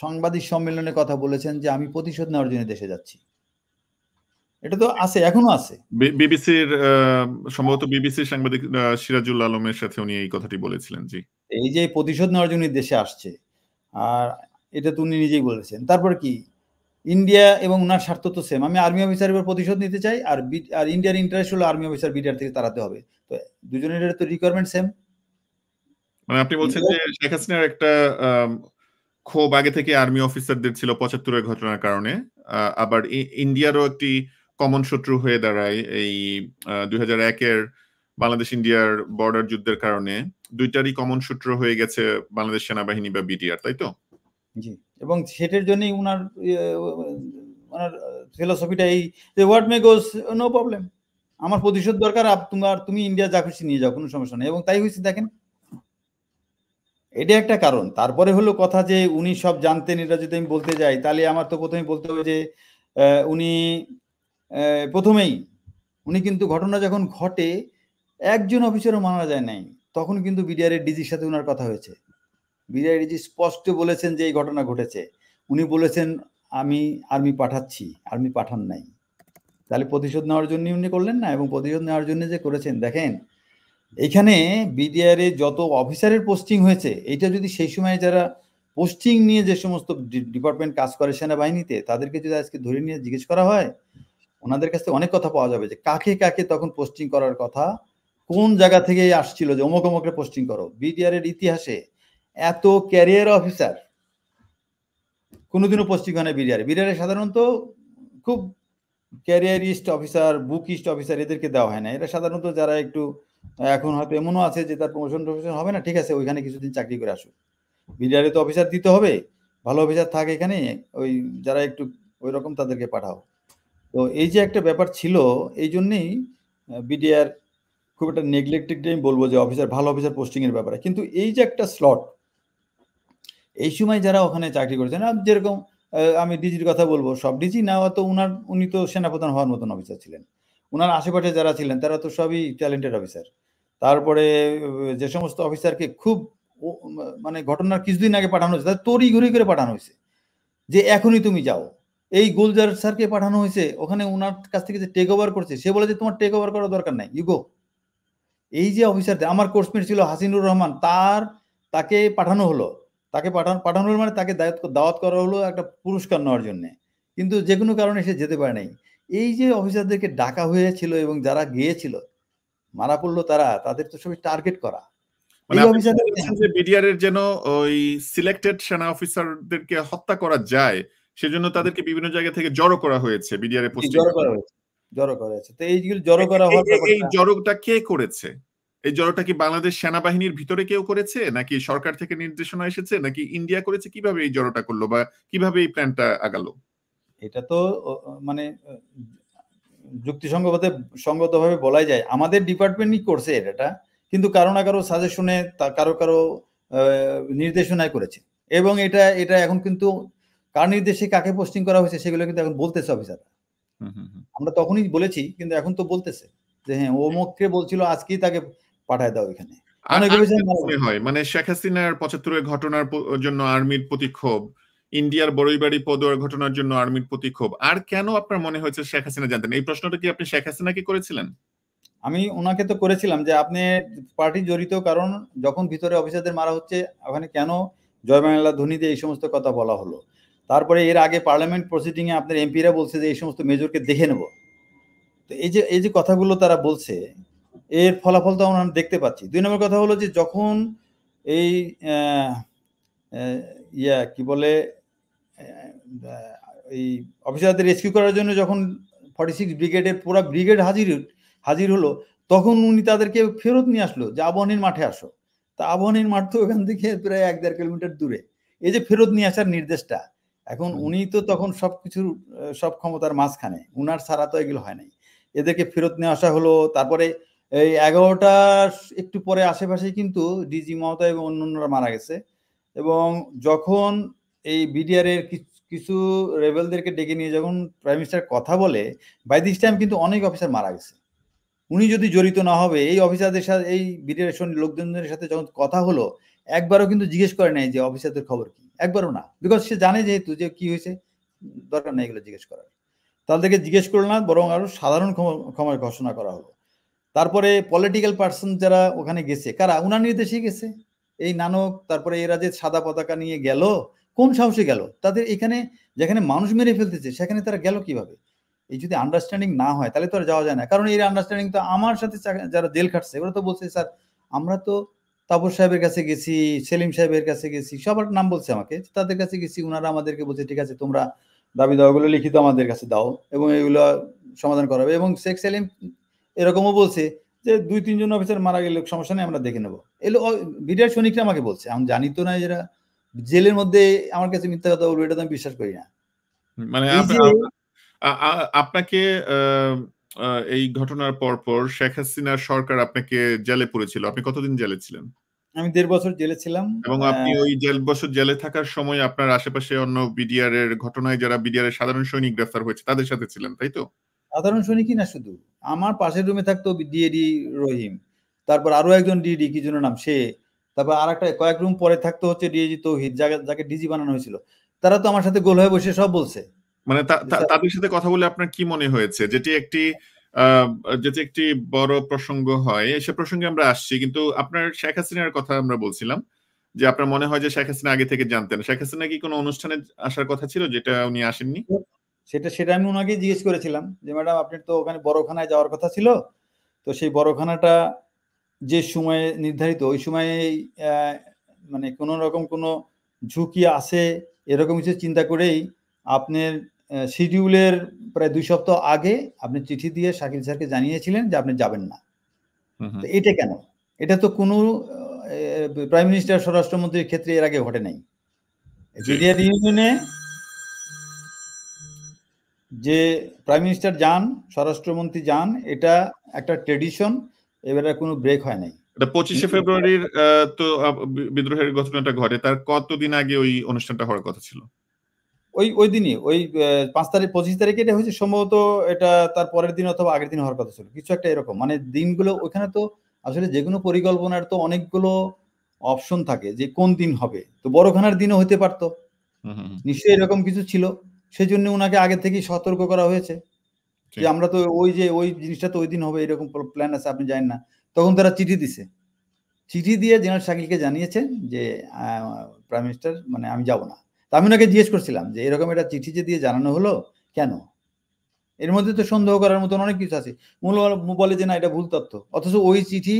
সাংবাদিক সম্মেলনে কথা বলেছেন যে আমি প্রতিশোধ নেওয়ার জন্য দেশে যাচ্ছি। এটা তো আছে, এখনো আছে। বিবিসির সম্ভবত বিবিসির সাংবাদিক সিরাজুল আলমের সাথে উনি এই কথাটি বলেছিলেন। জি, এই যে প্রতিশোধ নেওয়ার জন্য দেশে আসছে, আর এটা তো উনি নিজেই বলেছেন। তারপর কি, ইন্ডিয়া এবং উনার স্বার্থ তো সেম। আমি আর্মি অফিসারের উপর প্রতিশোধ নিতে চাই, আর ইন্ডিয়ার ইন্টারেস্ট হলো আর্মি অফিসার বিডিআর থেকে তাড়াতে হবে। তো দুজনের তো রিকোয়ারমেন্ট সেম। মানে আপনি বলছেন যে শেখ হাসিনার একটা ক্ষোভ আগে থেকে আর্মি অফিসারদের ছিল ৭৫ এর ঘটনার কারণে, আবার ইন্ডিয়ারও একটি কমন শত্রু হয়ে দাঁড়ায় এই ২০০১ এর বাংলাদেশ ইন্ডিয়ার বর্ডার যুদ্ধের কারণে। দুইটারই কমন শত্রু হয়ে গেছে বাংলাদেশ সেনাবাহিনী বা বিডিআর, তাই তো? জি, এবং সেটার জন্যই উনার ফিলোসফিটা এই যে what may goes, no problem, আমার প্রতিশোধ দরকার, তুমি ইন্ডিয়া যা খুশি নিয়ে যাও, কোনো সমস্যা নেই। এবং তাই হয়েছে, দেখেন, এটা একটা কারণ। তারপরে হলো কথা যে উনি সব জানতেন, এটা যদি আমি বলতে যাই তাহলে আমার তো প্রথমেই বলতে হবে যে উনি প্রথমেই উনি কিন্তু ঘটনা যখন ঘটে একজন অফিসারও মারা যায় নাই, তখন কিন্তু বিডিআর এর ডিজির সাথে ওনার কথা হয়েছে। বিডিআর ডিজি স্পষ্ট বলেছেন যে এই ঘটনা ঘটেছে। উনি বলেছেন আমি আর্মি পাঠাচ্ছি, আর্মি পাঠান নাই। তাহলে প্রতিশোধ নেওয়ার জন্য উনি করলেন না, এবং প্রতিশোধ নেওয়ার জন্য যে করেছেন, দেখেন এখানে বিডিআর এ যত অফিসারের পোস্টিং হয়েছে, এটা যদি সেই সময় যারা পোস্টিং নিয়ে যে সমস্ত ডিপার্টমেন্ট কাজ করে সেনাবাহিনীতে, তাদেরকে যদি আজকে ধরে নিয়ে জিজ্ঞেস করা হয়, ওনাদের কাছে অনেক কথা পাওয়া যাবে যে কাকে কাকে তখন পোস্টিং করার কথা, কোন জায়গা থেকে আসছিল যে অমুক অমুকরে পোস্টিং করো। বিডিআর এর ইতিহাসে এত ক্যারিয়ার অফিসার কোনোদিনও পোস্টিং হয় না বিডিআর। বিডিআর সাধারণত খুব ক্যারিয়ারিস্ট অফিসার, বুকিস্ট অফিসার, এদেরকে দেওয়া হয় না। এরা সাধারণত যারা একটু, এখন হয়তো এমনও আছে যে তার প্রমোশন টমোশন হবে না, ঠিক আছে ওইখানে কিছুদিন চাকরি করে আসুক। বিডিআরে তো অফিসার দিতে হবে, ভালো অফিসার থাকে এখানে, ওই যারা একটু ওই রকম তাদেরকে পাঠাও। তো এই যে একটা ব্যাপার ছিল, এই জন্যেই বিডিআর খুব একটা নেগলেক্টেড আমি বলবো যে অফিসার, ভালো অফিসার পোস্টিং এর ব্যাপারে। কিন্তু এই যে একটা স্লট, এই সময় যারা ওখানে চাকরি করেছেন, যেরকম আমি ডিজির কথা বলবো, সব ডিজি না হয়তো উনি তো সেনাপ্রধান হওয়ার মতন অফিসার ছিলেন। উনার আশেপাশে যারা ছিলেন তারা তো সবই ট্যালেন্টেড অফিসার। তারপরে যে সমস্ত অফিসারকে খুব মানে ঘটনার কিছুদিন আগে পাঠানো হয়েছে, তাদের তড়ি ঘড়ি করে পাঠানো হয়েছে যে এখনই তুমি যাও। এই গুলজার স্যারকে পাঠানো হয়েছে ওখানে, উনার কাছ থেকে যে টেক ওভার করছে, সে বলে যে তোমার টেক ওভার করার দরকার নাই, ইউ গো। এই যে অফিসার, আমার কোর্সমেট ছিল হাসিনুর রহমান, তাকে পাঠানো হলো, তাকে পাঠানো হলো মানে তাকে দাওয়াত করা হলো একটা পুরস্কার নেওয়ার জন্য, কিন্তু যে কোনো কারণে সে যেতে পারে নাই। এই যে অফিসারদেরকে ডাকা হয়েছিল এবং যারা গিয়েছিল মারা পড়লো, তাদের তো সবাই টার্গেট করা। মানে এই আপনি অফিসারদের বলছেন যে বিডিআর এর যেন ওই সিলেক্টেড সেনা অফিসারদেরকে হত্যা করা যায় সেজন্য তাদেরকে বিভিন্ন জায়গা থেকে জড়ো করা হয়েছে বিডিআর এর পোস্টিং। জড়ো করা হয়েছে। তো এইগুলো জড়ো করা হওয়ার এই ব্যাপারটা, জড়োটা কে করেছে? এই জড়োটা কি বাংলাদেশ সেনাবাহিনীর ভিতরে কেউ করেছে, নাকি সরকার থেকে নির্দেশনা এসেছে, নাকি ইন্ডিয়া করেছে? কিভাবে এই জড়োটা করলো বা কিভাবে এই প্ল্যানটা আগালো? এটা তো মানে যুক্তিসঙ্গতভাবে বলাই যায় আমাদের ডিপার্টমেন্টই করছে এটা, কিন্তু কারো না কারো সাজেশনে, কারো নির্দেশনায় করেছে। এবং এটা এখন কিন্তু কার নির্দেশে কাকে পোস্টিং করা হয়েছে সেগুলো কিন্তু এখন বলতেছে অফিসার। আমরা তখনই বলেছি, কিন্তু এখন তো বলতেছে যে হ্যাঁ অমুককে বলছিল আজকেই তাকে পাঠায় দাও এখানে। হয় মানে শেখ হাসিনার ৭৫-এর ঘটনার জন্য আর্মির প্রতিক্ষোভ, ইন্ডিয়ার বড়ইবাড়ি পদুয়ার ঘটনার জন্য আর্মির প্রতিক্ষোভ, আর কেন আপনার মনে হয়েছে শেখ হাসিনা জানতেন? এই প্রশ্নটা কি আপনি শেখ হাসিনাকে করেছিলেন? আমি ওনাকে তো করেছিলাম যে আপনি পার্টি জড়িত, কারণ যখন ভিতরে অফিসারদের মারা হচ্ছে ওখানে কেন জয় বাংলা ধ্বনি দিয়ে এই সমস্ত কথা বলা হলো। তারপরে এর আগে পার্লামেন্ট প্রসিডিংয়ে আপনার এমপিরা বলছে যে এই সমস্ত মেজরকে দেখে নেব। তো এই যে কথাগুলো তারা বলছে, এর ফলাফল তো আমরা দেখতে পাচ্ছি। ২ নম্বর কথা হলো যে যখন এই কি বলে এই অফিসারদের রেস্কিউ করার জন্য যখন 46 ব্রিগেডের পুরো ব্রিগেড হাজির হলো, তখন উনি তাদেরকে ফেরত নিয়ে আসলো যে আবাহনীর মাঠে আসো। তা আবাহনীর মাঠ তো ওখান থেকে প্রায় ১-১.৫ কিলোমিটার দূরে। এই যে ফেরত নিয়ে আসার নির্দেশটা, এখন উনি তো তখন সবকিছুর সব ক্ষমতার মাঝখানে, উনার ছাড়া তো এগুলো হয় নাই। এদেরকে ফেরত নিয়ে আসা হলো। তারপরে এই ১১টার একটু পরে আশেপাশেই কিন্তু ডিজি মহোদয় এবং অন্যান্যরা মারা গেছে। এবং যখন এই বিডিআর এর কিছু রেবেলদেরকে ডেকে নিয়ে যখন প্রাইম মিনিস্টার কথা বলে, বাই দিস টাইম কিন্তু অনেক অফিসার মারা গেছে। উনি যদি জড়িত না হবে, এই অফিসারদের সাথে, এই বিডিআর লোকজনের সাথে যখন কথা হলো, একবারও কিন্তু জিজ্ঞেস করে নাই যে অফিসারদের খবর কি, একবারও না। বিকজ সে জানে যেহেতু যে কি হয়েছে, দরকার নেই এগুলো জিজ্ঞেস করার। তাদেরকে জিজ্ঞেস করলো না, বরং আরো সাধারণ ক্ষমার ঘোষণা করা হলো। তারপরে পলিটিক্যাল পার্সন যারা ওখানে গেছে, কারা উনার নির্দেশেই গেছে। এই নানক, তারপরে এরা যে সাদা পতাকা নিয়ে গেল, কোন সাহসে গেল? তাদের এখানে যেখানে মানুষ মেরে ফেলতেছে সেখানে তারা গেল কিভাবে? এই যদি আন্ডারস্ট্যান্ডিং না হয় তাহলে তো আর যাওয়া যায় না। কারণ এই আন্ডারস্ট্যান্ডিং তো আমার সাথে যারা জেল খাটছে ওরা তো বলছে, স্যার আমরা তো তাপস সাহেবের কাছে গেছি, সেলিম সাহেবের কাছে গেছি, সবার নাম বলছে আমাকে, তাদের কাছে গেছি, ওনারা আমাদেরকে বলছে ঠিক আছে তোমরা দাবি দাওয়াগুলো লিখিত আমাদের কাছে দাও এবং এগুলো সমাধান করা হবে। এবং শেখ সেলিম এরকমও বলছে যে ২-৩ জন অফিসার মারা গেলে সমস্যা নেই, আমরা দেখে নেবো। এলো বিডিআর সৈনিকরা আমাকে বলছে, আমি জানি তো না এরা জেলের মধ্যে আমার কাছে মিথ্যা কথা বলবে, এটা তো আমি বিশ্বাস করি না। মানে আপনাকে এই ঘটনার পর শেখ হাসিনার সরকার আপনাকে জেলে পুরেছিল। আপনি কতদিন জেলে ছিলেন? আমি ১.৫ বছর জেলে ছিলাম। এবং আপনি ওই বছর জেলে থাকার সময় আপনার আশেপাশে অন্য বিডিআর এর ঘটনায় যারা বিডিআর এর সাধারণ সৈনিক গ্রেফতার হয়েছে তাদের সাথে ছিলেন, তাই তো? সাধারণ সৈনিকই না, শুধু আমার পাশের রুমে থাকতো ডিএডি রহিম, তারপর আরো একজন ডিডি কি যেন নাম সে, তারপর আর একটা কয়েক রুম পরে থাকতো হচ্ছে ডিএজি তৌহিদ, যাকে ডিজি বানানো হয়েছিল। তারা তো আমার সাথে গোল হয়ে বসে সব বলছে। মানে তাদের সাথে কথা বলে আপনার কি মনে হয়েছে? যেটি একটি বড় প্রসঙ্গ হয়, সে প্রসঙ্গে আমরা আসছি, কিন্তু আপনার শেখ হাসিনার কথা আমরা বলছিলাম যে আপনার মনে হয় যে শেখ হাসিনা আগে থেকে জানতেন। শেখ হাসিনা কি কোনো অনুষ্ঠানে আসার কথা ছিল যেটা উনি আসেননি? সেটা আমি ওনাকে জিজ্ঞেস করেছিলাম যে ম্যাডাম আপনার তো ওখানে বড়খানায় যাওয়ার কথা ছিল, তো সেই বড়খানাটা যে সময়ে নির্ধারিত ওই সময়ে মানে কোনো রকম কোনো ঝুঁকি আছে এরকম কিছু চিন্তা করেই আপনার শিডিউলের প্রায় ২ সপ্তাহ আগে আপনি চিঠি দিয়ে শাকিল স্যারকে জানিয়েছিলেন যে আপনি যাবেন না। তো এটা কেন? এটা তো কোনো প্রাইম মিনিস্টার, স্বরাষ্ট্রমন্ত্রীর ক্ষেত্রে এর আগে ঘটে নাই। বিডিআর ইউনিয়নে যে প্রাইম মিনিস্টার যান, স্বরাষ্ট্রমন্ত্রী যান, এটা একটা ট্রেডিশন, এবারে কোনো ব্রেক হয় নাই। এটা ২৫শে ফেব্রুয়ারির তো বিদ্রোহের ঘটনাটা ঘটে, তার কতদিন আগে ওই অনুষ্ঠানটা হওয়ার কথা ছিল? ওই দিনই, ওই ৫ তারিখ ২৫ তারিখে এটা হয়েছে সম্ভবত, এটা তার পরের দিন অথবা আগের দিন হওয়ার কথা ছিল, কিছু একটা এরকম। মানে দিনগুলো ওখানে তো আসলে যে কোনো পরিকল্পনার তো অনেকগুলো অপশন থাকে যে কোন দিন হবে। তো বড়খানার দিনও হতে পারতো, নিশ্চয়ই এরকম কিছু ছিল। সেই জন্য ওনাকে আগে থেকেই সতর্ক করা হয়েছে যে আমরা তো ওই জিনিসটা তো ওই দিন হবে এরকম প্ল্যান আছে, আপনি জানেন না। তখন তারা চিঠি দিছে, চিঠি দিয়ে জেনারেল শাকিলকে জানিয়েছেন যে প্রাইম মিনিস্টার মানে আমি যাব না। তা আমি ওনাকে জিজ্ঞেস করছিলাম যে এরকম একটা চিঠি যে দিয়ে জানানো হলো কেন? এর মধ্যে তো সন্দেহ করার মতন অনেক কিছু আছে। বলে যে না এটা ভুল তথ্য, অথচ ওই চিঠি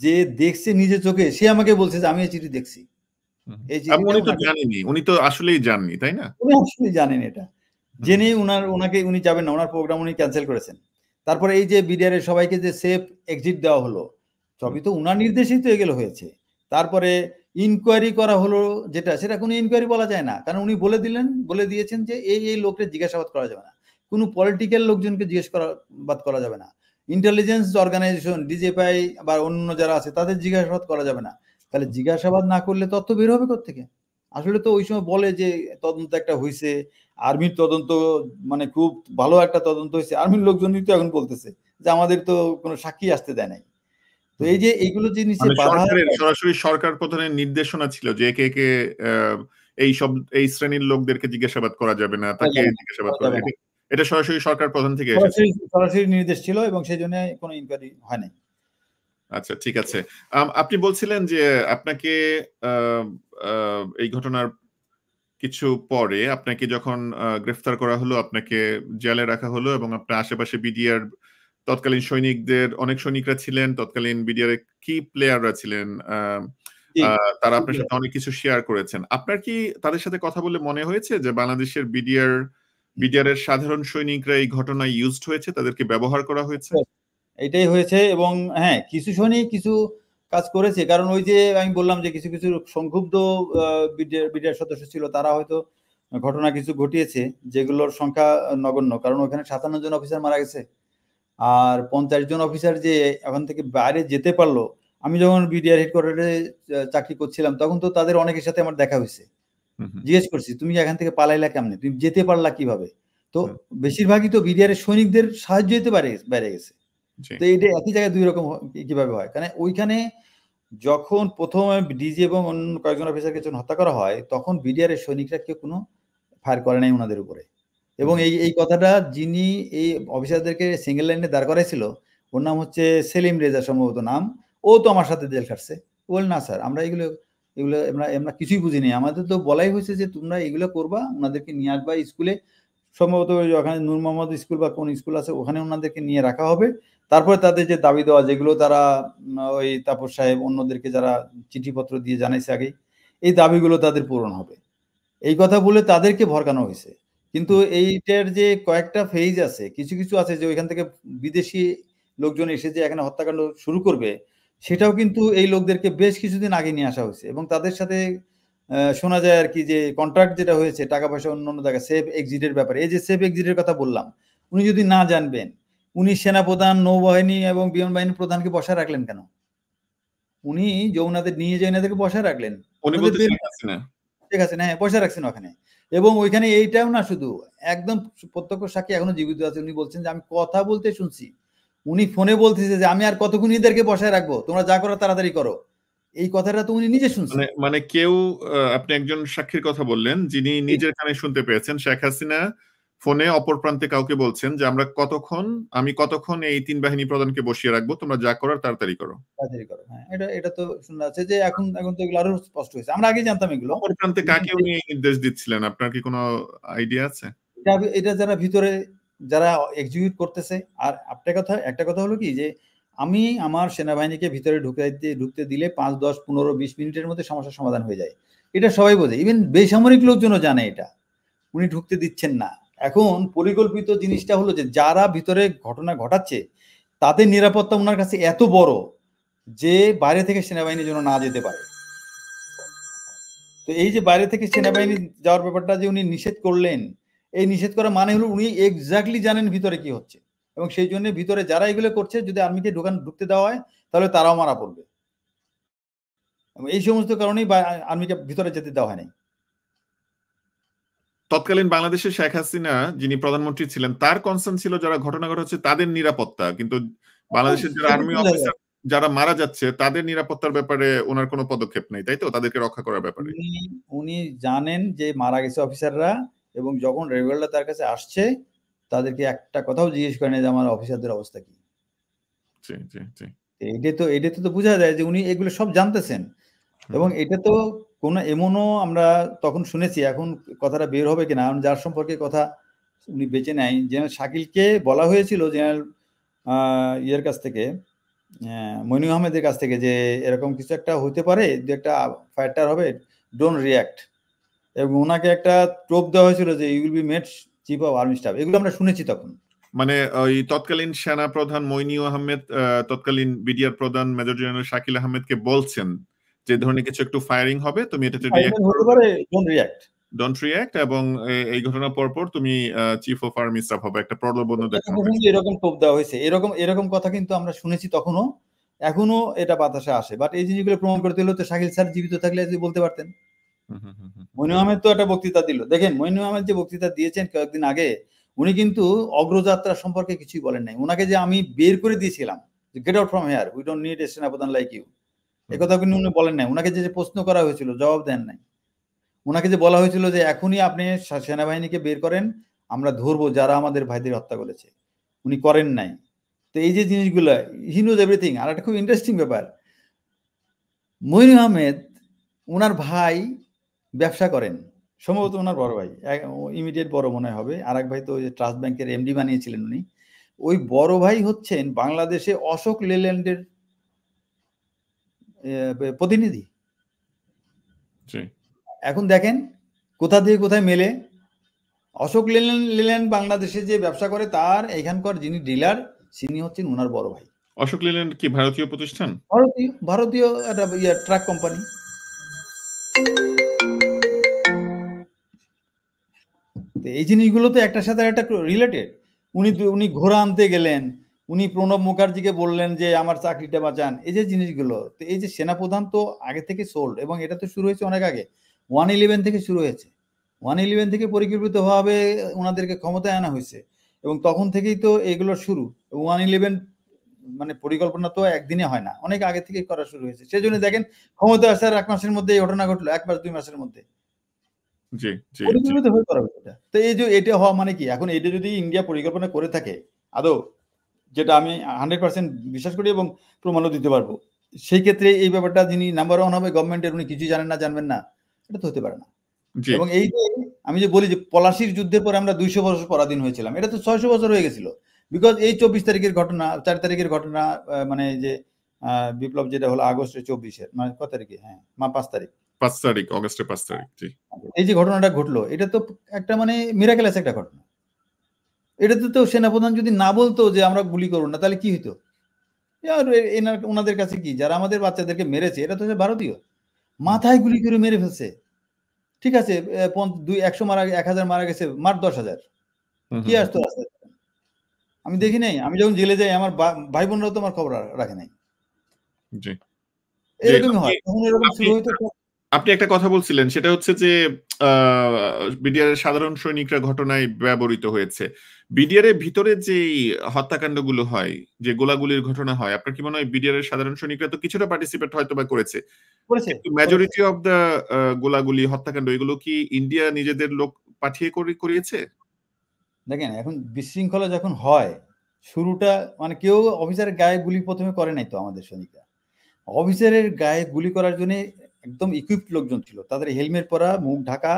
যে দেখছে নিজের চোখে সে আমাকে বলছে যে আমি এই চিঠি দেখছি। এই এবং চিঠিটা উনি তো ওনাকে জানেনি, উনি তো আসলেই জাননি, তাই না? উনি আসলেই জানেন এটা। জেনেই ওনাকে উনি যাবেন না, ওনার প্রোগ্রাম উনি ক্যান্সেল করেছেন। তারপরে এই যে বিডিআর এর সবাইকে যে সেফ এক্সিট দেওয়া হলো, সবই তো উনার নির্দেশেই তো এগুলো হয়েছে। তারপরে ইনকোয়ারি করা হলো যেটা, সেটা কোনো ইনকোয়ারি বলা যায় না, কারণ উনি বলে দিয়েছেন যে এই লোককে জিজ্ঞাসাবাদ করা যাবে না, কোনো পলিটিক্যাল লোকজনকে জিজ্ঞাসাবাদ করা যাবে না, ইন্টেলিজেন্স অর্গানাইজেশন ডিজিএফআই বা অন্য যারা আছে তাদের জিজ্ঞাসাবাদ করা যাবে না। তাহলে জিজ্ঞাসাবাদ না করলে তথ্য বের হবে কোত্থেকে? আসলে তো ওই সময় বলে যে তদন্ত একটা হয়েছে, আর্মির তদন্ত মানে খুব ভালো একটা তদন্ত হয়েছে, আর্মির লোকজনই তো এখন বলতেছে যে আমাদের তো কোনো সাক্ষী আসতে দেয় নাই। তো এই যে এইগুলো জিনিসে মানে বাধা, সরাসরি সরকার প্রধানের নির্দেশনা ছিল যে একে এই শ্রেণীর লোকদেরকে জিজ্ঞাসাবাদ করা যাবে না, তাকে জিজ্ঞাসাবাদ করা যাবে না, এটা সরাসরি সরকার প্রধান থেকে এসেছে। সরাসরি নির্দেশ ছিল এবং সেই জন্য কোনো ইনকোয়ারি হয় নাই। আচ্ছা, ঠিক আছে। আপনি বলছিলেন যে আপনাকে এই ঘটনার কিছু পরে আপনাকে যখন গ্রেফতার করা হলো, আপনাকে জেলে রাখা হলো এবং আপনার আশেপাশে বিডিআর তৎকালীন অনেক সৈনিকরা ছিলেন, তৎকালীন বিডিআর এর কি প্লেয়াররা ছিলেন, তারা আপনার সাথে অনেক কিছু শেয়ার করেছেন। আপনার কি তাদের সাথে কথা বলে মনে হয়েছে যে বাংলাদেশের বিডিআর এর সাধারণ সৈনিকরা এই ঘটনায় ইউজড হয়েছে, তাদেরকে ব্যবহার করা হয়েছে? এটাই হয়েছে। এবং হ্যাঁ, কিছু সৈনিক কিছু কাজ করেছে, কারণ ওই যে আমি বললাম যে কিছু কিছু সংক্ষুব্ধ বিডিআর সদস্য ছিল, তারা হয়তো ঘটনা কিছু ঘটিয়েছে যেগুলোর সংখ্যা নগণ্য, কারণ ওখানে 57 জন অফিসার মারা গেছে। আর 50 জন অফিসার যে এখন থেকে বাইরে যেতে পারলো, আমি যখন বিডিআর হেডকোয়ার্টারে চাকরি করছিলাম তখন তো তাদের অনেকের সাথে আমার দেখা হয়েছে। জিজ্ঞেস করছি তুমি এখান থেকে পালাইলা কেমনে, তুমি যেতে পারলা কিভাবে? তো বেশিরভাগই তো বিডিআর এর সৈনিকদের সাহায্য হতে বাইরে গেছে। তো এটা একই জায়গায় দুই রকম কিভাবে হয়? কারণ ওইখানে যখন প্রথমে ডিজি এবং অন্য কয়েকজন অফিসারকে যখন হত্যা করা হয়, তখন বিডিআর এর সৈনিকরা কেউ কোনো ফায়ার করে নাই ওনাদের উপরে। এবং এই কথাটা যিনি এই অফিসারদেরকে সিঙ্গেল লাইনে দাঁড় করাইছিল, ওর নাম হচ্ছে সেলিম রেজা সম্ভবত নাম। ও তো আমার সাথে জেল খাটছে। বল না স্যার, আমরা এগুলো আমরা কিছুই বুঝিনি, আমাদের তো বলাই হয়েছে যে তোমরা এগুলো করবা, ওনাদেরকে নিয়ে আসবা স্কুলে, সম্ভবত ওখানে নূর মোহাম্মদ স্কুল বা কোন স্কুল আছে ওখানে ওনাদেরকে নিয়ে রাখা হবে। তারপরে তাদের যে দাবি দেওয়া যেগুলো তারা ওই তাপস সাহেব অন্যদেরকে যারা চিঠিপত্র দিয়ে জানাইছে আগেই, এই দাবিগুলো তাদের পূরণ হবে, এই কথা বলে তাদেরকে ভরকানো হয়েছে। কিন্তু এইটার যে কয়েকটা ফেজ আছে, কিছু কিছু আছে যে ওইখান থেকে বিদেশি লোকজন এসে যে এখানে হত্যাকাণ্ড শুরু করবে, সেটাও কিন্তু এই লোকদেরকে বেশ কিছুদিন আগে নিয়ে আসা হয়েছে। এবং তাদের সাথে শোনা যায় আর কি যে কন্ট্রাক্ট যেটা হয়েছে টাকা পয়সা অন্য জায়গায় সেফ এক্সিটের ব্যাপারে, এই যে সেফ এক্সিটের কথা বললাম, উনি যদি না জানবেন, উনি সেনাপ্রধান, নৌবাহিনী এবং বিমান বাহিনীর প্রধানকে বসায় রাখলেন কেন? উনি যমুনাদের নিয়ে যায় এনাদেরকে বসায় রাখলেন, উনি বলতে শেখ হাসিনা। ঠিক আছে, হ্যাঁ বসায় রাখছেন ওখানে। এবং ওইখানে এইটাও না, শুধু একদম প্রত্যক্ষ সাক্ষী এখনো জীবিত আছে, উনি বলছেন যে আমি কথা বলতে শুনছি, উনি ফোনে বলতেছে যে আমি আর কতক্ষণ এদেরকে বসায় রাখবো, তোমরা যা করো তাড়াতাড়ি করো, এই কথাটা তো উনি নিজে শুনছেন। মানে কেউ আপনি একজন সাক্ষীর কথা বললেন যিনি নিজের কানে শুনতে পেয়েছেন শেখ হাসিনা ফোনে অপর প্রান্তে কাউকে বলছেন যে আমি কতক্ষণ এই 3 বাহিনী প্রধানকে বসিয়ে রাখবো, তোমরা যা করার তাড়াতাড়ি করো। হ্যাঁ, এটা তো শোনা যাচ্ছে যে এখন তো এগুলো আরো স্পষ্ট হয়েছে, আমরা আগে জানতাম এগুলো। অপর প্রান্তে কাকে উনি নির্দেশ দিচ্ছিলেন, আপনার কি কোনো আইডিয়া আছে? এটা যারা ভিতরে যারা এক্সিকিউট করতেছে। আর একটা কথা হলো কি যে আমি আমার সেনাবাহিনীকে ভিতরে ঢুকতে দিলে 5, 10, 15, 20 মিনিটের মধ্যে সমস্যার সমাধান হয়ে যায়, এটা সবাই বোঝে, ইভেন বেসামরিক লোকজনও জানে এটা। উনি ঢুকতে দিচ্ছেন না। এখন পরিকল্পিত জিনিসটা হলো যে যারা ভিতরে ঘটনা ঘটাচ্ছে তাদের নিরাপত্তা ওনার কাছে এত বড় যে বাইরে থেকে সেনাবাহিনী যেন না যেতে পারে। তো এই যে বাইরে থেকে সেনাবাহিনী যাওয়ার ব্যাপারটা যে উনি নিষেধ করলেন, এই নিষেধ করা মানে হলো উনি এক্স্যাক্টলি জানেন ভিতরে কি হচ্ছে, এবং সেই জন্য ভিতরে যারা এগুলো করছে যদি আর্মিকে ঢুকতে দেওয়া হয় তাহলে তারাও মারা পড়বে। এই সমস্ত কারণেই আর্মিকে ভিতরে যেতে দেওয়া হয় নাই। তৎকালীন বাংলাদেশের শেখ হাসিনা যিনি প্রধানমন্ত্রী ছিলেন তার কনসার্ন ছিল যারা ঘটনা ঘটাচ্ছে তাদের নিরাপত্তা, কিন্তু বাংলাদেশের যারা আর্মি অফিসার যারা মারা যাচ্ছে তাদের নিরাপত্তার ব্যাপারে ওনার কোনো পদক্ষেপ নেই, তাই তো? তাদেরকে রক্ষা করার ব্যাপারে উনি জানেন যে মারা গেছে অফিসাররা, এবং যখন রেগুলার তার কাছে আসছে তাদেরকে একটা কথাও জিজ্ঞেস করে না যে আমার অফিসারদের অবস্থা কি। জি জি জি এটা তো বোঝা যায় যে উনি এগুলো সব জানতেছেন। এবং এটা তো কোনো এমনও আমরা তখন শুনেছি, এখন কথাটা বের হবে কিনা, যার সম্পর্কে কথা উনি বেঁচে নেয়, জেনারেল শাকিলকে বলা হয়েছিল জেনারেল ইয়ের কাছ থেকে, মইনুল আহমেদের কাছ থেকে, যে এরকম কিছু একটা হতে পারে, যে একটা ফায়ার হবে, ডোন্ট রিয়াক্ট। এবং ওনাকে একটা টোপ দেওয়া হয়েছিল যে you will be made chief of army staff. এগুলো আমরা শুনেছি তখন। মানে ওই তৎকালীন সেনা প্রধান মইনুল আহমেদ তৎকালীন বিডিআর প্রধান মেজর জেনারেল শাকিল আহমেদকে বলছেন যে ধরনের কিছু একটু ফায়ারিং হবে, তুমি এটাতে রিঅ্যাক্ট হতে পারে, ডোন্ট রিয়াক্ট, ডোন্ট রিঅ্যাক্ট, এবং এই ঘটনার পরপর তুমি চিফ অফ আর্মি স্টাফ হবে, একটা প্রলোভন দেখানো হয়েছে। এরকম টোপ দেওয়া হয়েছে, এরকম কথা কিন্তু আমরা শুনেছি তখনও, এখনো এটা বাতাসে আসে। বাট এই জিনিসগুলো প্রমাণ করতে হলে তো শাকিল স্যার জীবিত থাকলে বলতে পারতেন। মইনুল আহমেদ তো একটা বক্তৃতা দিল, দেখেন মইনুল আহমেদ যে বক্তৃতা দিয়েছেন কয়েকদিন আগে, উনি কিন্তু অগ্রযাত্রা সম্পর্কে কিছুই বলেন নাই। ওনাকে যে আমি বের করে দিয়েছিলাম, gate out from here, we don't need a সেনাপ্রধান লাইক ইউ, এই কথা কিন্তু উনি বলেন নাই। ওনাকে যে প্রশ্ন করা হয়েছিল জবাব দেন নাই। ওনাকে যে বলা হয়েছিল যে এখনই আপনি সেনাবাহিনীকে বের করেন, আমরা ধরবো যারা আমাদের ভাইদের হত্যা করেছে, উনি করেন নাই। তো এই যে জিনিসগুলো, হি নোজ এভরিথিং। আর একটা খুব ইন্টারেস্টিং ব্যাপার, মইনুল আহমেদ ওনার ভাই ব্যবসা করেন, সম্ভবত ওনার বড় ভাই, ইমিডিয়েট বড় মনে হবে, আর এক ভাই তো ওই যে ট্রাস্ট ব্যাংকের এমডি বানিয়েছিলেন উনি। ওই বড় ভাই হচ্ছেন বাংলাদেশে অশোক লেল্যান্ডের প্রতিনিধি। এখন দেখেন কোথা দিয়ে কোথায় মেলে। অশোক লেল্যান্ড বাংলাদেশে যে ব্যবসা করে, তার এখানকার যিনি ডিলার, তিনি হচ্ছেন ওনার বড় ভাই। অশোক লেল্যান্ড কি ভারতীয় প্রতিষ্ঠান? ভারতীয় একটা ট্রাক কোম্পানি। এই জিনিসগুলো তো একটার সাথে একটা রিলেটেড। উনি ঘোড়া আনতে গেলেন, উনি প্রণব মুখার্জিকে বললেন যে আমার চাকরিটা বাঁচান, এই যে জিনিসগুলো। তো এই যে সেনাপ্রধান তো আগে থেকে সোল্ড, এবং এটা তো শুরু হয়েছে অনেক আগে, 111 থেকে শুরু হয়েছে। 111 থেকে পরিকল্পিতভাবে ওনাদেরকে ক্ষমতায় আনা হয়েছে, এবং তখন থেকেই তো এগুলো শুরু। 111 মানে পরিকল্পনা তো একদিনে হয় না, অনেক আগে থেকে করা শুরু হয়েছে। সেই জন্য দেখেন ক্ষমতা আসার 1 মাসের মধ্যে এই ঘটনা ঘটলো, 1 মাস 2 মাসের মধ্যে। তো এই যে এটা হওয়া মানে কি, এখন এটা যদি ইন্ডিয়া পরিকল্পনা করে থাকে আদৌ, যেটা আমি 100% বিশ্বাস করি এবং প্রমাণও দিতে পারবো, সেই ক্ষেত্রে এই ব্যাপারটা যিনি নাম্বার 1 হবে গভর্নমেন্টের, উনি কিছু জানেন না, জানবেন না, এটা তো হতে পারে না। এবং এই যে আমি যে বলি যে পলাশির যুদ্ধের পরে আমরা 200 বছর পরাধীন হয়েছিলাম, এটা তো 600 বছর হয়ে গেছিল। বিকজ এই 24 তারিখের ঘটনা, 4 তারিখের ঘটনা, মানে যে বিপ্লব যেটা হলো আগস্টের 24-এর, মানে কত তারিখে, হ্যাঁ 5 তারিখ, 5 তারিখ, অগস্টের 5 তারিখ। জি, এই যে ঘটনাটা ঘটলো, এটা তো একটা মানে মিরাকেলাস একটা ঘটনা। এটাতে তো সেনাপ্রধান যদি না বলতো যে আমরা গুলি করবো না, তাহলে কি হইতো? ওনাদের কাছে কি, যারা আমাদের বাচ্চাদেরকে মেরেছে এরা তো ভারতীয়, মাথায় গুলি করে মেরে ফেলছে। ঠিক আছে, 100 মারা, 1000 মারা গেছে, মার 10,000, কি আসতো রাস্তায়? আমি দেখি নাই, আমি যখন জেলে যাই আমার ভাই বোনরাও তো আমার খবর রাখে নাই। এরকমই হয়, তখন এরকম শুরু হইতো। আপনি একটা কথা বলছিলেন, সেটা হচ্ছে যে বিডিআর এর সাধারণ সৈনিকরা ঘটনায় ব্যবহৃত হয়েছে। বিডিআর এর ভিতরে যে হত্যাকাণ্ডগুলো হয়, যে গোলাগুলির ঘটনা হয়, আপনার কি মনে হয় বিডিআর এর সাধারণ সৈনিকরা তো কিছুটা পার্টিসিপেট হয়তো বা করেছে, কিন্তু মেজরিটি অফ দ্য গোলাগুলি হত্যাকাণ্ড এগুলো কি ইন্ডিয়া নিজেদের লোক পাঠিয়ে করিয়েছে? দেখেন এখন বিশৃঙ্খলা যখন হয়, শুরুটা মানে কেউ অফিসারের গায়ে গুলি প্রথমে করে নাই তো আমাদের সৈনিকরা। অফিসারের গায়ে গুলি করার জন্য একদম ইকুইপড লোকজন ছিল, তাদের হেলমেট পরা, মুখ ঢাকা,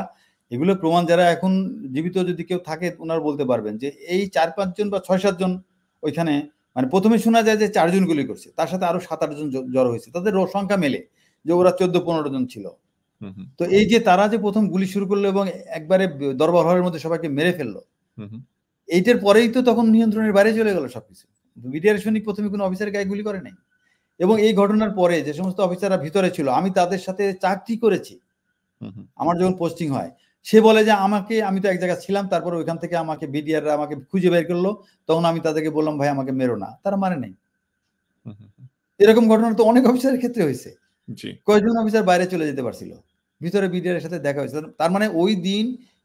এগুলো প্রমাণ যারা এখন জীবিত যদি কেউ থাকে ওনারা বলতে পারবেন যে এই 4-5 জন বা 6-7 জন ওইখানে, মানে প্রথমে শোনা যায় যে 4 জন গুলি করছে, তার সাথে আরো 7-8 জন জড়ো হয়েছে, তাদের সংখ্যা মেলে যে ওরা 14-15 জন ছিল। তো এই যে তারা যে প্রথম গুলি শুরু করলো এবং একবারে দরবার হলের মধ্যে সবাইকে মেরে ফেললো, এইটার পরেই তো তখন নিয়ন্ত্রণের বাইরে চলে গেল সবকিছু। বিডিআর সৈনিক প্রথমে কোনো অফিসারের গায়ে গুলি করে নাই। এবং এই ঘটনার পরে যে সমস্ত অফিসাররা ভিতরে ছিল, আমি তাদের সাথে চাকরি করেছি, আমার যখন পোস্টিং হয়, সে বলে যে আমি তো এক জায়গায় ছিলাম, তারপর ওইখান থেকে আমাকে বিডিআররা আমাকে খুঁজে বের করলো, তখন আমি তাদেরকে বললাম ভাই আমাকে মেরো না, তারা মানে নাই। এরকম ঘটনা তো অনেক অফিসারের ক্ষেত্রে হয়েছে, কয়েকজন অফিসার বাইরে চলে যেতে পারছিল, ভিতরে বিডিআর এর সাথে দেখা হয়েছিল। তার মানে ওই দিন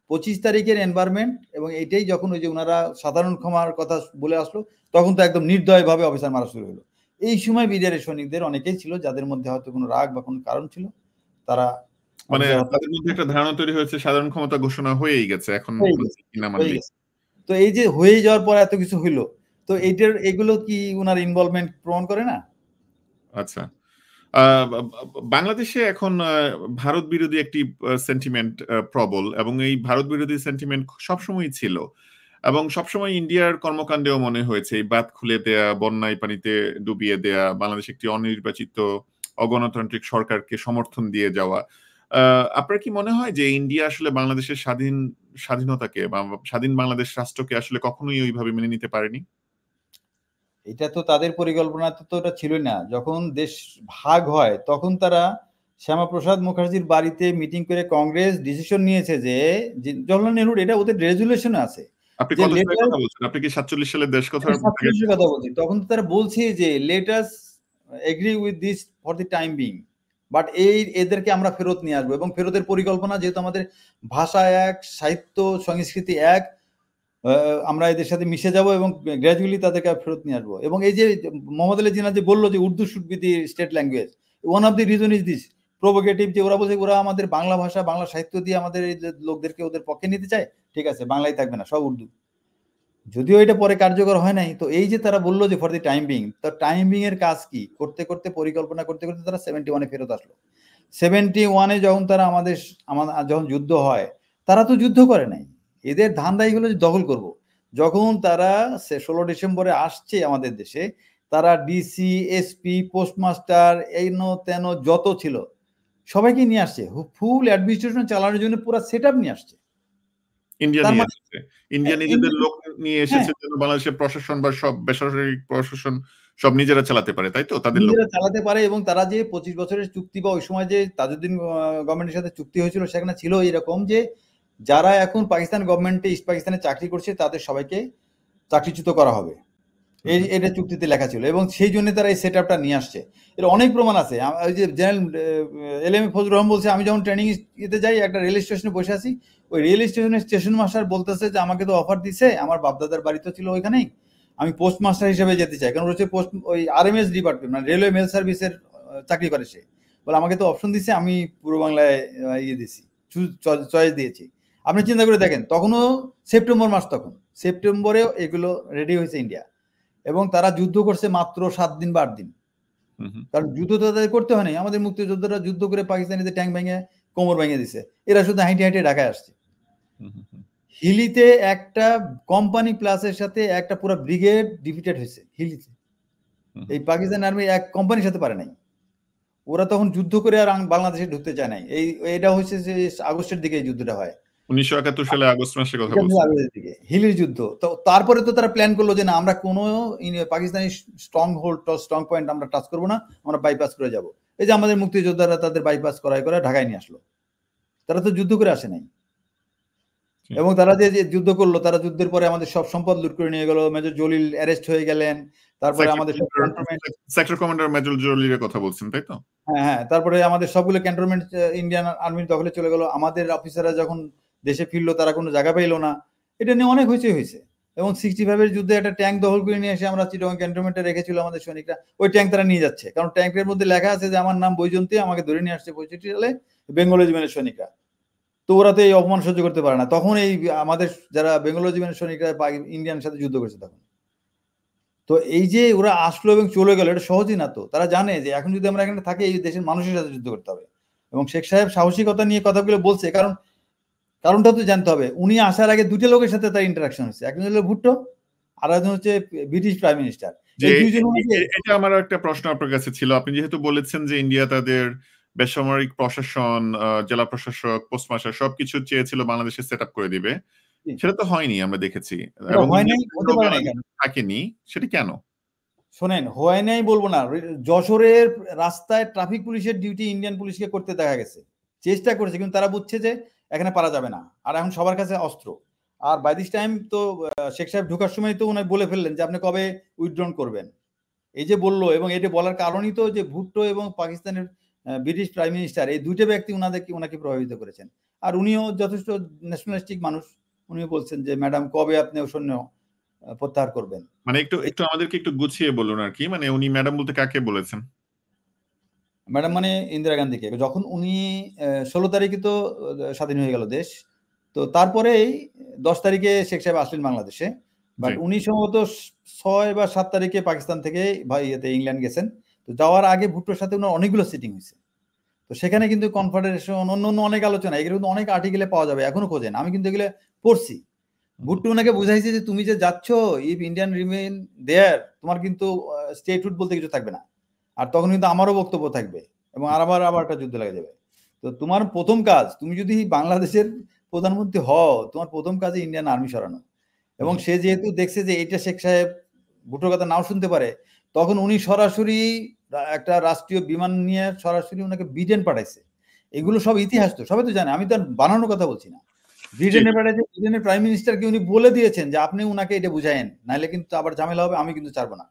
25 তারিখের এনভায়রনমেন্ট, এবং এইটাই যখন ওই যে ওনারা সাধারণ ক্ষমার কথা বলে আসলো, তখন তো একদম নির্দয়ভাবে অফিসার মারা শুরু হলো। এই সময় বিডিআর সৈনিকদের অনেকেই ছিল যাদের মধ্যে হয়তো কোনো রাগ বা কোনো কারণ ছিল, তারা মানে তাদের মধ্যে একটা ধারণা তৈরি হয়েছে সাধারণ ক্ষমতা ঘোষণা হয়েই গেছে, এখন তো এই যে হয়ে যাওয়ার পর এত কিছু হইলো, তো এগুলো কি ওনার ইনভলভমেন্ট প্রমাণ করে না? আচ্ছা, বাংলাদেশে এখন ভারত বিরোধী একটি সেন্টিমেন্ট প্রবল, এবং এই ভারত বিরোধী সেন্টিমেন্ট সবসময়ই ছিল, এবং সবসময় ইন্ডিয়ার কর্মকাণ্ডেও মনে হয়েছে এই বাঁধ খুলে দেয়া, বন্যায় পানিতে ডুবিয়ে দেয়া, বাংলাদেশ একটি অনির্বাচিত অগণতান্ত্রিক সরকারকে সমর্থন দিয়ে যাওয়া। আপনার কি মনে হয় যে ইন্ডিয়া আসলে বাংলাদেশের স্বাধীনতাকে বা স্বাধীন বাংলাদেশ রাষ্ট্রকে আসলে কখনোই ওইভাবে মেনে নিতে পারেনি? এটা তো তাদের পরিকল্পনাতে তো এটা ছিলই না। যখন দেশ ভাগ হয় তখন তারা শ্যামাপ্রসাদ মুখার্জির বাড়িতে মিটিং করে কংগ্রেস ডিসিশন নিয়েছে যে জওহরলাল নেহরুর এটা ওদের রেজুলেশনে আছে আপনি যে কত সালের লেটার কথা বলছেন? আপনি কি 47 সালের দেশ কথার 47 এর কথা বলছি। তখন তো তারা বলছে যে let us agree with this for the time being, but এদেরকে আমরা ফেরত নিয়ে আসবো, এবং ফেরতের পরিকল্পনা যেহেতু আমাদের ভাষা এক, সাহিত্য সংস্কৃতি এক, আমরা এদের সাথে মিশে যাব এবং গ্র্যাজুয়ালি তাদেরকে ফেরত নিয়ে আসবো। এবং এই যে মোহাম্মদ আলী জিন্নাহ যে বললো যে Urdu should be the state language, one of the reason is this provocative, যে ওরা বলছে ওরা আমাদের বাংলা ভাষা বাংলা সাহিত্য দিয়ে আমাদের এই যে লোকদেরকে ওদের পক্ষে নিতে চায়, ঠিক আছে বাংলায় থাকবে না, সব উর্দু। যদিও এটা পরে কার্যকর হয় নাই, তো এই যে তারা বললো যে ফর দি টাইম বিং, তো টাইম বিং এর কাজ কি করতে করতে পরিকল্পনা করতে করতে তারা 71-এ ফেরত আসলো। 71-এ যখন তারা যখন যুদ্ধ হয়, তারা তো যুদ্ধ করে নাই, এদের ধান্দাই হলো যে দখল করব। যখন তারা 16 ডিসেম্বরে আসছে আমাদের দেশে, তারা ডিসি, এসপি, পোস্টমাস্টার তেন যত ছিল সবাইকে নিয়ে আসছে, ফুল অ্যাডমিনিস্ট্রেশন চালানোর জন্য পুরো সেটআপ নিয়ে আসছে। ইন্ডিয়া তার নিয়ে মানে এসেছে। ইন্ডিয়া নিজেদের লোক নিয়ে এসেছে যেন বাংলাদেশের প্রশাসন বা সব বেসরকারি প্রশাসন সব নিজেরা চালাতে পারে, তাই তো? তাদের লোক নিজেরা চালাতে পারে। এবং তারা যে 25 বছরের চুক্তি বা ওই সময় যে তাজউদ্দিন গভর্নমেন্টের সাথে চুক্তি হয়েছিল, সেখানে ছিল এরকম যে যারা এখন পাকিস্তান গভর্নমেন্টে ইস্ট পাকিস্তানে চাকরি করছে তাদের সবাইকে চাকরিচ্যুত করা হবে, এটা চুক্তিতে লেখা ছিল। এবং সেই জন্য তারা এই সেট আপটা নিয়ে আসছে। এর অনেক প্রমাণ আছে। ওই যে জেনারেল LM ফজলুর রহমান বলছে, আমি যখন ট্রেনিং এতে যাই, একটা রেল স্টেশনে বসে আছি, ওই রেল স্টেশনের স্টেশন মাস্টার বলতেছে যে আমাকে তো অফার দিছে, আমার বাপদাদার বাড়ি তো ছিল ওইখানেই, আমি পোস্ট মাস্টার হিসেবে যেতে চাই, কারণ হচ্ছে পোস্ট ওই RMS ডিপার্টমেন্ট মানে রেলওয়ে মেল সার্ভিসের চাকরি করে সে। বলে আমাকে তো অপশন দিছে, আমি পূর্ব বাংলায় ইয়ে দিছি, চয়েস দিয়েছি। আপনি চিন্তা করে দেখেন, তখনও সেপ্টেম্বর মাস, তখন সেপ্টেম্বরেও এগুলো রেডি হয়েছে ইন্ডিয়া, এবং তারা যুদ্ধ করছে মাত্র 7 দিন বা 8 দিন। কারণ যুদ্ধ তো তাদের করতে হয় নাই, আমাদের মুক্তিযোদ্ধারা যুদ্ধ করে পাকিস্তানিদের ট্যাঙ্ক ভেঙে কোমর ভেঙে দিছে, এরা শুধু হাইটে হাইটে ঢাকায় আসছে। হিলিতে একটা কোম্পানি প্লাসের সাথে একটা পুরো ব্রিগেড ডিফিটেড হয়েছে হিলিতে। এই পাকিস্তান আর্মি এক কোম্পানির সাথে পারে নাই, ওরা তখন যুদ্ধ করে আর বাংলাদেশে ঢুকতে চায় নাই। এটা হচ্ছে যে আগস্টের দিকে এই যুদ্ধটা হয়, 1971 সালে আগস্ট মাসের কথা বলছেন। হিলির যুদ্ধ। তো তারপরে তো তারা প্ল্যান করলো যে না, আমরা কোনো পাকিস্তানি স্ট্রং পয়েন্ট আমরা টাচ করবো না, আমরা বাইপাস করে যাব। এই যে আমাদের মুক্তিযোদ্ধারা তাদের বাইপাস করায় করে ঢাকায় নিয়ে আসলো, তারা তো যুদ্ধ করে আসে নাই। এবং তারা যে যুদ্ধ করলো, তারা যুদ্ধের পরে আমাদের সব সম্পদ লুট করে নিয়ে গেল, মেজর জলিল অ্যারেস্ট হয়ে গেলেন, তারপরে আমাদের সেক্টর কমান্ডার মেজর জলিলের কথা বলছেন, তাই তো? হ্যাঁ, তারপরে আমাদের সবগুলো ক্যান্টনমেন্ট ইন্ডিয়ান আর্মির দখলে চলে গেল। আমাদের অফিসাররা যখন দেশে ফিরলো, তারা কোনো জায়গা পাইলো না। এটা নিয়ে অনেক হয়েছে। এবং 65-এর যুদ্ধে একটা ট্যাঙ্ক দখল করে নিয়ে এসে আমরা চিটাগং ক্যান্টনমেন্টে রেখেছিল আমাদের সৈনিকরা, ওই ট্যাঙ্ক তারা নিয়ে যাচ্ছে, কারণ ট্যাঙ্কের মধ্যে লেখা আছে যে আমার নাম বৈজন্তী, আমাকে ধরে নিয়ে আসছে 65 সালে বেঙ্গল রেজিমেন্টের সৈনিকরা। তো ওরা তো এই অপমান সহ্য করতে পারে না, তখন এই আমাদের যারা বেঙ্গল রেজিমেন্টের সৈনিকরা ইন্ডিয়ান সাথে যুদ্ধ করছে তখন। তো এই যে ওরা আসলো এবং চলে গেল, এটা সহজই না। তো তারা জানে যে এখন যদি আমরা এখানে থাকি, এই দেশের মানুষের সাথে যুদ্ধ করতে হবে। এবং শেখ সাহেব সাহসিকতা নিয়ে কথাগুলো বলছে, কারণটা তো জানতে হবে। উনি আসার আগে দুটো লোকের সাথে তার ইন্টারাকশন হচ্ছে, একজন হলো ভুট্টো, আর একজন হচ্ছে ব্রিটিশ প্রাইম মিনিস্টার। এটা আমার একটা প্রশ্ন আপনার কাছে ছিল। আপনি যেহেতু বলেছেন যে ইন্ডিয়া তাদের বেসামরিক প্রশাসন, জেলা প্রশাসক, পোস্টমাস্টার সবকিছু চেয়েছিল বাংলাদেশে সেট আপ করে দিবে, সেটা তো হয়নি, আমরা দেখেছি। এবং থাকেনি, সেটা কেন? শোনেন, হয় নাই বলবো না, যশোরের রাস্তায় ট্রাফিক পুলিশের ডিউটি ইন্ডিয়ান পুলিশকে করতে দেখা গেছে, চেষ্টা করেছে, কিন্তু তারা বুঝছে যে এখানে পারা যাবে না, আর এখন সবার কাছে অস্ত্র। আর বাই দিস টাইম তো শেখ সাহেব ঢোকার সময় তো উনি বলে ফেললেন যে আপনি কবে উইথড্রন করবেন, এই যে বললো। এবং এটা বলার কারণই তো যে ভুট্টো এবং পাকিস্তানের ব্রিটিশ প্রাইম মিনিস্টার, এই দুইটা ব্যক্তি ওনাকে প্রভাবিত করেছেন। আর উনিও যথেষ্ট ন্যাশনালিস্টিক মানুষ, উনিও বলছেন যে ম্যাডাম কবে আপনি সৈন্য প্রত্যাহার করবেন। মানে একটু আমাদেরকে একটু গুছিয়ে বলুন আর কি, মানে উনি ম্যাডাম বলতে কাকে বলেছেন? ম্যাডাম মানে ইন্দিরা গান্ধীকে। যখন উনি 16 তারিখে তো স্বাধীন হয়ে গেল দেশ, তো তারপরেই 10 তারিখে শেখ সাহেব আসলেন বাংলাদেশে। বাট উনি সম্ভবত 6 বা 7 তারিখে পাকিস্তান থেকে ইংল্যান্ড গেছেন। তো যাওয়ার আগে ভুট্টোর সাথে ওনার অনেকগুলো সিটিং হয়েছে। তো সেখানে কিন্তু কনফেডারেশন অন্য অনেক আলোচনা, এগুলো কিন্তু অনেক আর্টিকেলে পাওয়া যাবে, এখনো খোঁজেন, আমি কিন্তু এগুলো পড়ছি। ভুট্টো ওনাকে বুঝাইছে যে তুমি যে যাচ্ছ, ইফ ইন্ডিয়ান রিমেইন দেয়ার, তোমার কিন্তু স্টেটহুড বলতে কিছু থাকবে না, আর তখন কিন্তু আমারও বক্তব্য থাকবে এবং আবার একটা যুদ্ধ লেগে যাবে। তো তোমার প্রথম কাজ, তুমি যদি বাংলাদেশের প্রধানমন্ত্রী হও, তোমার প্রথম কাজে ইন্ডিয়ান আর্মি সরানো। এবং সে যেহেতু দেখছে যে এটা শেখ সাহেব ভুট্টোর কথা নাও শুনতে পারে, তখন উনি সরাসরি একটা রাষ্ট্রীয় বিমান নিয়ে সরাসরি ওনাকে ব্রিটেন পাঠাইছে। এগুলো সব ইতিহাস, তো সবাই তো জানে, আমি তো আর বানানোর কথা বলছি না। ব্রিটেনে পাঠাইছে, ব্রিটেনের প্রাইম মিনিস্টারকে উনি বলে দিয়েছেন যে আপনি উনাকে এটা বুঝায়েন, নাহলে কিন্তু আবার ঝামেলা হবে, আমি কিন্তু ছাড়বো না।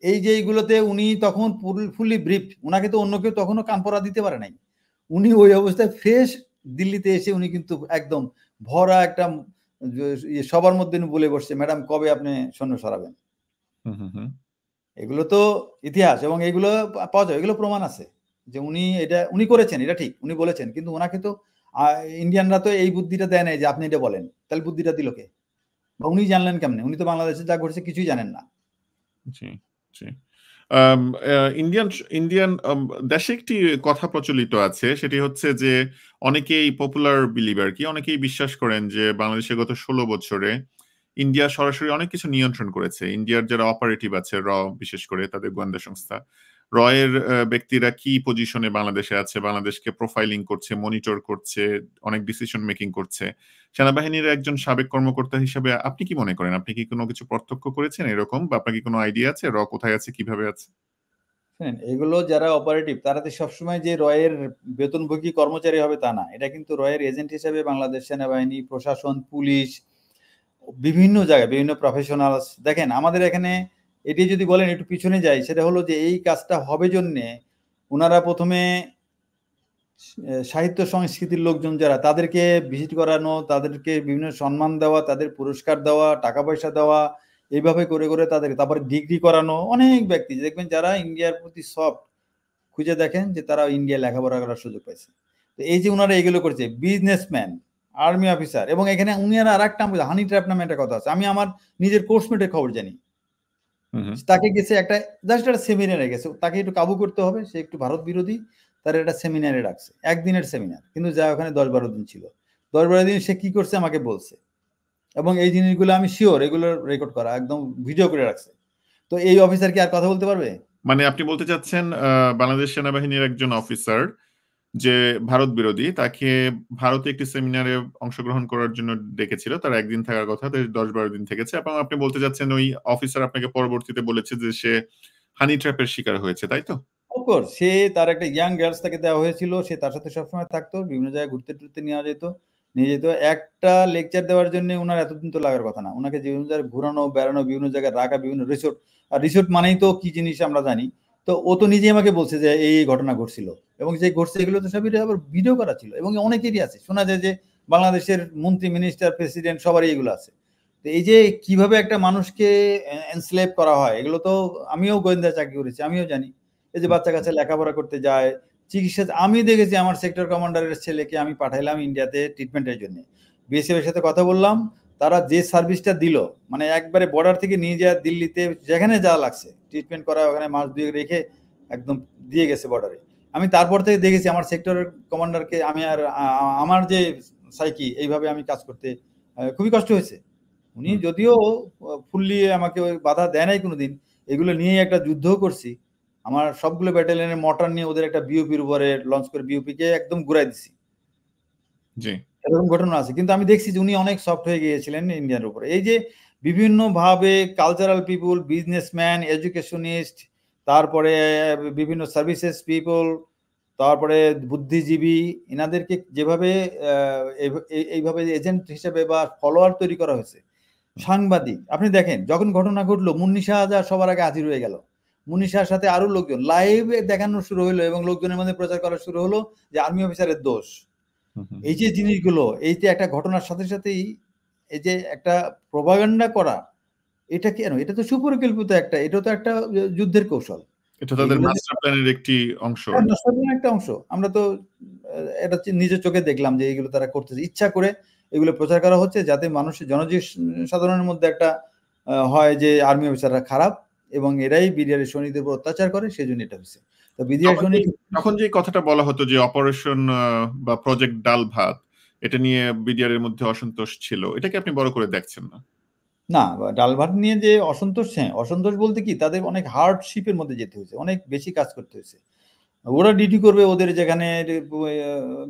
এই যে এইগুলোতে উনি তখন ফুললি ব্রিফ, উনাকে তো অন্য কেউ তখনও কান পড়া দিতে পারে নাই। উনি ওই অবস্থায় ফ্রেশ দিল্লিতে এসে উনি কিন্তু একদম ভরা একটা সবার মধ্যে বলে বসছে, ম্যাডাম কবে আপনি সৈন্য সরাবেন। এগুলো তো ইতিহাস এবং এগুলো পাওয়া যায়, এগুলো প্রমাণ আছে যে উনি করেছেন, এটা ঠিক, উনি বলেছেন, কিন্তু ওনাকে তো ইন্ডিয়ানরা তো এই বুদ্ধিটা দেয় নাই যে আপনি এটা বলেন। তাহলে বুদ্ধিটা দিল কে, বা উনি জানলেন কেমনে? উনি তো বাংলাদেশে যা ঘটছে কিছুই জানেন না। জি, জি। ইন্ডিয়ান ইন্ডিয়ান দেশে একটি কথা প্রচলিত আছে, সেটি হচ্ছে যে অনেকেই পপুলার বিলিভার কি অনেকেই বিশ্বাস করেন যে বাংলাদেশে গত 16 বছরে ইন্ডিয়া সরাসরি অনেক কিছু নিয়ন্ত্রণ করেছে। ইন্ডিয়ার যারা অপারেটিভ আছে, বিশেষ করে তাদের গোয়েন্দা সংস্থা, এর ব্যক্তিরা কি পজিশনে বাংলাদেশে আছে, বাংলাদেশকে প্রোফাইলিং করছে, মনিটর করছে, অনেক ডিসিশন মেকিং করছে। সেনাবাহিনীর একজন সাবেক কর্মকর্তা হিসেবে আপনি কি মনে করেন? আপনি কি কোনো কিছু প্রত্যক্ষ করেছেন এরকম, বা আপনার কি কোনো আইডিয়া আছে কোথায় আছে, কিভাবে আছে? এগুলো যারা অপারেটিভ তারা তো সবসময় যে রয়ের বেতনভোগী কর্মচারী হবে তা না, এটা কিন্তু রয়ের এজেন্ট হিসেবে বাংলাদেশ সেনাবাহিনী, প্রশাসন, পুলিশ, বিভিন্ন জায়গায় বিভিন্ন প্রফেশনালস। দেখেন আমাদের এখানে এটি যদি বলেন একটু পিছনে যাই, সেটা হলো যে এই কাজটা হবে জন্যে ওনারা প্রথমে সাহিত্য সংস্কৃতির লোকজন যারা, তাদেরকে ভিজিট করানো, তাদেরকে বিভিন্ন সম্মান দেওয়া, তাদের পুরস্কার দেওয়া, টাকা পয়সা দেওয়া, এইভাবে করে করে তাদের তারপরে ডিগ্রি করানো। অনেক ব্যক্তি দেখবেন যারা ইন্ডিয়ার প্রতি সফট, খুঁজে দেখেন যে তারা ইন্ডিয়া লেখাপড়া করার সুযোগ পাইছে। তো এই যে ওনারা এগুলো করছে, বিজনেসম্যান, আর্মি অফিসার, এবং এখানে উনারা আর একটা হানি ট্র্যাপ নামে একটা কথা আছে, আমি আমার নিজের কোর্সমেটের খবর জানি। তাকে গেছে একটা জাস্ট একটা সেমিনারে গেছে, তাকে একটু কাবু করতে হবে, সে একটু ভারত বিরোধী, তার একটা সেমিনারে রাখছে, একদিনের সেমিনার, কিন্তু যা ওখানে 10-12 দিন ছিল। 10-12 দিন সে কি করছে আমাকে বলছে, এবং এই জিনিসগুলো আমি শিওর এগুলো রেকর্ড করা, একদম ভিডিও করে রাখছে। তো এই অফিসার কি আর কথা বলতে পারবে? মানে আপনি বলতে চাচ্ছেন বাংলাদেশ সেনাবাহিনীর একজন অফিসার যে ভারত বিরোধী, তাকে ভারতে একটি সেমিনারে অংশগ্রহণ করার জন্য ডেকেছিল, তার একদিন থাকার কথা, 10-12 দিন থেকেছে, এবং আপনি বলতে চাচ্ছেন ওই অফিসার আপনাকে পরবর্তীতে বলেছে যে সে হানি ট্র্যাপের শিকার হয়েছে, তাই তো? অফকোর্স, সে তার একটা ইয়াং গার্লস তাকে দেওয়া হয়েছিল, সে তার সাথে সবসময় থাকতো, বিভিন্ন জায়গায় ঘুরতে টুরতে নিয়ে যেত। একটা লেকচার দেওয়ার জন্য ওনার এতদিন তো লাগার কথা না, ওনাকে বিভিন্ন জায়গায় ঘুরানো, বেড়ানো, বিভিন্ন জায়গায় রাখা, বিভিন্ন রিসোর্ট। আর রিসোর্ট মানেই তো কি জিনিস আমরা জানি। তো ও তো নিজেই আমাকে বলছে যে এই ঘটনা ঘটছিল, এবং যে ঘটছে এগুলো তো সবই আবার ভিডিও করা ছিল, এবং অনেকেরই আছে, শোনা যায় যে বাংলাদেশের মন্ত্রী, মিনিস্টার, প্রেসিডেন্ট সবারই এগুলো আছে। তো এই যে কিভাবে একটা মানুষকে এনস্লেভ করা হয়, এগুলো তো আমিও গোয়েন্দা চাকরি করেছি, আমিও জানি। এই যে বাচ্চা কাছে লেখাপড়া করতে যায়, চিকিৎসা, আমি দেখেছি আমার সেক্টর কমান্ডারের ছেলেকে আমি পাঠাইলাম ইন্ডিয়াতে ট্রিটমেন্টের জন্য, বিএসএফ এর সাথে কথা বললাম, তারা যে সার্ভিসটা দিল, মানে একবারে বর্ডার থেকে নিয়ে যায় দিল্লিতে, যেখানে যা লাগছে ট্রিটমেন্ট করা, ওখানে মাস 2 রেখে একদম দিয়ে গেছে বর্ডারে। আমি তারপর থেকে দেখেছি আমার সেক্টরের কমান্ডারকে, আমি আর আমার যে সাইকি, এইভাবে আমি কাজ করতে খুবই কষ্ট হয়েছে। উনি যদিও ফুললি আমাকে ওই বাধা দেয় নাই কোনোদিন, এগুলো নিয়ে একটা যুদ্ধও করছি, আমার সবগুলো ব্যাটালিয়নের মোটর নিয়ে ওদের একটা বিওপির উপরে লঞ্চ করে বিওপিকে একদম ঘুরাই দিছি। জি, এরকম ঘটনা আছে, কিন্তু আমি দেখছি যে উনি অনেক সফট হয়ে গিয়েছিলেন ইন্ডিয়ার উপরে। এই যে বিভিন্ন ভাবে কালচারাল পিপুল, বিজনেসম্যান, এডুকেশনিস্ট, তারপরে বিভিন্ন সার্ভিসেস পিপল, তারপরে বুদ্ধিজীবী, এনাদেরকে যেভাবে এইভাবে এজেন্ট হিসেবে বা ফলোয়ার তৈরি করা হয়েছে, সাংবাদিক, আপনি দেখেন যখন ঘটনা ঘটলো, মুন্নি শাহজাহান সবার আগে হাজির হয়ে গেল, মুন্নি শাহর সাথে আরো লোকজন লাইভে দেখানো শুরু হলো, এবং লোকজনের মধ্যে প্রচার করা শুরু হলো যে আর্মি অফিসারের দোষ। এই যে জিনিসগুলো, এই যে একটা ঘটনার সাথে সাথেই এই যে একটা প্রোপাগান্ডা করা, এটা কেন? এটা তো সুপরিকল্পিত একটা, এটা তো একটা যুদ্ধের কৌশল। এটা তাদের মাস্টার প্ল্যানের একটি অংশ। একটা অংশ। আমরা তো এটা নিজের চোখে দেখলাম যে এইগুলো তারা করতেছে, ইচ্ছা করে এগুলো প্রচার করা হচ্ছে, যাতে মানুষের সাধারণের মধ্যে একটা হয় যে আর্মি অফিসাররা খারাপ, এবং এরাই বিডিআরের সৈনিকদের উপর অত্যাচার করে, সেজন্য এটা হয়েছে। তো বিডিআর সৈনিক তখন যে কথাটা বলা হতো যে অপারেশন বা প্রজেক্ট ডাল ভাত, এটা নিয়ে বিডিআর এর মধ্যে অসন্তোষ ছিল, এটাকে আপনি বড় করে দেখছেন না? না, ডাল ভাত নিয়ে যে অসন্তোষ, হ্যাঁ অসন্তোষ বলতে কি, তাদের অনেক হার্ডশিপের মধ্যে যেতে হয়েছে, অনেক বেশি কাজ করতে হয়েছে। ওরা ডিউটি করবে, ওদের যেখানে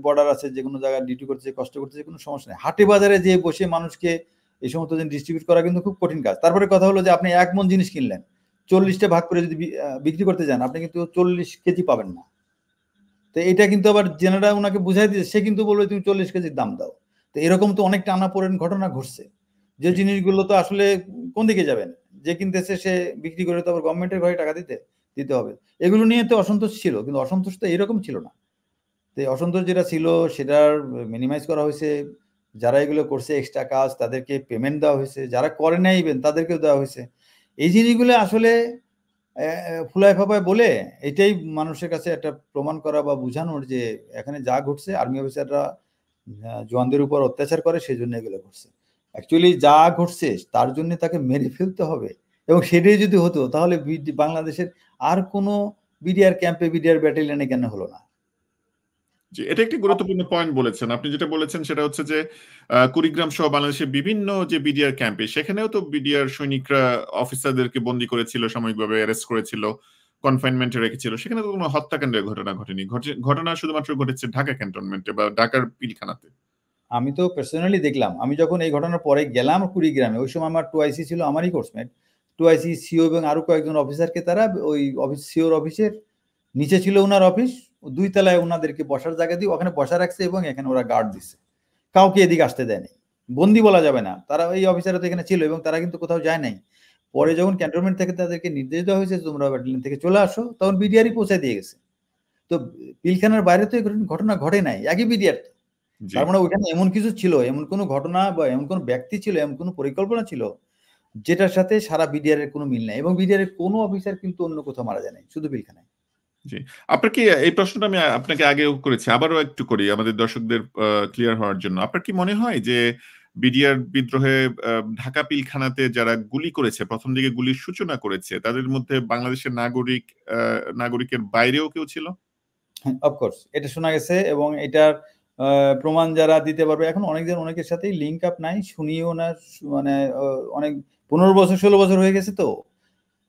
বর্ডার আছে, যে কোনো জায়গায় ডিউটি করছে, কষ্ট করছে, কোনো সমস্যা নেই। হাটে বাজারে যে বসে মানুষকে এই সমস্ত জিনিস ডিস্ট্রিবিউট করা কিন্তু খুব কঠিন কাজ। তারপরে কথা হলো যে আপনি 1 মণ জিনিস কিনলেন, 40টা ভাগ করে যদি বিক্রি করতে যান, আপনি কিন্তু 40 কেজি পাবেন না। তো এটা কিন্তু আবার জেনারা ওনাকে বুঝাই দিয়েছে, সে কিন্তু বলবে তুমি 40 কেজির দাম দাও। তো এরকম তো অনেক টানাপোড়েন ঘটনা ঘটছে, যে জিনিসগুলো তো আসলে কোন দিকে যাবেন, যে কিনতেছে সে বিক্রি করে তো আবার গভর্নমেন্টের ঘরে টাকা দিতে হবে। এগুলো নিয়ে তো অসন্তোষ ছিল, কিন্তু অসন্তোষ তো এরকম ছিল না। তো এই অসন্তোষ যেটা ছিল সেটার মিনিমাইজ করা হয়েছে। যারা এগুলো করছে এক্সট্রা কাজ, তাদেরকে পেমেন্ট দেওয়া হয়েছে, যারা করে নাই ইভেন তাদেরকেও দেওয়া হয়েছে। এই জিনিসগুলো আসলে ফুলায় ফাপায় বলে এটাই মানুষের কাছে একটা প্রমাণ করা বা বোঝানোর যে এখানে যা ঘটছে, আর্মি অফিসাররা জওয়ানদের উপর অত্যাচার করে, সেই জন্য এগুলো ঘটছে। অ্যাকচুয়ালি যা ঘটছে তার জন্য তাকে মেরে ফেলতে হবে, এবং সেটাই যদি হতো তাহলে বাংলাদেশের আর কোনো বিডিআর ক্যাম্পে, বিডিআর ব্যাটালিয়নে কেন হলো না? জি, এটা একটি গুরুত্বপূর্ণ পয়েন্ট বলেছেন। আপনি যেটা বলেছেন সেটা হচ্ছে যে কুড়িগ্রাম সহ বাংলাদেশের বিভিন্ন যে বিডিআর ক্যাম্পে, সেখানেও তো বিডিআর সৈনিকরা অফিসারদেরকে বন্দী করেছিল, সাময়িকভাবে অ্যারেস্ট করেছিল, কনফাইনমেন্টে রেখেছিল। সেখানে তো কোনো হত্যাকাণ্ডের ঘটনা ঘটেনি। ঘটনা শুধুমাত্র ঘটেছে ঢাকা ক্যান্টনমেন্টে বা ঢাকার পিলখানাতে। আমি তো পার্সোনালি দেখলাম, আমি যখন এই ঘটনার পরে গেলাম কুড়িগ্রামে, ওই সময় আমার 2IC ছিল, আমারই কোর্সমেট। 2IC, সিও এবং আরো কয়েকজন অফিসারকে তারা ওই অফিস, সিওর অফিসের নিচে ছিল ওনার অফিস, 2 তলায় ওনাদেরকে বসার জায়গা দিয়ে ওখানে বসা রাখছে, এবং এখানে ওরা গার্ড দিচ্ছে, কাউকে এদিকে আসতে দেয়নি। বন্দি বলা যাবে না, তারা এই অফিসাররা তো এখানে ছিল, এবং তারা কিন্তু কোথাও যায় নাই। পরে যখন ক্যান্টনমেন্ট থেকে তাদেরকে নির্দেশ দেওয়া হয়েছে তোমরা ব্যাটালিয়ন থেকে চলে আসো, তখন বিডিআরই পৌঁছে দিয়ে গেছে। তো পিলখানার বাইরে তো এই ঘটনা ঘটে নাই, একই বিডিআর। জি। তার মানে ওইখানে এমন কিছু ছিল, এমন কোনো ঘটনা বা এমন কোনো ব্যক্তি ছিল, এমন কোনো পরিকল্পনা ছিল যেটার সাথে সারা বিডিআর এর কোনো মিল নাই, এবং বিডিআর এর কোনো অফিসার কিন্তু অন্য কোথাও মারা যায় নাই, শুধু পিলখানায়। জি। আপনার কি এই প্রশ্নটা আমি আপনাকে আগেও করেছি, আবারও একটু করি আমাদের দর্শকদের ক্লিয়ার হওয়ার জন্য। আপনার কি মনে হয় যে বিডিআর বিদ্রোহে ঢাকা পিলখানাতে যারা গুলি করেছে, প্রথম দিকে গুলির সূচনা করেছে, তাদের মধ্যে বাংলাদেশের নাগরিকের বাইরেও কেউ ছিল? হ্যাঁ, অফকোর্স এটা শোনা গেছে, এবং এটার প্রমাণ যারা দিতে পারবে, এখন অনেকের সাথেই লিঙ্ক আপ নাই, শুনিও না। মানে অনেক 15 বছর 16 বছর হয়ে গেছে, তো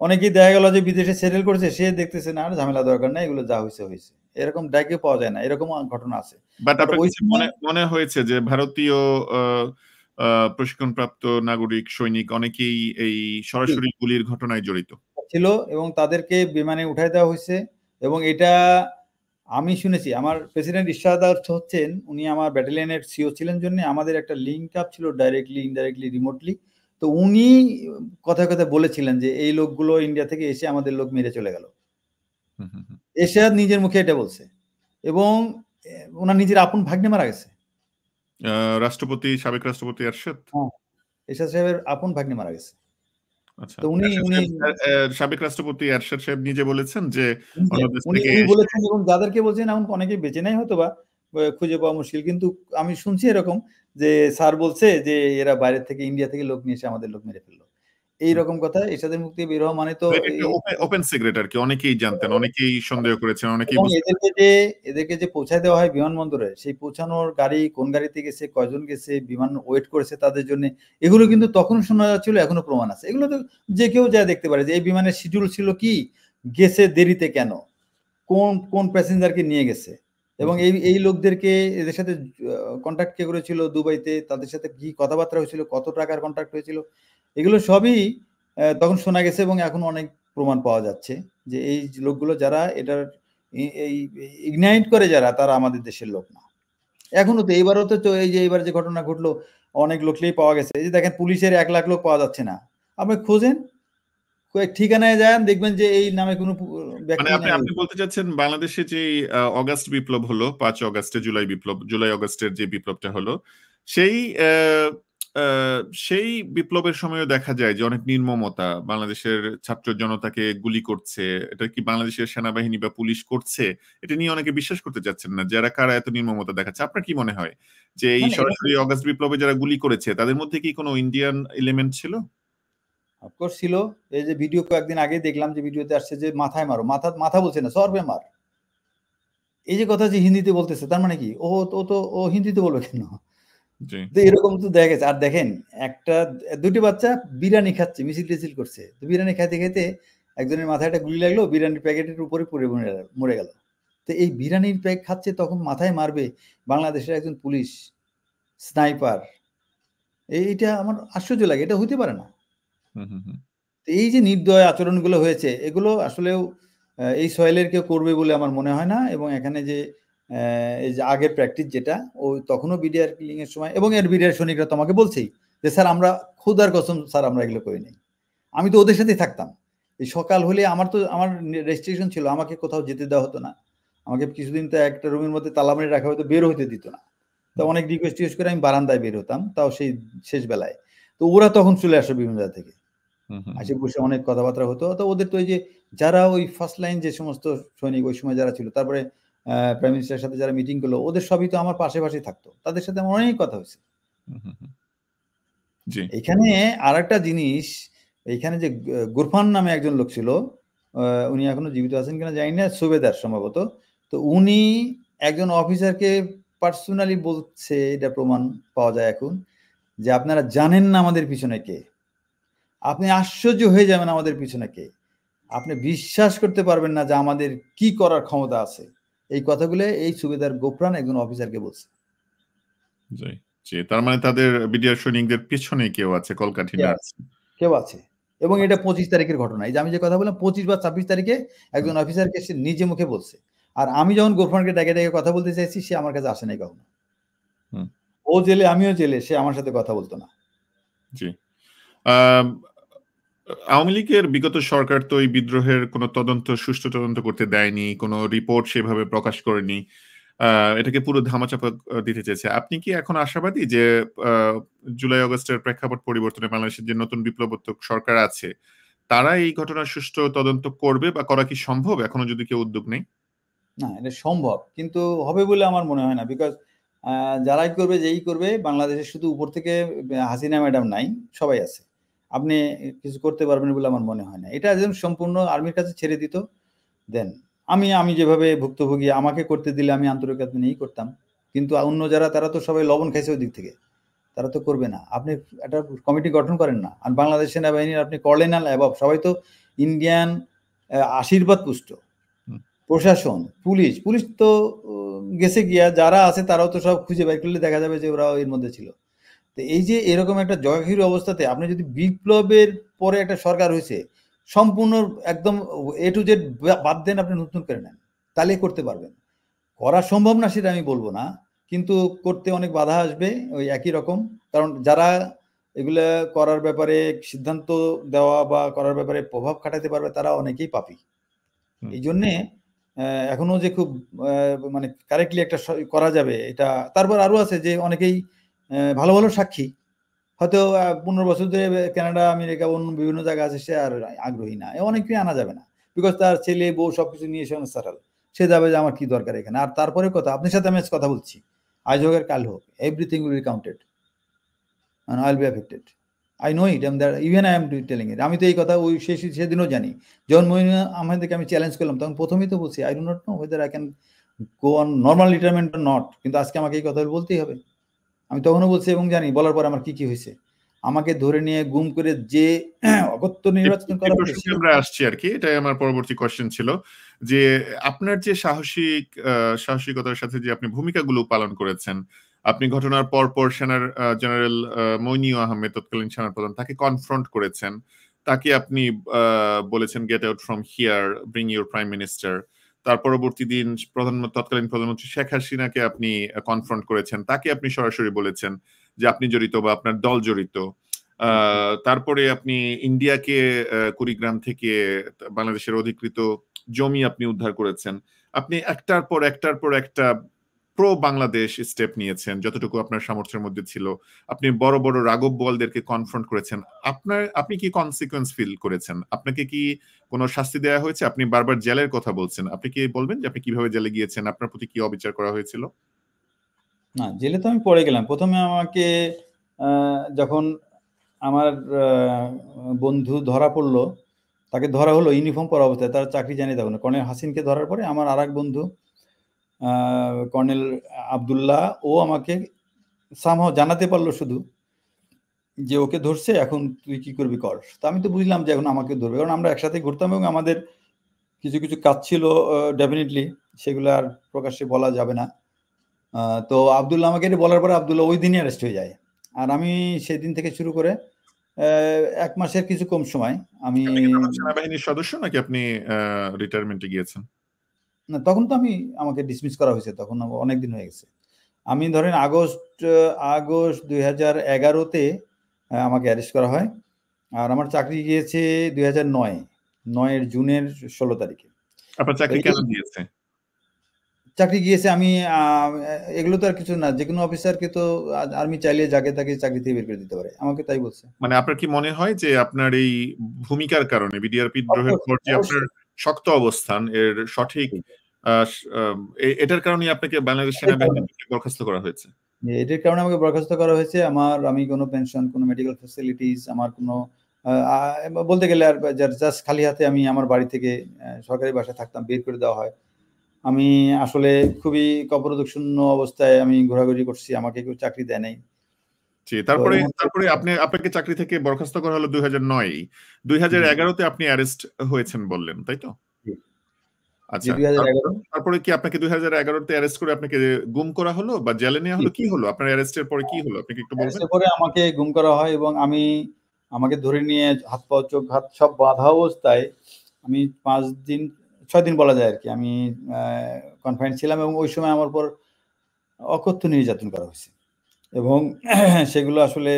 অনেকেই দেখা গেল যে বিদেশে সেটেল করেছে, সে দেখতেছে না আর ঝামেলা দরকার নাই, এগুলো যা হয়েছে হয়েছে, এরকম ডাকে পাওয়া যায় না, এরকম ঘটনা আছে। বাট বাট আপনার ওই কাছে সময় মনে হয়েছে যে ভারতীয় আ আ প্রশিক্ষণপ্রাপ্ত নাগরিক, সৈনিক অনেকেই এই সরাসরি গুলির ঘটনায় জড়িত? ছিল, এবং তাদেরকে বিমানে উঠায় দেওয়া হয়েছে। এবং এটা আমি শুনেছি, আমার প্রেসিডেন্ট ইরশাদ হচ্ছেন, উনি আমার ব্যাটালিয়নের সিও ছিলেন জন্য আমাদের একটা লিঙ্ক আপ ছিল, ডাইরেক্টলি ইনডাইরেক্টলি রিমোটলি। তো উনি কথায় কথায় বলেছিলেন যে এই লোকগুলো ইন্ডিয়া থেকে এসে আমাদের লোক মেরে চলে গেল। হুম, হুম, হুম। এরশাদ নিজের মুখে এটা বলছে, এবং ওনার নিজের আপন ভাগ্নে মারা গেছে। সাবেক রাষ্ট্রপতি এরশাদ? হ্যাঁ, এরশাদ সাহেবের আপন ভাগ্নে মারা গেছে। আচ্ছা। তো উনি এরশাদ উনি সাহেব সাবেক রাষ্ট্রপতি এরশাদ সাহেব নিজে বলেছেন যে নিজে অন্য দেশ উনি থেকে উনি এসে বলেছেন, এবং যাদেরকে বলছেন এখন অনেকেই বেঁচে নাই হয়তোবা, খুঁজে পাওয়া মুশকিল। কিন্তু আমি শুনছি এরকম যে স্যার বলছে যে এরা বাইরে থেকে, ইন্ডিয়া থেকে লোক নিয়ে এসে আমাদের লোক মেরে ফেললো। হুম। এইরকম কথা, এরশাদের মুখ থেকে বের হওয়া মানে তো এটা একটা ওপেন সিক্রেট আরকি। অনেকেই জানতেন, অনেকেই সন্দেহ করেছেন, অনেকেই এবং বুঝতে এদেরকে যে পৌঁছায় দেওয়া হয় বিমানবন্দরে, সেই পৌঁছানোর গাড়ি কোন গাড়িতে গেছে, কয়জন গেছে, বিমান ওয়েট করেছে তাদের জন্য, এগুলো কিন্তু তখন শোনা যাচ্ছিল, এখনো প্রমাণ আছে। এগুলো তো যে কেউ যা দেখতে পারে যে এই বিমানের শিডিউল ছিল কি, গেছে দেরিতে কেন, কোন কোন প্যাসেঞ্জারকে নিয়ে গেছে, হুম, এবং হুম। এই লোকদেরকে, এদের সাথে কন্ট্যাক্ট কে করেছিল দুবাইতে, তাদের সাথে কি কথাবার্তা হয়েছিল, কত টাকার কন্ট্রাক্ট হয়েছিল, এগুলো সবই তখন শোনা গেছে, এবং এখন অনেক প্রমাণ পাওয়া যাচ্ছে যে এই লোকগুলো যারা এটার এই ইগনাইট করে যারা, তারা আমাদের দেশের লোক না। এখনো তো, এইবারও তো এই যে এইবার যে ঘটনা ঘটলো, অনেক লোককেই পাওয়া গেছে। এই যে দেখেন পুলিশের 1 লাখ লোক পাওয়া যাচ্ছে না, আপনি খোঁজেন, কয়েক ঠিকানায় যান, দেখবেন যে এই নামে কোনো মানে ব্যক্তি আপনি নাই। আপনি বলতে চাচ্ছেন বাংলাদেশে যে অগাস্ট বিপ্লব হলো, ৫ অগাস্টে জুলাই অগাস্টের যে বিপ্লবটা হলো, সেই অ্যা অ্যা সেই বিপ্লবের সময়ও দেখা যায় যে অনেক নির্মমতা বাংলাদেশের ছাত্র জনতাকে গুলি করছে। এটা কি বাংলাদেশের সেনাবাহিনী বা পুলিশ করছে? এটা নিয়ে অনেকে বিশ্বাস করতে চাচ্ছেন না। কারা এত নির্মমতা দেখাচ্ছে? আপনার কি মনে হয় যে না, এই না, এটা সরাসরি অগাস্ট বিপ্লবে যারা গুলি করেছে তাদের মধ্যে কি কোনো ইন্ডিয়ান এলিমেন্ট ছিল? অফকোর্স ছিল। এই যে ভিডিও কয়েকদিন আগে দেখলাম যে ভিডিওতে আসছে যে মাথায় মারো, মাথা বলছে না, সর্বে মার। এই যে কথা যে হিন্দিতে বলতেছে, তার মানে কি ও হিন্দিতে বলবে কেন? তো এরকম তো দেখা গেছে। আর দেখেন, দুটি বাচ্চা বিরিয়ানি খাচ্ছে, মিছিল টিছিল করছে, তো বিরিয়ানি খাইতে খাইতে একজনের মাথায় একটা গুলি লাগলো, বিরিয়ানির প্যাকেটের উপরে পড়ে মরে গেল। তো এই বিরিয়ানির প্যাক খাচ্ছে, তখন মাথায় মারবে বাংলাদেশের একজন পুলিশ স্নাইপার? এইটা আমার আশ্চর্য লাগে, এটা হইতে পারে না। এই যে নির্দয় আচরণগুলো হয়েছে, এগুলো আসলেও এই সয়েলের কেউ করবে বলে আমার মনে হয় না। এবং এখানে যে এই যে আগের প্র্যাকটিস যেটা, ও তখনও বিডিআর কিলিং এর সময়, এবং এর বিডিআর সৈনিকরা তোমাকে বলছেই যে স্যার আমরা খোদার কসম স্যার আমরা এগুলো করি নাই। আমি তো ওদের সাথেই থাকতাম। এই সকাল হলে আমার রেস্ট্রিকশন ছিল, আমাকে কোথাও যেতে দেওয়া হতো না। আমাকে কিছুদিন তো একটা রুমের মধ্যে তালা মেরে রাখা হতো, বের হইতে দিত না। তো অনেক রিকোয়েস্ট করে আমি বারান্দায় বের হতাম, তাও সেই শেষ বেলায়। তো ওরা তখন চলে আসে বিভিন্ন জায়গা থেকে, আসে বসে অনেক কথাবার্তা হতো। তো ওদের তো ওই যে যারা ওই ফার্স্ট লাইন যে সমস্ত সৈনিক ওই সময় যারা ছিল, তারপরে প্রাইম মিনিস্টারের সাথে যারা মিটিং করলো, ওদের সবই তো আমার পাশে থাকতো, তাদের সাথে আমার অনেক কথা হয়েছে। এখানে আর একটা জিনিস, এইখানে যে গুরফান নামে একজন লোক ছিল, উনি এখনো জীবিত আছেন কিনা জানি না, সুবেদার সম্ভবত। তো উনি একজন অফিসারকে পার্সোনালি বলছে, এটা প্রমাণ পাওয়া যায় এখন, যে আপনারা জানেন না আমাদের পিছনে কে, আপনি আশ্চর্য হয়ে যাবেন আমাদের পিছনে কে, আপনি বিশ্বাস করতে পারবেন না যে আমাদের কি করার ক্ষমতা আছে। এই কথাগুলো এই সুবেদার গোফরান একজন অফিসারকে বলছে। তার মানে তাদের বিডিআর সৈনিকদের পিছনে কেউ আছে, কলকাঠিন্য কেউ আছে। এবং এটা 25 তারিখের ঘটনা। এই যে আমি যে কথা বললাম 25 বা 26 তারিখে একজন অফিসারকে সে নিজে মুখে বলছে। আর আমি যখন গোফরানকে ডেকে কথা বলতে চাইছি, সে আমার কাছে আসে নাই কখনো। ও জেলে, আমিও জেলে, সে আমার সাথে কথা বলতো না। জি। আওয়ামী লীগের বিগত সরকার তো এই বিদ্রোহের কোনো সুষ্ঠু তদন্ত করতে দেয়নি, কোনো রিপোর্ট সেভাবে প্রকাশ করেনি, এটাকে পুরো ধামাচাপা দিতে চেয়েছে। আপনি কি এখন আশাবাদী যে জুলাই আগস্টের প্রেক্ষাপট পরিবর্তনে বাংলাদেশের যে নতুন বিপ্লবোত্তক সরকার আছে, তারা এই ঘটনার সুষ্ঠু তদন্ত করবে বা করা কি সম্ভব এখনো যদি কেউ উদ্যোগ নেই? না, এটা সম্ভব, কিন্তু হবে বলে আমার মনে হয় না। বিকজ যারাই করবে, যেই করবে, বাংলাদেশে শুধু উপর থেকে হাসিনা ম্যাডাম নাই, সবাই আছে। আপনি কিছু করতে পারবেন বলে আমার মনে হয় না। এটা একদম সম্পূর্ণ আর্মির কাছে ছেড়ে দিত, দেন আমি যেভাবে ভুক্তভোগী, আমাকে করতে দিলে আমি আন্তরিকতা নিয়েই করতাম। কিন্তু অন্য যারা, তারা তো সবাই লবণ খাইছে ওই দিক থেকে, তারা তো করবে না। আপনি একটা কমিটি গঠন করেন না, আর বাংলাদেশ সেনাবাহিনীর আপনি কর্নেল অ্যাবভ সবাই তো ইন্ডিয়ান আশীর্বাদ পুষ্ট। প্রশাসন, পুলিশ তো গেছে গিয়া, যারা আছে তারাও তো সব খুঁজে বের করলে দেখা যাবে যে ওরা এর মধ্যে ছিল। তো এই যে এরকম একটা জগাখির অবস্থাতে আপনি যদি বিপ্লবের পরে একটা সরকার হয়েছে, সম্পূর্ণ একদম এ টু জেড বাদ দেন, আপনি নতুন করে নেন, তাহলে করতে পারবেন। করা সম্ভব না সেটা আমি বলবো না, কিন্তু করতে অনেক বাধা আসবে ওই একই রকম। কারণ যারা এগুলা করার ব্যাপারে সিদ্ধান্ত দেওয়া বা করার ব্যাপারে প্রভাব খাটাতে পারবে, তারা অনেকেই পাপী। এই জন্যে এখনো যে খুব মানে কারেক্টলি একটা করা যাবে এটা। তারপর আরো আছে যে অনেকেই ভালো ভালো সাক্ষী, হয়তো 15 বছর ধরে কানাডা, আমেরিকা, অন্য বিভিন্ন জায়গা আছে, সে আর আগ্রহী না, অনেকেই আনা যাবে না। বিকজ তার ছেলে বউ সবকিছু নিয়ে সংস্থাটাল, সে যাবে যে আমার কি দরকার এখানে। আর তারপরে কথা, আপনার সাথে আমি কথা বলছি, আজ হোক আর কাল হোক, everything will be counted and I'll be affected. I know it, even I am telling it. আমি তো এই কথা ওই সেদিনও জানি, যখন মইন আহমেদকে আমি চ্যালেঞ্জ করলাম, তখন প্রথমেই তো বলছি I do not know whether I can go on normal retirement or not, কিন্তু আজকে আমাকে এই কথা বলতেই হবে। আমি তখনও বলছি এবং জানি, বলার পর আমার কি হয়েছে। আমাকে ধরে নিয়ে গুম করে যে অগত্য নির্বাচন করা হয়েছে, আমরা আসছি আর কি, এটাই আমার পরবর্তী কোশ্চেন ছিল, যে আপনার যে সাহসিকতার সাথে যে আপনি ভূমিকাগুলো পালন করেছেন, আপনি ঘটনার পর সেনার জেনারেল মইনিউ আহমেদ, তৎকালীন সেনার প্রধান, তাকে কনফ্রন্ট করেছেন, তাকে আপনি বলেছেন gate out from here, bring your prime minister. তার পরবর্তী দিন তৎকালীন প্রধানমন্ত্রী শেখ হাসিনাকে আপনি কনফ্রন্ট করেছেন, তাকে আপনি সরাসরি বলেছেন যে আপনি জড়িত বা আপনার দল জড়িত। তারপরে আপনি ইন্ডিয়াকে কুড়িগ্রাম থেকে বাংলাদেশের অধিকৃত জমি আপনি উদ্ধার করেছেন। আপনি একটার পর একটা প্রো বাংলাদেশ স্টেপ নিয়েছেন যতটুকু আপনার সামর্থ্যের মধ্যে ছিল। আপনি বড় বড় রাঘব বোয়ালদেরকে কনফ্রন্ট করেছেন। আপনি কি কনসিকুয়েন্স ফিল করেছেন? আপনাকে কি কোনো শাস্তি দেওয়া হয়েছে? আপনি বারবার জেলের কথা বলছেন, আপনি কি বলবেন যে আপনি কিভাবে জেলে গিয়েছেন, আপনার প্রতি কি অবিচার করা হয়েছিল? না, জেলে তো আমি পড়ে গেলাম। প্রথমে আমাকে যখন আমার বন্ধু ধরা পড়লো, তাকে ধরা হলো ইউনিফর্ম পরা অবস্থায়, তার চাকরি জানিয়ে তখন কর্নেল হাসিনকে ধরার পরে আমার আর এক বন্ধু কর্নেল আবদুল্লাহ, ও আমাকে সামহাও জানাতে পারলো শুধু যে ওকে ধরছে, এখন তুই কি করবি কর। তো আমি তো বুঝলাম যে এখন আমাকে ধরবে, কারণ আমরা একসাথে ঘুরতাম এবং আমাদের কিছু কিছু কাজ ছিল ডেফিনেটলি, সেগুলো আর প্রকাশ্যে বলা যাবে না। তো আবদুল্লাহ আমাকে এটা বলার পরে আবদুল্লাহ ওই দিনই অ্যারেস্ট হয়ে যায়। আর আমি সেদিন থেকে শুরু করে 1 মাসের কিছু কম সময় আমি আপনি কি তখন সেনাবাহিনীর সদস্য নাকি আপনি রিটায়ারমেন্টে গিয়েছেন? না, তখন তো আমাকে ডিসমিস করা হয়েছে, তখন অনেক দিন হয়ে গেছে। আমি ধরেন আগস্ট 2011-তে আমাকে অ্যারেস্ট করা হয়। আর আমার চাকরি গিয়েছে 2009 জুনের 16 তারিখে। আপনার চাকরি কেন গিয়েছে? চাকরি গিয়েছে আমি এগুলো তো আর কিছু না, যে কোনো অফিসারকে তো আর্মি চাইলে যাকে তাকে চাকরি থেকে বের করে দিতে পারে, আমাকে তাই বলছে। মানে আপনার কি মনে হয় যে আপনার এই ভূমিকার কারণে বিডিআর বিদ্রোহের পর যে আপনার শক্ত অবস্থান এর সঠিক এটার কারণে আপনাকে বাংলাদেশ সেনাবাহিনী থেকে বরখাস্ত করা হয়েছে? এটার কারণে আমাকে বরখাস্ত করা হয়েছে। আমি কোনো পেনশন, কোনো মেডিকেল ফ্যাসিলিটিস, আমার কোনো বলতে গেলে আর জাস্ট খালি হাতে আমি আমার বাড়ি থেকে সরকারি বাসায় থাকতাম, বের করে দেওয়া হয়। আমি আসলে খুবই কপরদক্ষুণ্ণ অবস্থায় আমি ঘোরাঘুরি করছি, আমাকে কেউ চাকরি দেয় নাই। তারপরে আপনাকে চাকরি থেকে বরখাস্ত করা হলো 2009। 2011-তে আপনি অ্যারেস্ট হয়েছেন বললেন, তাই তো? আচ্ছা, 2011 তারপরে কি আপনাকে 2011-তে অ্যারেস্ট করে আপনাকে গুম করা হলো বা জেলে নেওয়া হলো? কি হলো আপনার অ্যারেস্টের পরে, কি হলো আপনি কি একটু বলবেন? পরে আমাকে গুম করা হয় এবং আমাকে ধরে নিয়ে হাত পা চোখ হাত সব বাঁধা অবস্থায় আমি 6 দিন বলা যায় আর কি, আমি কনফাইন্ড ছিলাম এবং ওই সময় আমার উপর অকথ্য নির্যাতন করা হয়েছে এবং সেগুলো আসলে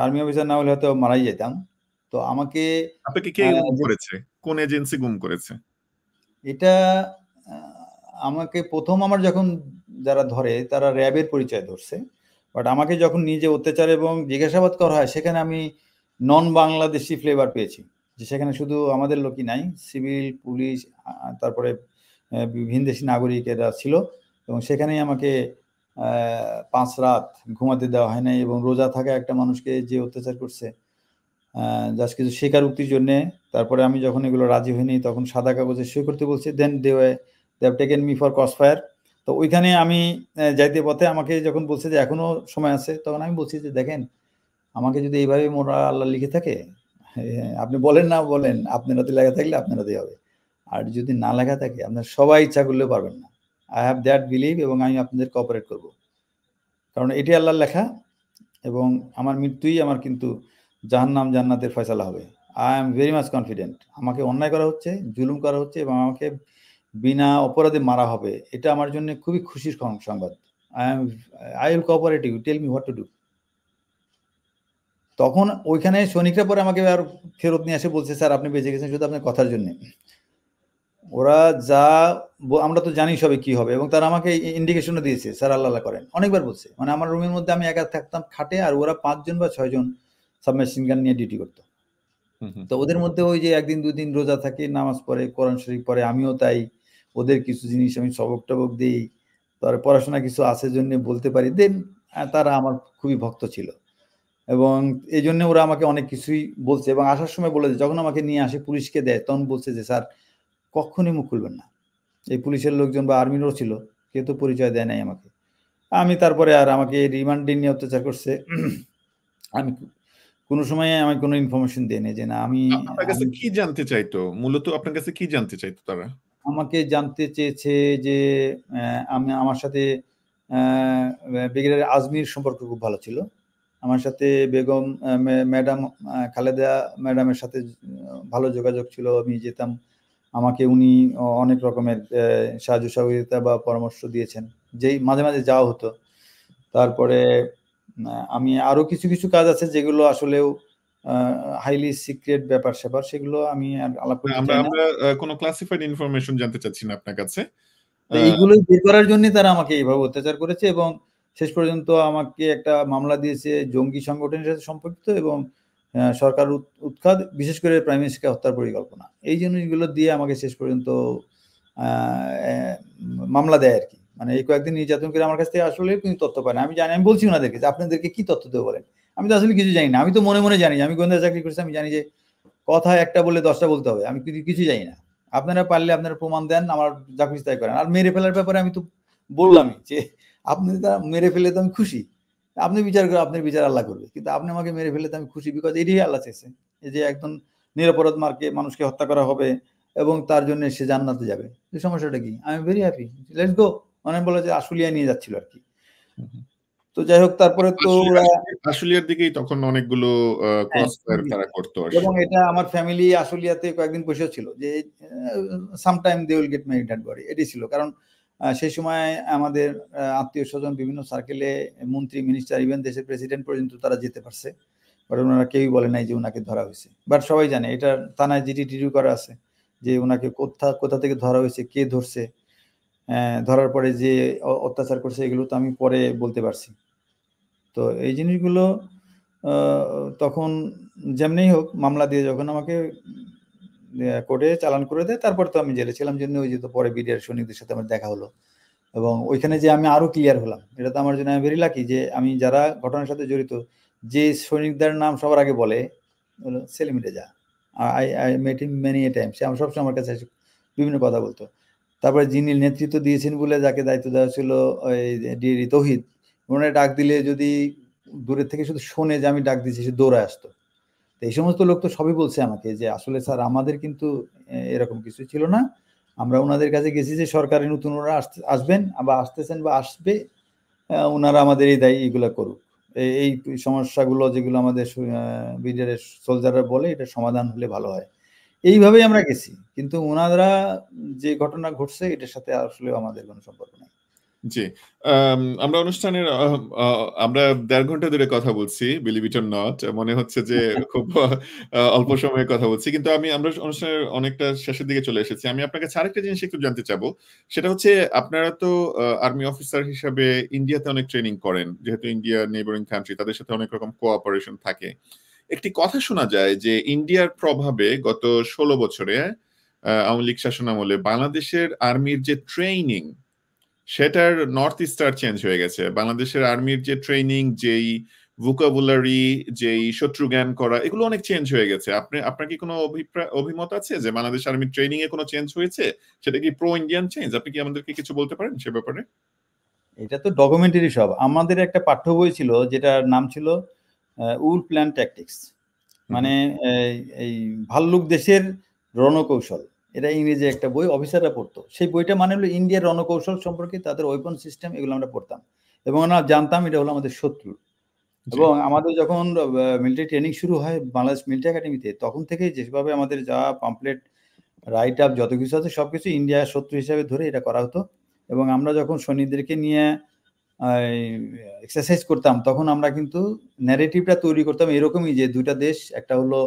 আর্মি অফিসার না হলে হয়তো মারাই যেতাম। তো আপনাকে কে গুম করেছে? কোন এজেন্সি গুম করেছে? এটা আমাকে প্রথম আমার যখন যারা ধরে তারা র্যাবের পরিচয় ধরছে, বাট আমাকে যখন নিজে অত্যাচার এবং জিজ্ঞাসাবাদ করা হয় সেখানে আমি নন বাংলাদেশি ফ্লেভার পেয়েছি, যে সেখানে শুধু আমাদের লোকই নাই, সিভিল, পুলিশ, তারপরে ভিনদেশি নাগরিকেরা ছিল এবং সেখানেই আমাকে 5 রাত ঘুমাতে দেওয়া হয় নাই এবং রোজা থাকা একটা মানুষকে যে অত্যাচার করছে জাস্ট কিছু স্বীকারোক্তির জন্যে। তারপরে আমি যখন এগুলো রাজি হইনি তখন সাদা কাগজে সই করতে বলছে, then they have taken me for crossfire. তো ওইখানে আমি যাইতে পথে আমাকে যখন বলছে যে এখনো সময় আছে, তখন আমি বলছি যে দেখেন, আমাকে যদি এইভাবে মোরা আল্লাহ লিখে থাকে, আপনি বলেন না বলেন, আপনার হাতে লেখা থাকলে আপনার হাতেই হবে, আর যদি না লেখা থাকে আপনার সবাই ইচ্ছা করলেও পারবেন না। আই হ্যাভ দ্যাট বিলিভ এবং আমি আপনাদের কোঅপারেট করব, কারণ এটি আল্লাহর লেখা এবং আমার মৃত্যুই আমার কিন্তু জাহান্নাম জান্নাতের ফয়সালা হবে। I am very much confident. আমাকে অন্যায় করা হচ্ছে, জুলুম করা হচ্ছে এবং আমাকে বিনা অপরাধে মারা হবে, এটা আমার জন্য খুবই খুশির সংবাদ। I will cooperate you, tell me what to do. তখন ওইখানে সৈনিকরা পরে আমাকে আর ফেরত নিয়ে এসে বলছে, স্যার আপনি বেঁচে গেছেন শুধু আপনার কথার জন্য। ওরা যা আমরা তো জানি সবে কি হবে, এবং তারা আমাকে ইন্ডিকেশনও দিয়েছে, স্যার আল্লাহ করেন, অনেকবার বলছে। মানে আমার রুমের মধ্যে আমি একা থাকতাম খাটে, আর ওরা 5 জন বা 6 জন সাবমেশিন গান নিয়ে ডিউটি করতো। তো ওদের মধ্যে ওই যে 1 দিন 2 দিন রোজা থাকে, নামাজ পড়ে, কোরআন শরীফ পড়ে, আমিও তাই। ওদের কিছু জিনিস আমি সবক টবক দিই, তারপরে পড়াশোনা কিছু আছে জন্য বলতে পারি, দেন তারা আমার খুবই ভক্ত ছিল এবং এই জন্য ওরা আমাকে অনেক কিছুই বলছে এবং আসার সময় বলে, যখন আমাকে নিয়ে আসে পুলিশকে দেয় তখন বলছে যে স্যার কখনই মুখ খুলবেন না। এই পুলিশের লোকজন বা আর্মিরও ছিল, কেউ তো পরিচয় দেয় নাই আমাকে। আমি তারপরে আর আমাকে রিমান্ডে নিয়ে অত্যাচার করছে। আমি কোনো সময় আমি কোনো ইনফরমেশন দেইনি যে না আমি আপনার কাছে কি জানতে চাইতো? মূলত আপনার কাছে কি জানতে চাইতো তারা? আমাকে জানতে চেয়েছে যে আমার সাথে ব্রিগেডিয়ার আজমির সম্পর্ক খুব ভালো ছিল। আমার সাথে বেগম ম্যাডাম খালেদা ম্যাডামের সাথে ভালো যোগাযোগ ছিল। আমি যেতাম, আমাকে উনি অনেক রকমের সাহায্য সহযোগিতা বা পরামর্শ দিয়েছেন, যেই মাঝে মাঝে যাওয়া হতো। তারপরে আমি আরো কিছু কিছু কাজ আছে যেগুলো আসলেও হাইলি সিক্রেট ব্যাপার-স্যাপার, সেগুলো আমি আর আলাপ করতে চাই না। আমরা কোনো ক্লাসিফাইড ইনফরমেশন জানতে চাচ্ছি না আপনার কাছে। এইগুলোই বের করার জন্য তারা আমাকে এইভাবে অত্যাচার করেছে এবং শেষ পর্যন্ত আমাকে একটা মামলা দিয়েছে জঙ্গি সংগঠনের সাথে সম্পর্কিত এবং সরকার উৎখাত, বিশেষ করে প্রাইম মিনিস্টারকে হত্যার পরিকল্পনা। এই জিনিসগুলো দিয়ে আমাকে শেষ পর্যন্ত মামলা দেয় আরকি। মানে এই কয়েকদিন নির্যাতন করে আমার কাছ থেকে আসলে কিন্তু তথ্য পায় না। আমি জানি, আমি বলছি ওনাদেরকে যে আপনাদেরকে কি তথ্য দেবো বলেন। আমি তো আসলে কিছু জানি না, আমি তো মনে মনে জানি, আমি গোয়েন্দা চাকরি করছি, আমি জানি যে কথা একটা বলে 10টা বলতে হবে, আমি কিছু জানি না। আপনারা পারলে আপনারা প্রমাণ দেন, আমার যা খুশি তাই করেন। আর মেরে ফেলার ব্যাপারে আমি তো বললামই যে আপনি মেরে ফেলে তো আমি খুশি, আপনি বিচার করে আপনার বিচার আল্লাহ করবে, কিন্তু আপনি আমাকে মেরে ফেলে তো আমি খুশি, বিকজ এটাই আল্লাহ চেয়েছে, এই যে একজন নিরপরাধ মানুষকে হত্যা করা হবে এবং তার জন্য সে জান্নাতে যাবে, এই সমস্যাটা কি? I am very happy, let's go. অনেক বলে যে আশুলিয়া নিয়ে যাচ্ছিল আর কি। তো যাই হোক, তারপরে তো ওরা আশুলিয়ার দিকেই তখন অনেকগুলো ক্রস ফায়ার তারা করতো। এবং এটা আমার ফ্যামিলি আশুলিয়াতে কয়েকদিন বসেছিল যে sometime they will get my dead body, এটাই ছিল। কারণ সেই সময় আমাদের আত্মীয় স্বজন বিভিন্ন সার্কেলে, মন্ত্রী, মিনিস্টার, ইভেন দেশের প্রেসিডেন্ট পর্যন্ত তারা যেতে পারছে, বাট ওনারা কেউই বলে নাই যে ওনাকে ধরা হয়েছে। বাট সবাই জানে, এটা থানায় জিডি টিডি করা আছে যে ওনাকে কোথা থেকে ধরা হয়েছে, কে ধরছে, ধরার পরে যে অত্যাচার করছে, এগুলো তো আমি পরে বলতে পারছি। তো এই জিনিসগুলো তখন যেমনিই হোক মামলা দিয়ে যখন আমাকে কোর্টে চালান করে দেয়, তারপর তো আমি জেলে ছিলাম, জন্য ওই যে তো পরে বিডিআর সৈনিকদের সাথে আমার দেখা হলো, এবং ওইখানে যে আমি আরো ক্লিয়ার হলাম, এটা তো আমার জন্য আমি ভেরি লাকি যে আমি যারা ঘটনার সাথে জড়িত, যে সৈনিকদের নাম সবার আগে বলে হলো Selim Reza. I met him many a time, সে আমার সবসময় আমার কাছে বিভিন্ন কথা বলতো। তারপরে যিনি নেতৃত্ব দিয়েছেন বলে যাকে দায়িত্ব দেওয়া ছিল ওই ডিএরি তৌহিদ, ওনারা ডাক দিলে যদি দূরের থেকে শুধু শোনে যে আমি ডাক দিয়েছি, সে দৌড়ায় আসতো। তো এই সমস্ত লোক তো সবই বলছে আমাকে যে আসলে স্যার আমাদের কিন্তু এরকম কিছু ছিল না, আমরা ওনাদের কাছে গেছি যে সরকারি নতুন ওরা আসবেন বা আসতেছেন বা আসবে, ওনারা আমাদের এই দায়ী এগুলো করুক, এই সমস্যাগুলো যেগুলো আমাদের বিডিআরের সোলজাররা বলে এটা সমাধান হলে ভালো হয়, এইভাবেই আমরা গেছি। কিন্তু ওনারা যে ঘটনা ঘটছে এটার সাথে আসলে আমাদের কোনো সম্পর্ক নেই। জি, আমরা অনুষ্ঠানের আমরা ১.৫ ঘন্টা ধরে কথা বলছি, বিলিভ ইট অর নট। মনে হচ্ছে যে খুব অল্প সময়ে কথা বলছি। কিন্তু আমরা অনুষ্ঠানের অনেকটা শেষের দিকে চলে এসেছি। আমি আপনার কাছে আরেকটা জিনিস একটু জানতে চাবো। সেটা হচ্ছে আপনারা তো আর্মি অফিসার হিসাবে ইন্ডিয়াতে অনেক ট্রেনিং করেন। যেহেতু ইন্ডিয়া নেইবারিং কান্ট্রি, তাদের সাথে অনেক রকম কোঅপারেশন থাকে। একটি কথা শোনা যায় যে ইন্ডিয়ার প্রভাবে গত ১৬ বছরে আওয়ামী লীগ শাসনামলে বাংলাদেশের আর্মির যে ট্রেনিং, সেটার নর্থ স্টার চেঞ্জ হয়ে গেছে। বাংলাদেশের আর্মির যে ট্রেনিং, যেই ভোকাবুলারি, যেই শত্রু জ্ঞান করা, এগুলো অনেক চেঞ্জ হয়ে গেছে। আপনার কি কোনো অভিমত আছে যে বাংলাদেশ আর্মির ট্রেনিং এ কোনো চেঞ্জ হয়েছে? সেটা কি প্রো ইন্ডিয়ান চেঞ্জ? আপনি কি আমাদেরকে কিছু বলতে পারেন সে ব্যাপারে? এটা তো ডকুমেন্টারি সব। আমাদের একটা পাঠ্য বই ছিল যেটার নাম ছিল উল প্ল্যান ট্যাকটিক্স, মানে এই ভাল্লুক দেশের রণকৌশল। এটা ইংরেজি একটা বই, অফিসাররা পড়তো। সেই বইটা মানে হলো ইন্ডিয়ার রণকৌশল সম্পর্কে, তাদের ওয়েপন সিস্টেম, এগুলো আমরা পড়তাম এবং আমরা জানতাম এটা হলো আমাদের শত্রু। এবং আমাদের যখন মিলিটারি ট্রেনিং শুরু হয় বাংলাদেশ মিলিটারি একাডেমিতে, তখন থেকেই যেভাবে আমাদের যা পাম্পলেট, রাইট আপ, যত কিছু আছে সবকিছু ইন্ডিয়া শত্রু হিসাবে ধরে এটা করা হতো। এবং আমরা যখন সৈনিকদেরকে নিয়ে এক্সারসাইজ করতাম, তখন আমরা কিন্তু ন্যারেটিভটা তৈরি করতাম এরকমই যে দুইটা দেশ, একটা হলো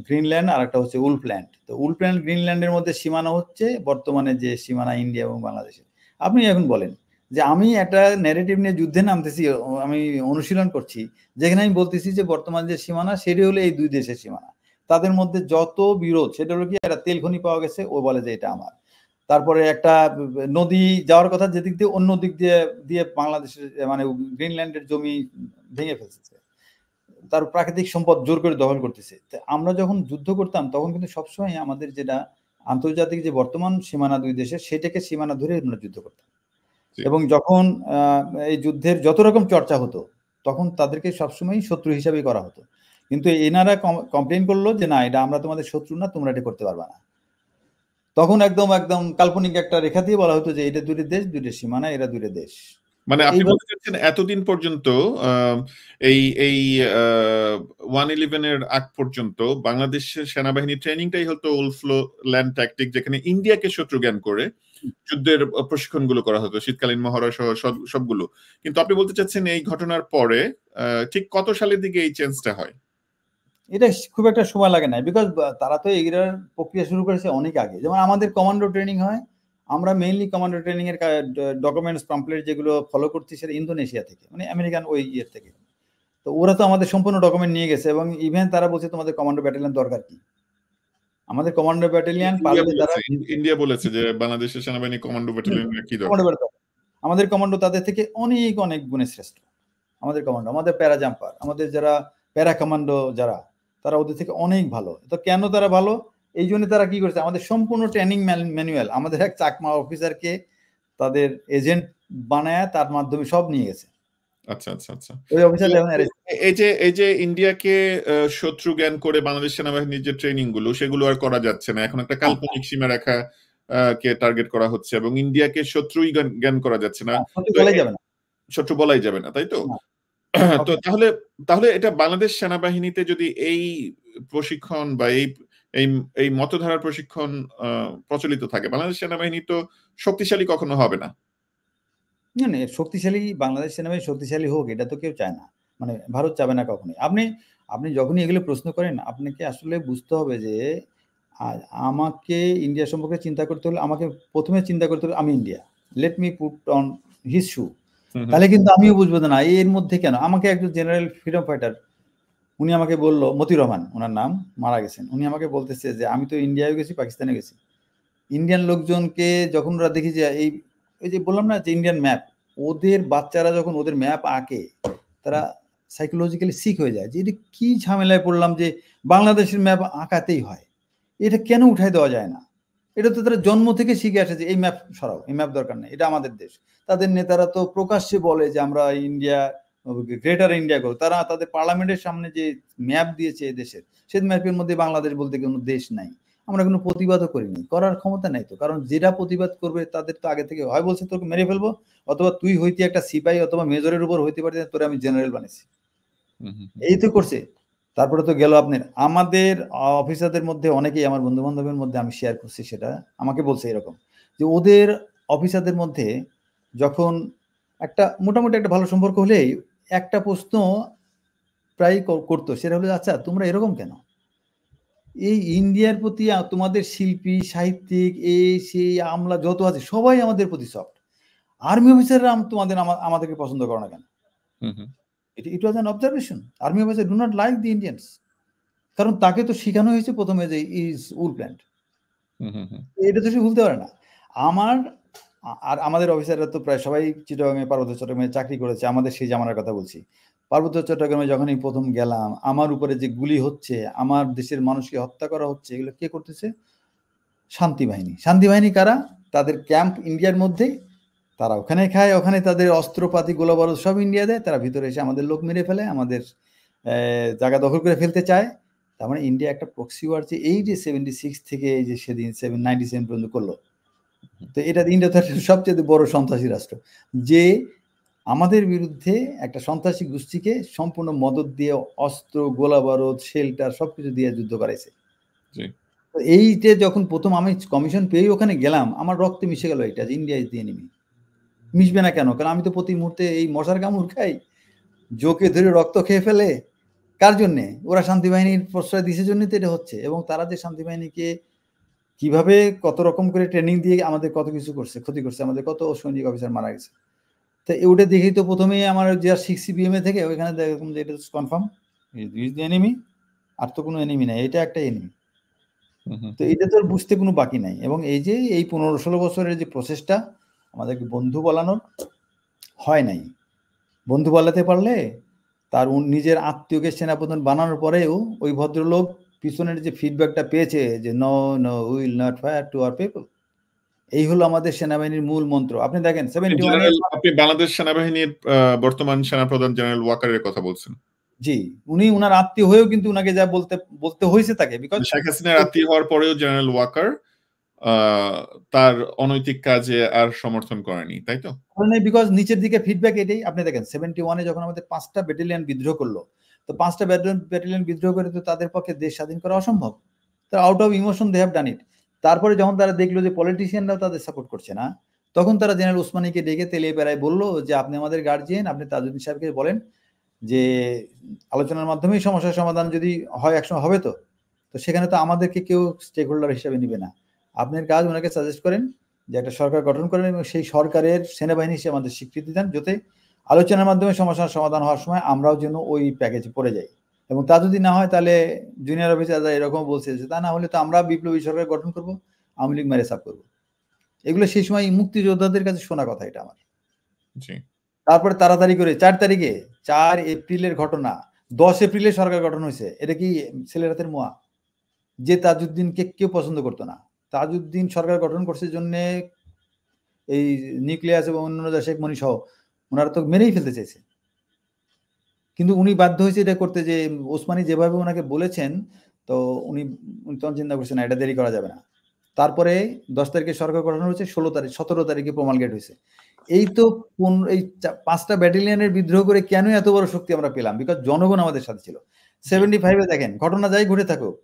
গ্রিনল্যান্ড আর একটা হচ্ছে উলফল্যান্ড। তো উলফল্যান্ড গ্রিনল্যান্ডের মধ্যে সীমানা হচ্ছে বর্তমানে যে সীমানা ইন্ডিয়া এবং বাংলাদেশের। আপনি এখন বলেন যে আমি একটা ন্যারেটিভ নিয়ে যুদ্ধে নামতেছি, আমি অনুশীলন করছি, যেখানে আমি বলতেছি যে বর্তমান যে সীমানা সেটি হলো এই দুই দেশের সীমানা, তাদের মধ্যে যত বিরোধ সেটা হলো কি, একটা তেল খনি পাওয়া গেছে, ও বলে যে এটা আমার। তারপরে একটা নদী যাওয়ার কথা যেদিক দিয়ে, অন্য দিক দিয়ে দিয়ে বাংলাদেশের মানে গ্রিনল্যান্ডের জমি ভেঙে ফেলতেছে, তার প্রাকৃতিক সম্পদ জোর করে দখল করতেছে। আমরা যখন যুদ্ধ করতাম তখন কিন্তু সবসময় আমাদের যেটা আন্তর্জাতিক যে বর্তমান সীমানা দুই দেশের, সেটাকে সীমানা ধরে আমরা যুদ্ধ করতাম। এবং যখন এই যুদ্ধের যত রকম চর্চা হতো, তখন তাদেরকে সবসময় শত্রু হিসাবেই করা হতো। কিন্তু এনারা কমপ্লেন করলো যে না, এটা আমরা তোমাদের শত্রু না, তোমরা এটা করতে পারবা না। তখন একদম একদম কাল্পনিক একটা রেখা দিয়ে বলা হতো যে এটা দুটো দেশ, দুটো সীমানা, এরা দুটো দেশ। মানে আপনি বলতে চাচ্ছেন এতদিন পর্যন্ত এই এই 111 এর আগ পর্যন্ত বাংলাদেশের সেনাবাহিনী ট্রেনিংটাই হতো উলফ্লো ল্যান্ড ট্যাকটিক, যেখানে ইন্ডিয়াকে শত্রু জ্ঞান করে যুদ্ধের প্রশিক্ষণগুলো করা হতো, শীতকালীন মহড়া সহ সবগুলো। কিন্তু আপনি বলতে চাচ্ছেন এই ঘটনার পরে ঠিক কত সালের দিকে এই চেঞ্জটা হয়? এটা খুব একটা সময় লাগে না, বিকজ তারা তো এগুলোর প্রক্রিয়া শুরু করেছে অনেক আগে। যেমন আমাদের কমান্ডো ট্রেনিং হয়, আমরা মেইনলি কমান্ডো ট্রেনিং এর ডকুমেন্টস পাম্পলেট যেগুলো ফলো করছি সেটা ইন্দোনেশিয়া থেকে, মানে আমেরিকান ওই ইয়ের থেকে। তো ওরা তো আমাদের সম্পূর্ণ ডকুমেন্ট নিয়ে গেছে, এবং ইভেন তারা বলছে তোমাদের কমান্ডো ব্যাটালিয়ন দরকার কি। আমাদের কমান্ডো ব্যাটালিয়ন পারলে তারা ইন্ডিয়া বলেছে যে বাংলাদেশের সেনাবাহিনী কমান্ডো ব্যাটালিয়নের কি দরকার। আমাদের কমান্ডো তাদের থেকে অনেক অনেক গুণে শ্রেষ্ঠ। আমাদের কমান্ডো, আমাদের প্যারা জাম্পার, আমাদের যারা প্যারা কমান্ডো যারা, তারা ওদের থেকে অনেক ভালো। তো কেন তারা ভালো? এই জন্য তারা কি করেছে, আমাদের সম্পূর্ণ ট্রেনিং ম্যানুয়াল আমাদের এক চাকমা অফিসারকে তাদের এজেন্ট বানায় তার মাধ্যমে সব নিয়ে গেছে। আচ্ছা আচ্ছা আচ্ছা। ওই অফিসার এখন এই যে ইন্ডিয়াকে শত্রু জ্ঞান করে বাংলাদেশ সেনাবাহিনীর যে ট্রেনিং গুলো সেগুলো আর করা যাচ্ছে না, এখন একটা কাল্পনিক সীমারেখা কে টার্গেট করা হচ্ছে এবং ইন্ডিয়াকে শত্রুই জ্ঞান করা যাচ্ছে না, বলাই যাবে না, শত্রু বলাই যাবে না, তাই তো? তো তাহলে এটা বাংলাদেশ সেনাবাহিনীতে যদি এই প্রশিক্ষণ বা এই মতধারার প্রশিক্ষণ প্রচলিত থাকে, বাংলাদেশ সেনাবাহিনী তো শক্তিশালী কখনো হবে না। না, শক্তিশালী বাংলাদেশ সেনাবাহিনী শক্তিশালী হোক এটা তো কেউ চায় না, মানে ভারত চাবে না কখনোই। আপনি যখনই এগুলো প্রশ্ন করেন, আপনাকে আসলে বুঝতে হবে যে আমাকে ইন্ডিয়া সম্পর্কে চিন্তা করতে হলে আমাকে প্রথমে চিন্তা করতে হবে আমি India, let me put on his shoe, তাহলে কিন্তু আমিও বুঝবো না এর মধ্যে কেন। আমাকে একজন জেনারেল ফ্রিডম ফাইটার উনি আমাকে বললো, মতিউর রহমান ওনার নাম, মারা গেছেন, উনি আমাকে বলতেছে যে আমি তো ইন্ডিয়ায় গেছি, পাকিস্তানে গেছি, ইন্ডিয়ান লোকজনকে যখন ওরা দেখি যে এই যে বললাম না যে ইন্ডিয়ান ম্যাপ, ওদের বাচ্চারা যখন ওদের ম্যাপ আঁকে তারা সাইকোলজিক্যালি সিক হয়ে যায় যে এটা কি ঝামেলায় পড়লাম যে বাংলাদেশের ম্যাপ আঁকাতেই হয়, এটা কেন উঠাই দেওয়া যায় না? এটা তো তারা জন্ম থেকে শিখে আসে যে এই ম্যাপ সরাও, এই ম্যাপ দরকার নেই, এটা আমাদের দেশ। তাদের নেতারা তো প্রকাশ্যে বলে যে আমরা ইন্ডিয়া, গ্রেটার ইন্ডিয়া করো। তারা তাদের পার্লামেন্টের সামনে যে ম্যাপ দিয়েছে এই দেশের, সেই ম্যাপের মধ্যে বাংলাদেশ বলতে কোনো দেশ নাই। আমরা কোনো প্রতিবাদও করিনি, করার ক্ষমতা নাই তো, কারণ যেটা প্রতিবাদ করবে তাদের তো আগে থেকে হয় বলছে তোকে মেরে ফেলবো, অথবা তুই হইতে একটা সিপাহী অথবা মেজরের উপর হইতে পারতি, তোরে আমি জেনারেল বানিয়েছি, এই তো করছে। তারপরে তো গেল আপনার আমাদের অফিসারদের মধ্যে অনেকেই, আমার বন্ধু বান্ধবের মধ্যে আমি শেয়ার করছি, সেটা আমাকে বলছে এরকম যে ওদের অফিসারদের মধ্যে যখন একটা মোটামুটি একটা ভালো সম্পর্ক হলেই একটা প্রশ্ন প্রায় করতো, সেটা হলো আচ্ছা তোমরা এরকম কেন? এই ইন্ডিয়ার প্রতি তোমাদের শিল্পী সাহিত্যিক এই সেই আমলা যত আছে সবাই আমাদের প্রতি সফট, আর্মি অফিসাররা তোমাদের আমাদেরকে পছন্দ করো না কেন? It was an observation, army officer do not like the Indians, কারণ তাকে তো শেখানো হয়েছে প্রথমে যে ইজ উল প্ল্যান্ট, এটা তো সে ভুলতে পারে না। আর আমাদের অফিসাররা তো প্রায় সবাই চিটাগাঙে পার্বত্য চট্টগ্রামে চাকরি করেছে, আমাদের সেই জামানার কথা বলছি। পার্বত্য চট্টগ্রামে যখনই প্রথম গেলাম, আমার উপরে যে গুলি হচ্ছে, আমার দেশের মানুষকে হত্যা করা হচ্ছে, এগুলো কে করতেছে? শান্তি বাহিনী। শান্তি বাহিনী কারা? তাদের ক্যাম্প ইন্ডিয়ার মধ্যে, তারা ওখানে খায়, ওখানে তাদের অস্ত্রপাতি গোলাবারুদ সব ইন্ডিয়া দেয়, তারা ভিতরে এসে আমাদের লোক মেরে ফেলে, আমাদের জায়গা দখল করে ফেলতে চায়। তার মানে ইন্ডিয়া একটা প্রক্সি ওয়ার যে এই যে 76 থেকে এই যে সেদিন 97 পর্যন্ত করলো, তো এটা ইন্ডিয়া তো সবচেয়ে বড় সন্ত্রাসী রাষ্ট্র, যে আমাদের বিরুদ্ধে একটা সন্ত্রাসী গোষ্ঠীকে সম্পূর্ণ মদত দিয়ে অস্ত্র গোলাবারুদ শেল্টার সবকিছু দিয়ে যুদ্ধ করাইছে। তো এইটা যখন প্রথম আমি কমিশন পেয়ে ওখানে গেলাম, আমার রক্তে মিশে গেল এটা, ইন্ডিয়া ইজ দি এনিমি। মিশবে না কেন? কারণ আমি তো প্রতি মুহূর্তে এই মশার কামড় খাই, জোকে ধরে রক্ত খেয়ে ফেলে, কার জন্যে? ওরা শান্তি বাহিনীর প্রশ্রয় দিছে জন্যই তো এটা হচ্ছে। এবং তারা যে শান্তি বাহিনীকে কিভাবে কত রকম করে ট্রেনিং দিয়ে আমাদের কত কিছু করছে, ক্ষতি করছে, আমাদের কত সৈনিক অফিসার মারা গেছে। তো ওটা দেখেই তো প্রথমেই আমার যে CCBM থেকে ওইখানে দেখলাম যে এটা কনফার্ম ইজ দি এনিমি, আর তো কোনো এনিমি নাই, এটা একটা এনিমি। তো এটা তো বুঝতে কোনো বাকি নাই। এবং এই যে এই 15-16 বছরের যে প্রসেসটা আমাদেরকে বন্ধু বলানোর হয় নাই, বন্ধু বলাতে পারলে তার নিজের আত্মীয়কে সেনাপ্রধান বানানোর পরেও ওই ভদ্রলোক পিছনের যে ফিডব্যাকটা পেয়েছে যে no no will not fire to our people, এই হলো আমাদের সেনাবাহিনীর মূল মন্ত্র। আপনি দেখেন 71 আপনি বাংলাদেশ সেনাবাহিনীর বর্তমান সেনাপ্রধান জেনারেল ওয়াকারের কথা বলছেন। জি, উনি উনার আত্মীয় হয়েও কিন্তু উনাকে যা বলতে হয়েছে তাকে, বিকজ শেখ হাসিনার আত্মীয় হওয়ার পরেও জেনারেল ওয়াকার তার অনৈতিক কাজে আর সমর্থন করেনি, তাই তো? বিকজ নিচের দিকে ফিডব্যাক এটাই। আপনি দেখেন 71-এ যখন আমাদের 5টা ব্যাটালিয়ন বিদ্রোহ করলো, তো 5টা ব্যাটালিয়ন বিদ্রোহ করে তো তাদের পক্ষে দেশ স্বাধীন করা অসম্ভব, তারা out of emotion they have done it. তারপরে যখন তারা দেখলো যে পলিটিশিয়ানরাও তাদের সাপোর্ট করছে না, তখন তারা জেনারেল ওসমানীকে ডেকে তেলিয়ে বেড়ায় বললো যে আপনি আমাদের গার্জিয়ান, আপনি তাজউদ্দিন সাহেবকে বলেন যে আলোচনার মাধ্যমেই সমস্যার সমাধান যদি হয়, একসময় হবে, তো সেখানে তো আমাদেরকে কেউ স্টেক হোল্ডার হিসেবে নিবে না। আপনার কাজ ওনাকে সাজেস্ট করেন যে একটা সরকার গঠন করেন এবং সেই সরকারের সেনাবাহিনী হিসেবে আমাদের স্বীকৃতি দেন, যাতে আলোচনার মাধ্যমে সমস্যার সমাধান হওয়ার সময় আমরাও যেন ওই প্যাকেজে পড়ে যাই। এবং তা যদি না হয় তাহলে জুনিয়র অফিসাররা এরকম বলছে যে তা না হলে তো আমরা বিপ্লবী সরকার গঠন করবো, আওয়ামী লীগ মেরে সাফ করবো। এগুলো সেই সময় মুক্তিযোদ্ধাদের কাছে শোনা কথা এটা আমার। জি। তারপরে তাড়াতাড়ি করে 4 তারিখে 4 এপ্রিলের ঘটনা, 10 এপ্রিলে সরকার গঠন হয়েছে। এটা কি ছেলের হাতের মোয়া? যে তাজউদ্দিনকে কেউ পছন্দ করতো না, তাজউদ্দিন সরকার গঠন করছে জন্য এই নিউক্লিয়াস এবং অন্যান্য শেখ মনি সহ ওনারা তো মেরেই ফেলতে চাইছে, কিন্তু উনি বাধ্য হয়েছে এটা করতে, যে ওসমানী যেভাবে ওনাকে বলেছেন, তো উনি তখন চিন্তা করছেন না, এটা দেরি করা যাবে না। তারপরে 10 তারিখে সরকার গঠন হয়েছে, 16 তারিখ 17 তারিখে প্রমালগেট হয়েছে। এই তো এই 5টা ব্যাটালিয়নের বিদ্রোহ করে কেন এত বড় শক্তি আমরা পেলাম? বিকজ জনগণ আমাদের সাথে ছিল। 75-এ দেখেন ঘটনা যাই ঘটে থাকুক,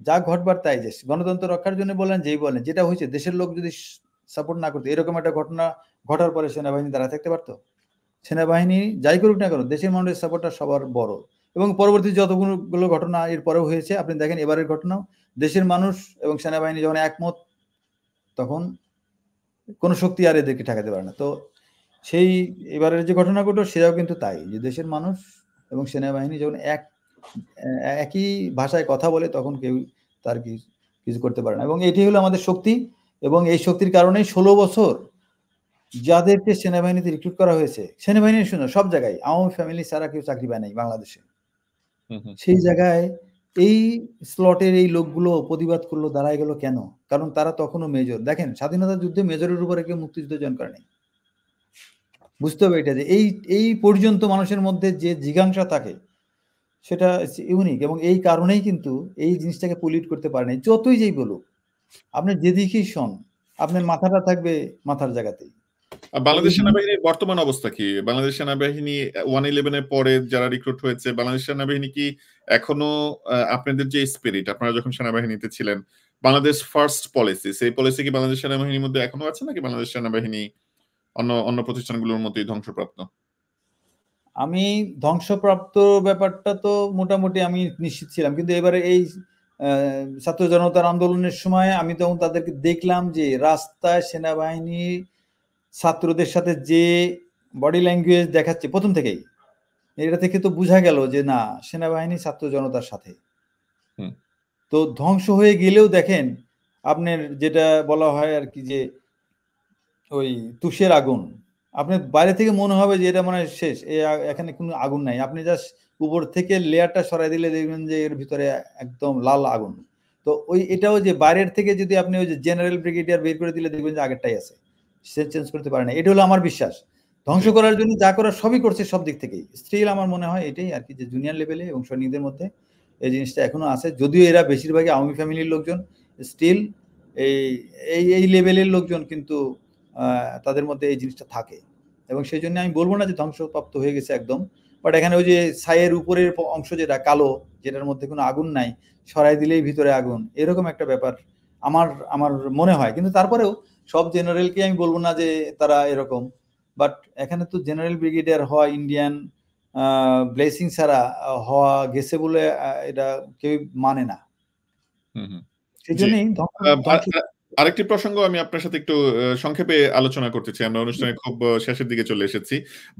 যা ঘটবার তাই, যে গণতন্ত্র রক্ষার জন্য বলেন যেই বলেন, যেটা হয়েছে দেশের লোক যদি সাপোর্ট না করতো, এরকম একটা ঘটনা ঘটার পরে সেনাবাহিনী দাঁড়ায় থাকতে পারতো? সেনাবাহিনী যাই করুক না কেন, দেশের মানুষের সাপোর্টটা সবার বড়। এবং পরবর্তী যতগুলো ঘটনা এর পরেও হয়েছে, আপনি দেখেন এবারের ঘটনাও দেশের মানুষ এবং সেনাবাহিনী যখন একমত, তখন কোনো শক্তি আর এদেরকে ঠেকাতে পারে না। তো সেই এবারের যে ঘটনা ঘটলো সেটাও কিন্তু তাই, যে দেশের মানুষ এবং সেনাবাহিনী যখন একই ভাষায় কথা বলে, তখন কেউ তার কিছু করতে পারে না। এবং এটি হলো আমাদের শক্তি, এবং এই শক্তির কারণেই 16 বছর যাদেরকে সেনাবাহিনীতে রিক্রুট করা হয়েছে, সেনাবাহিনীর শুনে সব জায়গায় আওয়ামী ফ্যামিলি ছাড়া কেউ চাকরি পায় নাই বাংলাদেশে। সেই জায়গায় এই স্লটের এই লোকগুলো প্রতিবাদ করলো, দাঁড়ায় গেল কেন? কারণ তারা তখনও মেজর। দেখেন, স্বাধীনতা যুদ্ধে মেজরের উপরে কেউ মুক্তিযুদ্ধ জয়েন করে নাই। বুঝতে হবে এটা, যে এই পর্যন্ত মানুষের মধ্যে যে জিজ্ঞাসা থাকে সেটা ইউনিক, এবং এই কারণেই কিন্তু এই জিনিসটাকে পলিট করতে পারে নাই। যতই যেই বলুক, আপনি যেদিকেই শোন, আপনার মাথাটা থাকবে মাথার জায়গাতেই। বাংলাদেশ সেনাবাহিনীর বর্তমান অবস্থা কি? বাংলাদেশ সেনাবাহিনী 111 এর পরে যারা রিক্রুট হয়েছে, বাংলাদেশ সেনাবাহিনী কি এখনো আপনাদের যে স্পিরিট, আপনারা যখন সেনাবাহিনীতে ছিলেন, বাংলাদেশ ফার্স্ট পলিসি, সেই পলিসি কি বাংলাদেশ সেনাবাহিনীর মধ্যে এখনো আছে, নাকি বাংলাদেশ সেনাবাহিনী অন্য প্রতিষ্ঠানগুলোর মতোই ধ্বংসপ্রাপ্ত? আমি ধ্বংসপ্রাপ্ত ব্যাপারটা তো মোটামুটি আমি নিশ্চিত ছিলাম, কিন্তু এবারে এই ছাত্র জনতার আন্দোলনের সময় আমি তখন তাদেরকে দেখলাম যে রাস্তায় সেনাবাহিনী ছাত্রদের সাথে যে বডি ল্যাঙ্গুয়েজ দেখাচ্ছে প্রথম থেকেই, এটা থেকে তো বোঝা গেল যে না, সেনাবাহিনী ছাত্র জনতার সাথে। তো ধ্বংস হয়ে গেলেও দেখেন, আপনার যেটা বলা হয় আর কি, যে ওই তুষের আগুন, আপনার বাইরে থেকে মনে হবে যে এটা মনে হয় শেষ, এখানে কোনো আগুন নাই। আপনি জাস্ট উপর থেকে লেয়ারটা সরাই দিলে দেখবেন যে এর ভিতরে একদম লাল আগুন। তো এটাও যে বাইরের থেকে যদি আপনি ওই যে জেনারেল ব্রিগেডিয়ার বের করে দিলে দেখবেন যে আগেরটাই আছে, সে চেঞ্জ করতে পারে না। এটা হলো আমার বিশ্বাস। ধ্বংস করার জন্য যা করার সবই করছে সব দিক থেকেই। স্টিল আমার মনে হয় এটাই আর কি, যে জুনিয়র লেভেলে এবং সৈনিকদের মধ্যে এই জিনিসটা এখনো আছে, যদিও এরা বেশিরভাগই আওয়ামী ফ্যামিলির লোকজন। স্টিল এই লেভেলের লোকজন কিন্তু তাদের মধ্যে এই জিনিসটা থাকে, এবং সেই জন্য আমি বলবো না যে ধ্বংসপ্রাপ্ত হয়ে গেছে একদম, বাট এখানে ওই যে ছাইয়ের উপরের অংশ যেটা কালো, যেটার মধ্যে কোনো আগুন নাই, সরাই দিলেই ভিতরে আগুন, এরকম একটা ব্যাপার আমার মনে হয়। কিন্তু তারপরেও সব জেনারেলকে আমি বলবো না যে তারা এরকম, বাট এখানে তো জেনারেল ব্রিগেডিয়ার হওয়া ইন্ডিয়ান ব্লেসিং ছাড়া হওয়া গেছে বলে এটা কেউ মানে না। সেই জন্যই আরেকটি প্রসঙ্গ আমি আপনার সাথে একটু সংক্ষেপে আলোচনা করতে চাই, আমরা অনুষ্ঠানের খুব শেষের দিকে চলে এসেছি।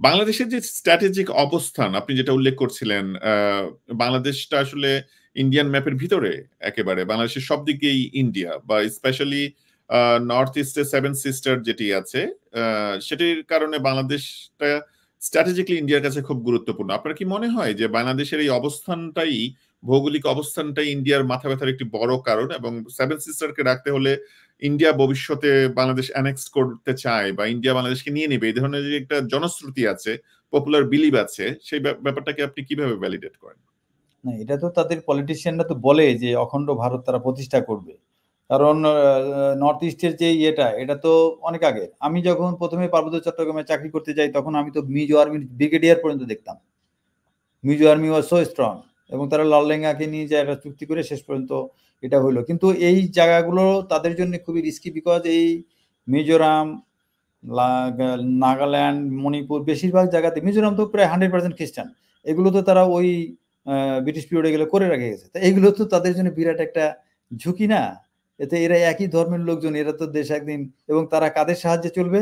বাংলাদেশের যে স্ট্র্যাটেজিক অবস্থান আপনি যেটা উল্লেখ করছিলেন, বাংলাদেশটা আসলে ইন্ডিয়ান ম্যাপের ভিতরে একেবারে, বাংলাদেশের সব দিকেই ইন্ডিয়া, বা স্পেশালি নর্থ ইস্টে 7 সিস্টার যেটি আছে, সেটির কারণে বাংলাদেশটা স্ট্র্যাটেজিক্যালি ইন্ডিয়ার কাছে খুব গুরুত্বপূর্ণ। আপনার কি মনে হয় যে বাংলাদেশের এই অবস্থানটাই, ভৌগোলিক অবস্থানটাই ইন্ডিয়ার মাথা ব্যথার একটি বড় কারণ, এবং 7 সিস্টারকে রাখতে হলে ইন্ডিয়া ভবিষ্যতে বাংলাদেশ অ্যানেক্স করতে চায় বা ইন্ডিয়া বাংলাদেশকে নিয়ে নেবে, এই ধরনের যে একটা জনশ্রুতি আছে, পপুলার বিলিভ আছে, সেই ব্যাপারটাকে আপনি কিভাবে ভ্যালিডেট করেন? না, এটা তো তাদের পলিটিশিয়ানরা তো বলে যে অখণ্ড ভারত তারা প্রতিষ্ঠা করবে, কারণ নর্থ ইস্টের যে এটা তো অনেক আগে। আমি যখন প্রথমে পার্বত্য চট্টগ্রামে চাকরি করতে যাই, তখন আমি তো মিজো আর্মির ব্রিগেডিয়ার পর্যন্ত দেখতাম। Mizo army was so strong, এবং তারা লাললেঙ্গাকে নিয়ে যে একটা চুক্তি করে শেষ পর্যন্ত এটা হইলো। কিন্তু এই জায়গাগুলো তাদের জন্য খুবই রিস্কি, বিকজ এই মিজোরাম, নাগাল্যান্ড, মণিপুর, বেশিরভাগ জায়গাতে, মিজোরাম তো প্রায় 100% খ্রিস্টান, এগুলো তো তারা ওই ব্রিটিশ পিরিয়ডে গেলে করে রেখে গেছে। তো এইগুলো তো তাদের জন্য বিরাট একটা ঝুঁকি না? এতে এরা একই ধর্মের লোকজন, এরা তো দেশ একদিন, এবং তারা কাদের সাহায্যে চলবে?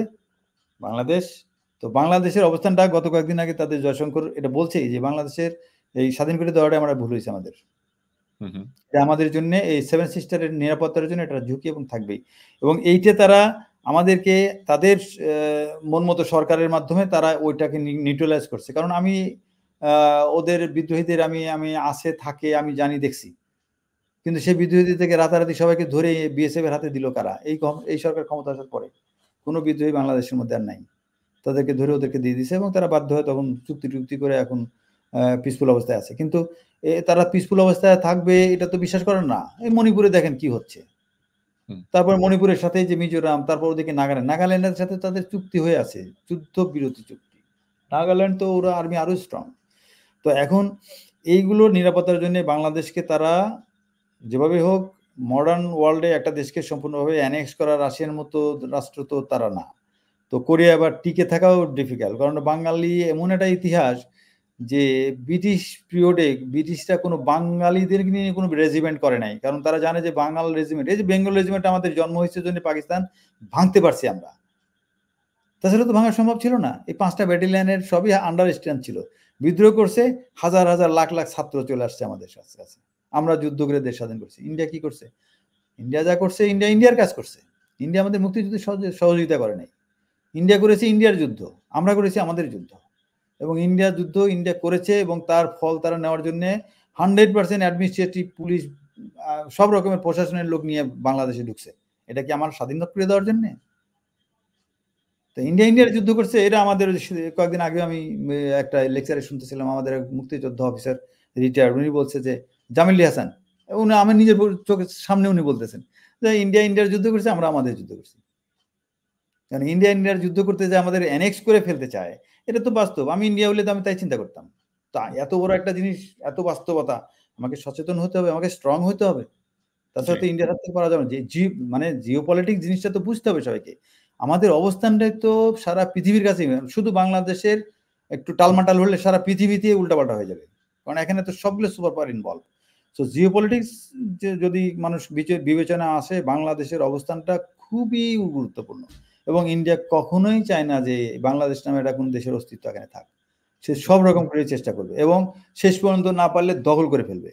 বাংলাদেশ। তো বাংলাদেশের অবস্থানটা গত কয়েকদিন আগে তাদের জয়শঙ্কর এটা বলছেই, যে বাংলাদেশের এই স্বাধীন করে দেওয়াটা আমরা ভুল হয়েছে আমাদের। আমাদের জন্য এই 7 সিস্টারের নিরাপত্তার জন্য এটা ঝুঁকি এবং থাকবেই, এবং এইটা তারা আমাদেরকে তাদের মন মতো সরকারের মাধ্যমে তারা ওইটাকে নিউট্রালাইজ করছে। কারণ আমি ওদের বিদ্রোহীদের আমি আসে থাকে আমি জানি দেখছি, কিন্তু সেই বিদ্রোহী থেকে রাতারাতি সবাইকে ধরে বিএসএফ এর হাতে দিল কারা? এই সরকার ক্ষমতা আসার পরে কোনো বিদ্রোহী বাংলাদেশের মধ্যে আর নাই। তাদেরকে ধরে ওদেরকে দিয়ে দিছে এবং তারা বাধ্য হয়ে তখন চুক্তি করে এখন পিসফুল অবস্থায় আছে। কিন্তু তারা পিসফুল অবস্থায় থাকবে এটা তো বিশ্বাস করেন না। এই মণিপুরে দেখেন কি হচ্ছে। তারপর মণিপুরের সাথে যে মিজোরাম, তারপর ওদিকে নাগাল্যান্ডের সাথে তাদের চুক্তি হয়ে আছে, যুদ্ধ বিরতি চুক্তি। নাগাল্যান্ড তো ওরা আর্মি আরো স্ট্রং। তো এখন এইগুলোর নিরাপত্তার জন্য বাংলাদেশকে তারা যেভাবে হোক মডার্ন ওয়ার্ল্ডে একটা দেশকে সম্পূর্ণভাবে অ্যানেক্স করা রাশিয়ার মতো রাষ্ট্র তো তারা না। তো কোরিয়া আবার টিকে থাকাও ডিফিকাল্ট, কারণ বাঙালি এমন একটা ইতিহাস যে ব্রিটিশ পিরিয়ডে ব্রিটিশরা কোনো বাঙালিদের নিয়ে কোনো রেজিমেন্ট করে নাই, কারণ তারা জানে যে বাঙাল রেজিমেন্ট, এই যে বেঙ্গল রেজিমেন্ট আমাদের জন্ম হয়েছে জন্য পাকিস্তান ভাঙতে পারছি আমরা, তাছাড়া তো ভাঙা সম্ভব ছিল না। এই 5টা ব্যাটালিয়নের সবই আন্ডার স্ট্যান্ড ছিল, বিদ্রোহ করছে, হাজার হাজার লাখ লাখ ছাত্র চলে আসছে আমাদের কাছে, আমরা যুদ্ধ করে দেশ স্বাধীন করছি। ইন্ডিয়া কি করছে? ইন্ডিয়া যা করছে, ইন্ডিয়ার কাজ করছে। ইন্ডিয়া আমাদের মুক্তিযুদ্ধে সহযোগিতা করে নাই। ইন্ডিয়া করেছে ইন্ডিয়ার যুদ্ধ, আমরা করেছি আমাদের যুদ্ধ। এবং ইন্ডিয়ার যুদ্ধ ইন্ডিয়া করেছে এবং তার ফল তারা নেওয়ার জন্য 100% অ্যাডমিনিস্ট্রেটিভ, পুলিশ, সব রকমের প্রশাসনের লোক নিয়ে বাংলাদেশে ঢুকছে। এটা কি আমার স্বাধীনতা করে দেওয়ার জন্য? তো ইন্ডিয়ার যুদ্ধ করছে। এটা আমাদের কয়েকদিন আগে আমি একটা লেকচারে শুনতেছিলাম, আমাদের মুক্তিযোদ্ধা অফিসার রিটায়ার্ড, উনি বলছে যে জামিল হাসান, উনি আমার নিজের চোখের সামনে উনি বলতেছেন যে ইন্ডিয়ার যুদ্ধ করছে, আমরা আমাদের যুদ্ধ করছি। কারণ ইন্ডিয়ার যুদ্ধ করতে যে আমাদের অ্যানেক্স করে ফেলতে চায়, এটা তো বাস্তব। আমি ইন্ডিয়া হলে তো আমি তাই চিন্তা করতাম। তা এত বড় একটা জিনিস, এত বাস্তবতা, আমাকে সচেতন হতে হবে, আমাকে স্ট্রং হতে হবে। তাছাড়া তো ইন্ডিয়ার হাত থেকে পারা যাবে না। মানে জিওপলিটিক্স জিনিসটা তো বুঝতে হবে সবাইকে। আমাদের অবস্থানটাই তো সারা পৃথিবীর কাছে, শুধু বাংলাদেশের একটু টালমাটাল হলে সারা পৃথিবীতে উল্টাপাল্টা হয়ে যাবে, কারণ এখানে তো সবগুলো super power involve. So geopolitics যদি মানুষ বিবেচনা আসে, বাংলাদেশের অবস্থানটা খুবই গুরুত্বপূর্ণ। এবং ইন্ডিয়া কখনোই চায় না যে বাংলাদেশ নামে এটা কোনো দেশের অস্তিত্ব এখানে থাক। সে সব রকম করে চেষ্টা করবে এবং শেষ পর্যন্ত না পারলে দখল করে ফেলবে।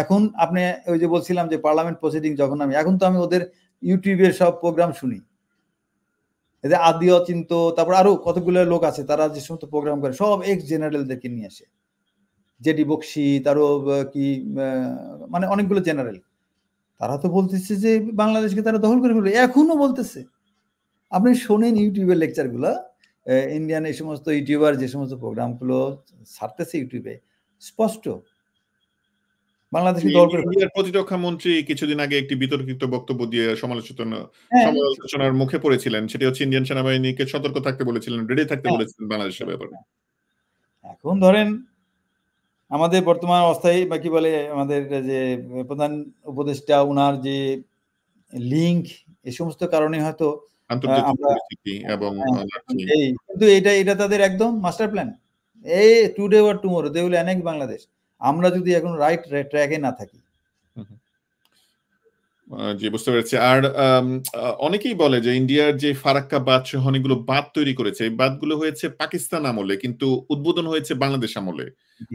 এখন আপনি ওই যে বলছিলাম যে পার্লামেন্ট প্রসিডিং যখন এখন তো আমি ওদের ইউটিউবের সব প্রোগ্রাম শুনি, এদের আদি অচিন্ত, তারপর আরো কতগুলো লোক আছে তারা যে সমস্ত প্রোগ্রাম করে, সব এক্স জেনারেলদেরকে নিয়ে আসে, জেডি বক্সি, তারও কি মানে অনেকগুলো জেনারেল, তারা তো বলতেছে যে বাংলাদেশকে তারা দখল করে ফেলবে, এখনো বলতেছে। আপনি শোনেন ইউটিউবের লেকচারগুলো, ইন্ডিয়ান এই সমস্ত ইউটিউবার যে সমস্ত প্রোগ্রামগুলো ছাড়তেছে ইউটিউবে, স্পষ্ট বাংলাদেশকে দখল করে ফেলবে। ইন্ডিয়ার প্রতিরক্ষা মন্ত্রী কিছুদিন আগে একটি বিতর্কিত বক্তব্য দিয়ে সমালোচনার মুখে পড়েছিলেন। সেটি হচ্ছে ইন্ডিয়ান সেনাবাহিনীকে সতর্ক থাকতে বলেছিলেন, রেডি থাকতে বলেছিলেন বাংলাদেশের ব্যাপারে। এখন ধরেন আমাদের বর্তমান অবস্থায় বা কি বলে আমাদের যে প্রধান উপদেষ্টা, ওনার যে লিঙ্ক, এই সমস্ত কারণে হয়তো আন্তর্জাতিক পরিস্থিতি এবং কিন্তু এটা তাদের একদম মাস্টার প্ল্যান। এই today or tomorrow they will annex Bangladesh, আমরা যদি এখন রাইট ট্র্যাকে না থাকি। জি, বুঝতে পেরেছি। আর অনেকেই বলে যে ইন্ডিয়ার যে ফারাক্কা বাঁধ সহ অনেকগুলো বাঁধ তৈরি করেছে, এই বাঁধগুলো হয়েছে পাকিস্তান আমলে, কিন্তু উদ্বোধন হয়েছে বাংলাদেশ আমলে।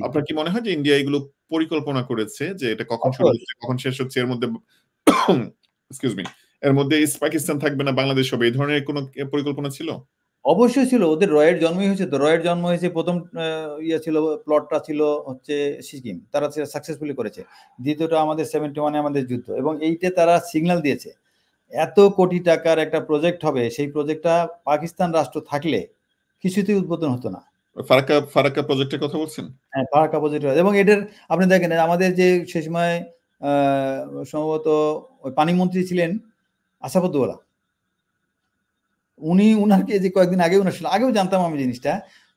আপনার কি মনে হয় যে ইন্ডিয়া এগুলো পরিকল্পনা করেছে যে এটা কখন শুরু হচ্ছে কখন শেষ হচ্ছে, এর মধ্যে এক্সকিউজ মি, এর মধ্যে ইস্ট পাকিস্তান থাকবে না, বাংলাদেশ হবে, এই ধরনের কোনো পরিকল্পনা ছিল? অবশ্যই ছিল। ওদের রয়ের জন্মই হয়েছে তো, রয়ের জন্ম হয়েছে, প্রথম ছিল প্লটটা ছিল হচ্ছে সিকিম, তারা সাকসেসফুলি করেছে। দ্বিতীয়টা আমাদের 71-এ আমাদের যুদ্ধ, এবং এইটা তারা সিগন্যাল দিয়েছে এত কোটি টাকার একটা প্রজেক্ট হবে, সেই প্রজেক্টটা পাকিস্তান রাষ্ট্র থাকলে কিছুতেই উদ্বোধন হতো না। ফারাক্কা প্রজেক্টের কথা বলছেন? হ্যাঁ, ফারাক্কা প্রজেক্ট। এবং এটার আপনি দেখেন আমাদের যে সে সময় সম্ভবত ওই পানি মন্ত্রী ছিলেন আসাদুদ্দৌলা, উনাকে যে কয়েকদিন আগে আগেও জানতাম আমি জিনিসটা,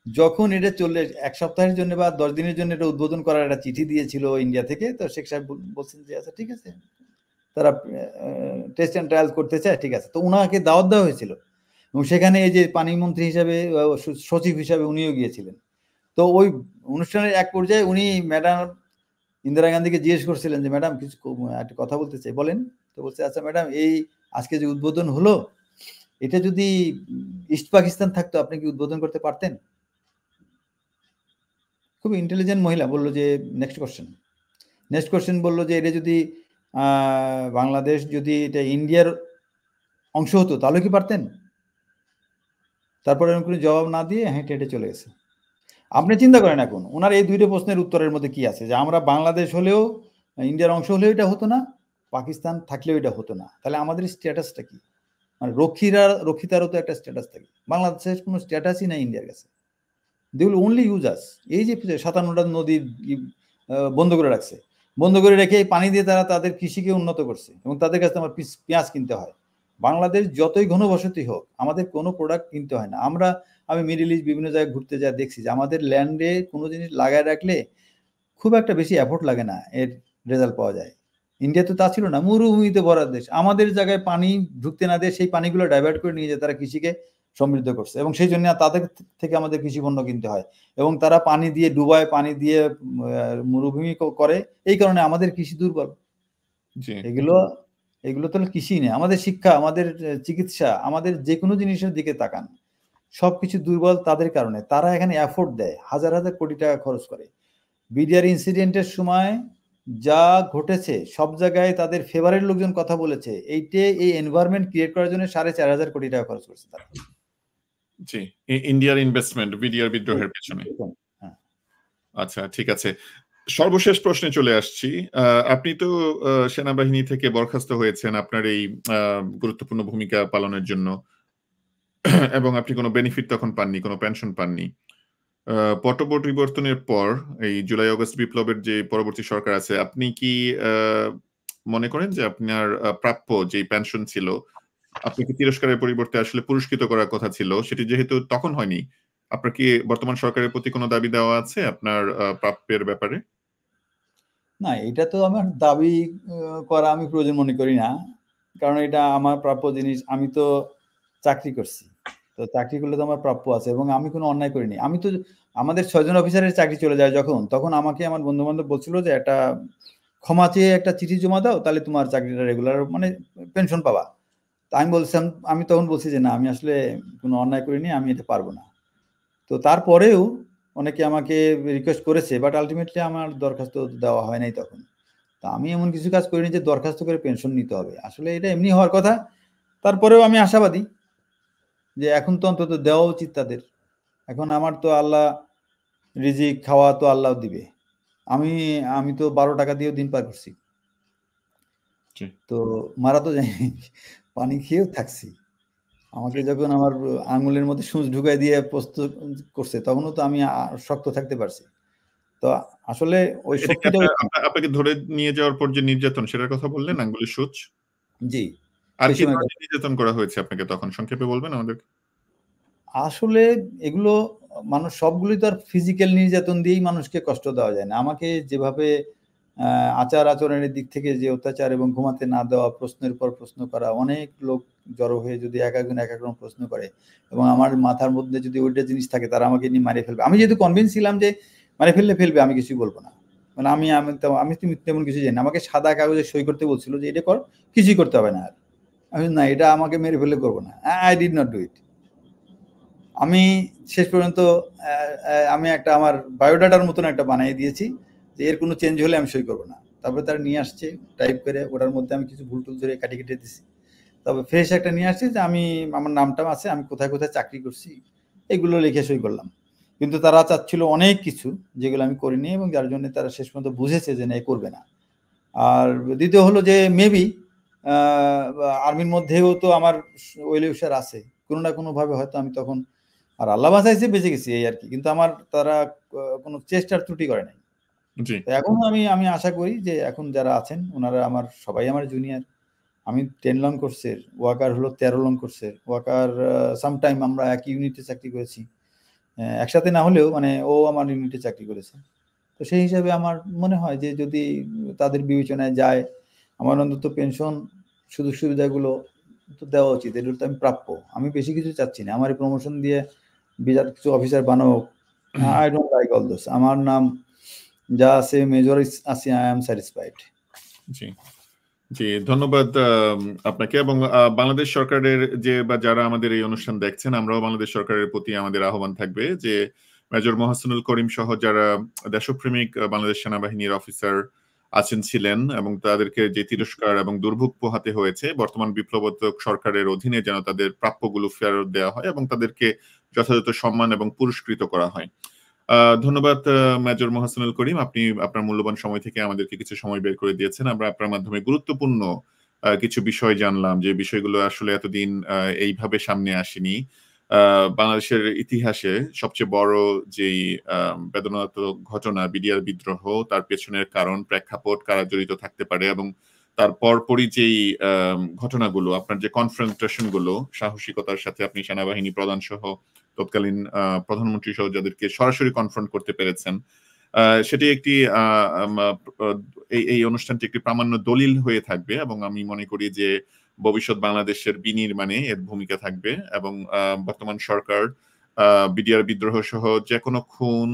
যখন এটা চললে 1 সপ্তাহের জন্য বা 10 দিনের জন্য এটা উদ্বোধন করার একটা চিঠি দিয়েছিল ইন্ডিয়া থেকে, তো শেখ সাহেব বলছেন যে আচ্ছা ঠিক আছে, তারা টেস্ট অ্যান্ড ট্রায়াল করতে চায়, ঠিক আছে। তো উনাকে দাওয়াত দেওয়া হয়েছিল এবং সেখানে এই যে পানি মন্ত্রী হিসাবে, সচিব হিসাবে উনিও গিয়েছিলেন। তো ওই অনুষ্ঠানের এক পর্যায়ে উনি ম্যাডাম ইন্দিরা গান্ধীকে জিজ্ঞেস করছিলেন যে ম্যাডাম কিছু একটা কথা বলতে চাই, বলেন। তো বলছে আচ্ছা ম্যাডাম, এই আজকে যে উদ্বোধন হলো, এটা যদি ইস্ট পাকিস্তান থাকতো আপনি কি উদ্বোধন করতে পারতেন? খুব ইন্টেলিজেন্ট মহিলা, বললো যে নেক্সট কোশ্চেন বললো যে এটা যদি বাংলাদেশ যদি এটা ইন্ডিয়ার অংশ হতো তাহলে কি পারতেন? তারপরে কোনো জবাব না দিয়ে হেঁটে হেঁটে চলে গেছে। আপনি চিন্তা করেন এখন ওনার এই দুইটা প্রশ্নের উত্তরের মধ্যে কি আছে, যে আমরা বাংলাদেশ হলেও ইন্ডিয়ার অংশ হলেও এটা হতো না, পাকিস্তান থাকলেও এটা হতো না, তাহলে আমাদের স্ট্যাটাসটা কি? মানে রক্ষিতারও তো একটা স্ট্যাটাস থাকে, বাংলাদেশের কোনো স্ট্যাটাসই নাই ইন্ডিয়ার কাছে। দে উইল অনলি ইউজ আস। এই যে 57টা নদী বন্ধ করে রাখছে, বন্ধ করে রেখে পানি দিয়ে তারা তাদের কৃষিকে উন্নত করছে এবং তাদের কাছে আমার পেঁয়াজ কিনতে হয়। বাংলাদেশ যতই ঘনবসতি হোক আমাদের কোনো প্রোডাক্ট কিনতে হয় না। আমি মিডল ইস্ট বিভিন্ন জায়গায় ঘুরতে যা দেখছি যে আমাদের ল্যান্ডে কোনো জিনিস লাগায় রাখলে খুব একটা বেশি এফোর্ট লাগে না, এর রেজাল্ট পাওয়া যায়। ইন্ডিয়া তো তা ছিল না, মরুভূমিতে ভরা দেশ, আমাদের জায়গায় পানি ঢুকতে না দিয়ে সেই পানিগুলো ডাইভার্ট করে নিয়ে যায়, তারা কৃষিকে সমৃদ্ধ করছে এবং সেই জন্য তাদের থেকে আমাদের কৃষি পণ্য কিনতে হয় এবং তারা পানি দিয়ে ডুবায়, পানি দিয়ে মরুভূমি করে, এই কারণে আমাদের কৃষি দুর্বল। এগুলো এগুলো তো কৃষি নেই, আমাদের শিক্ষা, আমাদের চিকিৎসা, আমাদের যে কোনো জিনিসের দিকে তাকান, সবকিছু দুর্বল তাদের কারণে। তারা এখানে এফোর্ট দেয়, হাজার হাজার কোটি টাকা খরচ করে। বিডিআর ইনসিডেন্টের সময় যা ঘটেছে সব জায়গায় তাদের ফেভারেট লোকজন কথা বলেছে, এই এনভায়রনমেন্ট ক্রিয়েট করার জন্য 4.5 কোটি টাকা খরচ করছে তারা। জি, ইন্ডিয়ার ইনভেস্টমেন্ট বিডিআর বিদ্রোহের পেছনে। আচ্ছা, ঠিক আছে। সর্বশেষ প্রশ্নে চলে আসছি। আপনি তো সেনাবাহিনী থেকে বরখাস্ত হয়েছেন আপনার এই গুরুত্বপূর্ণ ভূমিকা পালনের জন্য এবং আপনি কোনো বেনিফিট তখন পাননি, কোনো পেনশন পাননি। পট পরিবর্তনের পর এই জুলাই অগস্ট বিপ্লবের যে পরবর্তী সরকার আছে, আপনি কি মনে করেন যে আপনার প্রাপ্য যে পেনশন ছিল আপনাকে তিরস্কারের পরিবর্তে আসলে পুরস্কৃত করার কথা ছিল, সেটি যেহেতু তখন হয়নি, আপনার কি বর্তমান সরকারের প্রতি কোনো দাবি দেওয়া আছে আপনার প্রাপ্যের ব্যাপারে? না, এটা তো আমার দাবি করা আমি প্রয়োজন মনে করি না, কারণ এটা আমার প্রাপ্য জিনিস। আমি তো চাকরি করছি, তো চাকরি করলে তো আমার প্রাপ্য আছে এবং আমি কোনো অন্যায় করিনি। আমি তো আমাদের 6 জন অফিসারের চাকরি চলে যায় যখন, তখন আমাকে আমার বন্ধু বান্ধব বলছিল যে একটা ক্ষমা চেয়ে একটা চিঠি জমা দাও, তাহলে তোমার চাকরিটা রেগুলার মানে পেনশন পাবা। তা আমি তখন বলছি যে না, আমি আসলে কোনো অন্যায় করিনি, আমি এটা পারবো না। তো তারপরেও অনেকে আমাকে রিকোয়েস্ট করেছে, বাট আলটিমেটলি আমার দরখাস্ত দেওয়া হয় নাই তখন। তা আমি এমন কিছু কাজ করিনি যে দরখাস্ত করে পেনশন নিতে হবে, আসলে এটা এমনি হওয়ার কথা। তারপরেও আমি আশাবাদী যে এখন তো অন্তত দেওয়া উচিত তাদের। এখন আমার তো আল্লাহ রিজিক খাওয়া তো আল্লাহ দিবে, আমি আমি তো 12 টাকা দিয়েও দিন পার করছি, তো মারা তো যায়নি, পানি খেয়েও থাকছি। আমাকে যখন আমার আঙুলের মধ্যে সূচ ঢুকাই দিয়ে প্রস্তুত করছে তখনও তো আমি শক্ত থাকতে পারছি। তো আসলে ওই শক্তিটা আপনাকে ধরে নিয়ে যাওয়ার পর যে নির্যাতন সেটার কথা বললেন, আঙ্গুলের সূচ। জি, আর কি ধরনের নির্যাতন করা হয়েছে আপনাকে তখন, সংক্ষেপে বলবেন আমাদের? আসলে এগুলো মানুষ সবগুলোই তো আর ফিজিক্যাল নির্যাতন দিয়েই মানুষকে কষ্ট দেওয়া যায় না। আমাকে যেভাবে আচার আচরণের দিক থেকে যে অত্যাচার এবং ঘুমাতে না দেওয়া, প্রশ্নের পর প্রশ্ন করা, অনেক লোক জড়ো হয়ে যদি এক একজন এক এক রকম প্রশ্ন করে এবং আমার মাথার মধ্যে যদি ওইটা জিনিস থাকে তারা আমাকে নিয়ে মারিয়ে ফেলবে, আমি যেহেতু কনভিন্স ছিলাম যে মারিয়ে ফেলবে, আমি কিছুই বলবো না। মানে আমি তেমন কিছু জানি না। আমাকে সাদা কাগজে সই করতে বলছিল যে এটা কর, কিছুই করতে হবে না। আর আমি না, এটা আমাকে মেরে ফেললে করবো না। I did not do it. আমি শেষ পর্যন্ত আমি একটা আমার বায়োডাটার মতন একটা বানিয়ে দিয়েছি যে এর কোনো চেঞ্জ হলে আমি সই করবো না। তারপরে তারা নিয়ে আসছে টাইপ করে, ওটার মধ্যে আমি কিছু ভুল টুল ধরে কাটি কেটে দিছি। তবে ফ্রেশ একটা নিয়ে আসছে যে আমার নামটাও আছে, আমি কোথায় কোথায় চাকরি করছি, এগুলো লিখে সই করলাম। কিন্তু তারা চাচ্ছিল অনেক কিছু যেগুলো আমি করিনি এবং যার জন্য তারা শেষ পর্যন্ত বুঝেছে যে না, এ করবে না। আর দ্বিতীয় হলো যে মেবি আর্মির মধ্যেও তো আমার ওয়েল উইশার আছে, কোনো না কোনোভাবে হয়তো আমি তখন, আর আল্লাহ বাঁচাইছে, বেঁচে গেছি এই আর কি। কিন্তু আমার তারা কোনো চেষ্টার ত্রুটি করে নাই। এখন আমি আশা করি যে এখন যারা আছেন ওনারা সবাই আমার জুনিয়র। আমি 10 লং কোর্সের, ওয়াকার হলো 13 লং কোর্সের। ওয়াকার সামটাইম আমরা একই ইউনিটে চাকরি করেছি, একসাথে না হলেও মানে ও আমার ইউনিটে চাকরি করেছে। তো সেই হিসাবে আমার মনে হয় যে যদি তাদের বিবেচনায় যায়, আমার অন্তত পেনশন সুযোগ সুবিধাগুলো তো দেওয়া উচিত, এগুলো তো আমি প্রাপ্য। আমি বেশি কিছু চাচ্ছি না, আমার প্রমোশন দিয়ে বিরাট কিছু অফিসার বানাও, I don't like all this. আমার নাম যা আছে মেজর আছে, আই এম স্যাটিসফাইড। জি জি, ধন্যবাদ আপনাকে। এবং বাংলাদেশ সরকারের যে বা যারা আমাদের এই অনুষ্ঠান দেখছেন, আমরাও বাংলাদেশ সরকারের প্রতি আমাদের আহ্বান থাকবে যে মেজর মোহাসিনুল করিম সহ যারা দেশপ্রেমিক বাংলাদেশ সেনাবাহিনীর অফিসার আছেন ছিলেন এবং তাদেরকে যে তিরস্কার এবং দুর্ভোগ পোহাতে হয়েছে, বর্তমান বিপ্লবোত্তর সরকারের অধীনে যেন তাদের প্রাপ্যগুলো ফেরত দেওয়া হয় এবং তাদেরকে যথাযথ সম্মান এবং পুরস্কৃত করা হয়। ধন্যবাদ মেজর মোহাসিনুল করিম, আপনি আপনার মূল্যবান সময় থেকে আমাদেরকে কিছু সময় বের করে দিয়েছেন। আমরা আপনার মাধ্যমে গুরুত্বপূর্ণ কিছু বিষয় জানলাম, যে বিষয়গুলো আসলে এতদিন এইভাবে সামনে আসেনি। বাংলাদেশের ইতিহাসে সবচেয়ে বড় যেই বেদনাদায়ক ঘটনা বিডিআর বিদ্রোহ, তার পেছনের কারণ, প্রেক্ষাপট, কারা জড়িত থাকতে পারে এবং তার পরপরই যেই ঘটনাগুলো, আপনার যে কনফ্রন্টেশন গুলো, সাহসিকতার সাথে আপনি সেনাবাহিনী প্রধান সহ তৎকালীন প্রধানমন্ত্রী সহ যাদেরকে সরাসরি কনফ্রন্ট করতে পেরেছেন, সেটি একটি এই অনুষ্ঠানটি একটি প্রামাণ্য দলিল হয়ে থাকবে এবং আমি মনে করি যে ভবিষ্যৎ বাংলাদেশের বিনির্মাণে এর ভূমিকা থাকবে এবং বর্তমান সরকার বিডিআর বিদ্রোহ সহ যে কোনো খুন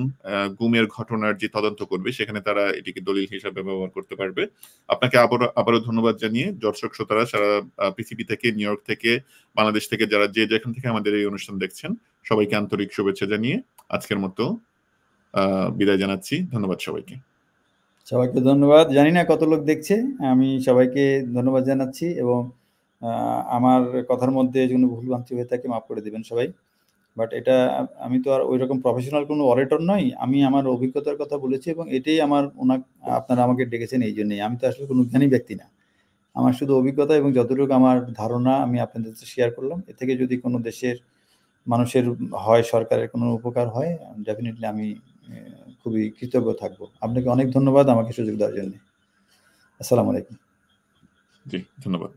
গুমের ঘটনার যে তদন্ত করবে, সেখানে তারা এটিকে দলিল হিসাবে ব্যবহার করতে পারবে। আপনাকে আবারও ধন্যবাদ জানিয়ে দর্শক শ্রোতারা সারা পৃথিবী থেকে, নিউ ইয়র্ক থেকে, বাংলাদেশ থেকে যারা যেখান থেকে আমাদের এই অনুষ্ঠান দেখছেন, সবাইকে আন্তরিক শুভেচ্ছা জানিয়ে আজকের মতো বিদায় জানাচ্ছি। ধন্যবাদ সবাইকে। সবাইকে ধন্যবাদ। জানি না কত লোক দেখছে, আমি সবাইকে ধন্যবাদ জানাচ্ছি এবং আমার কথার মধ্যে কোনো ভুলভ্রান্তি হয়ে থাকে মাফ করে দেবেন সবাই। বাট এটা আমি তো আর ওই রকম প্রফেশনাল কোনো অরেটর নই, আমি আমার অভিজ্ঞতার কথা বলেছি এবং এটাই আমার আপনারা আমাকে ডেকেছেন এই জন্যই। আমি তো আসলে কোনো জ্ঞানী ব্যক্তি না, আমার শুধু অভিজ্ঞতা এবং যতটুকু আমার ধারণা আমি আপনাদের সাথে শেয়ার করলাম। এ থেকে যদি কোনো দেশের মানুষের হয়, সরকারের কোনো উপকার হয়, ডেফিনেটলি আমি খুবই কৃতজ্ঞ থাকবো। আপনাকে অনেক ধন্যবাদ আমাকে সুযোগ দেওয়ার জন্য। আসসালামু আলাইকুম। জি, ধন্যবাদ।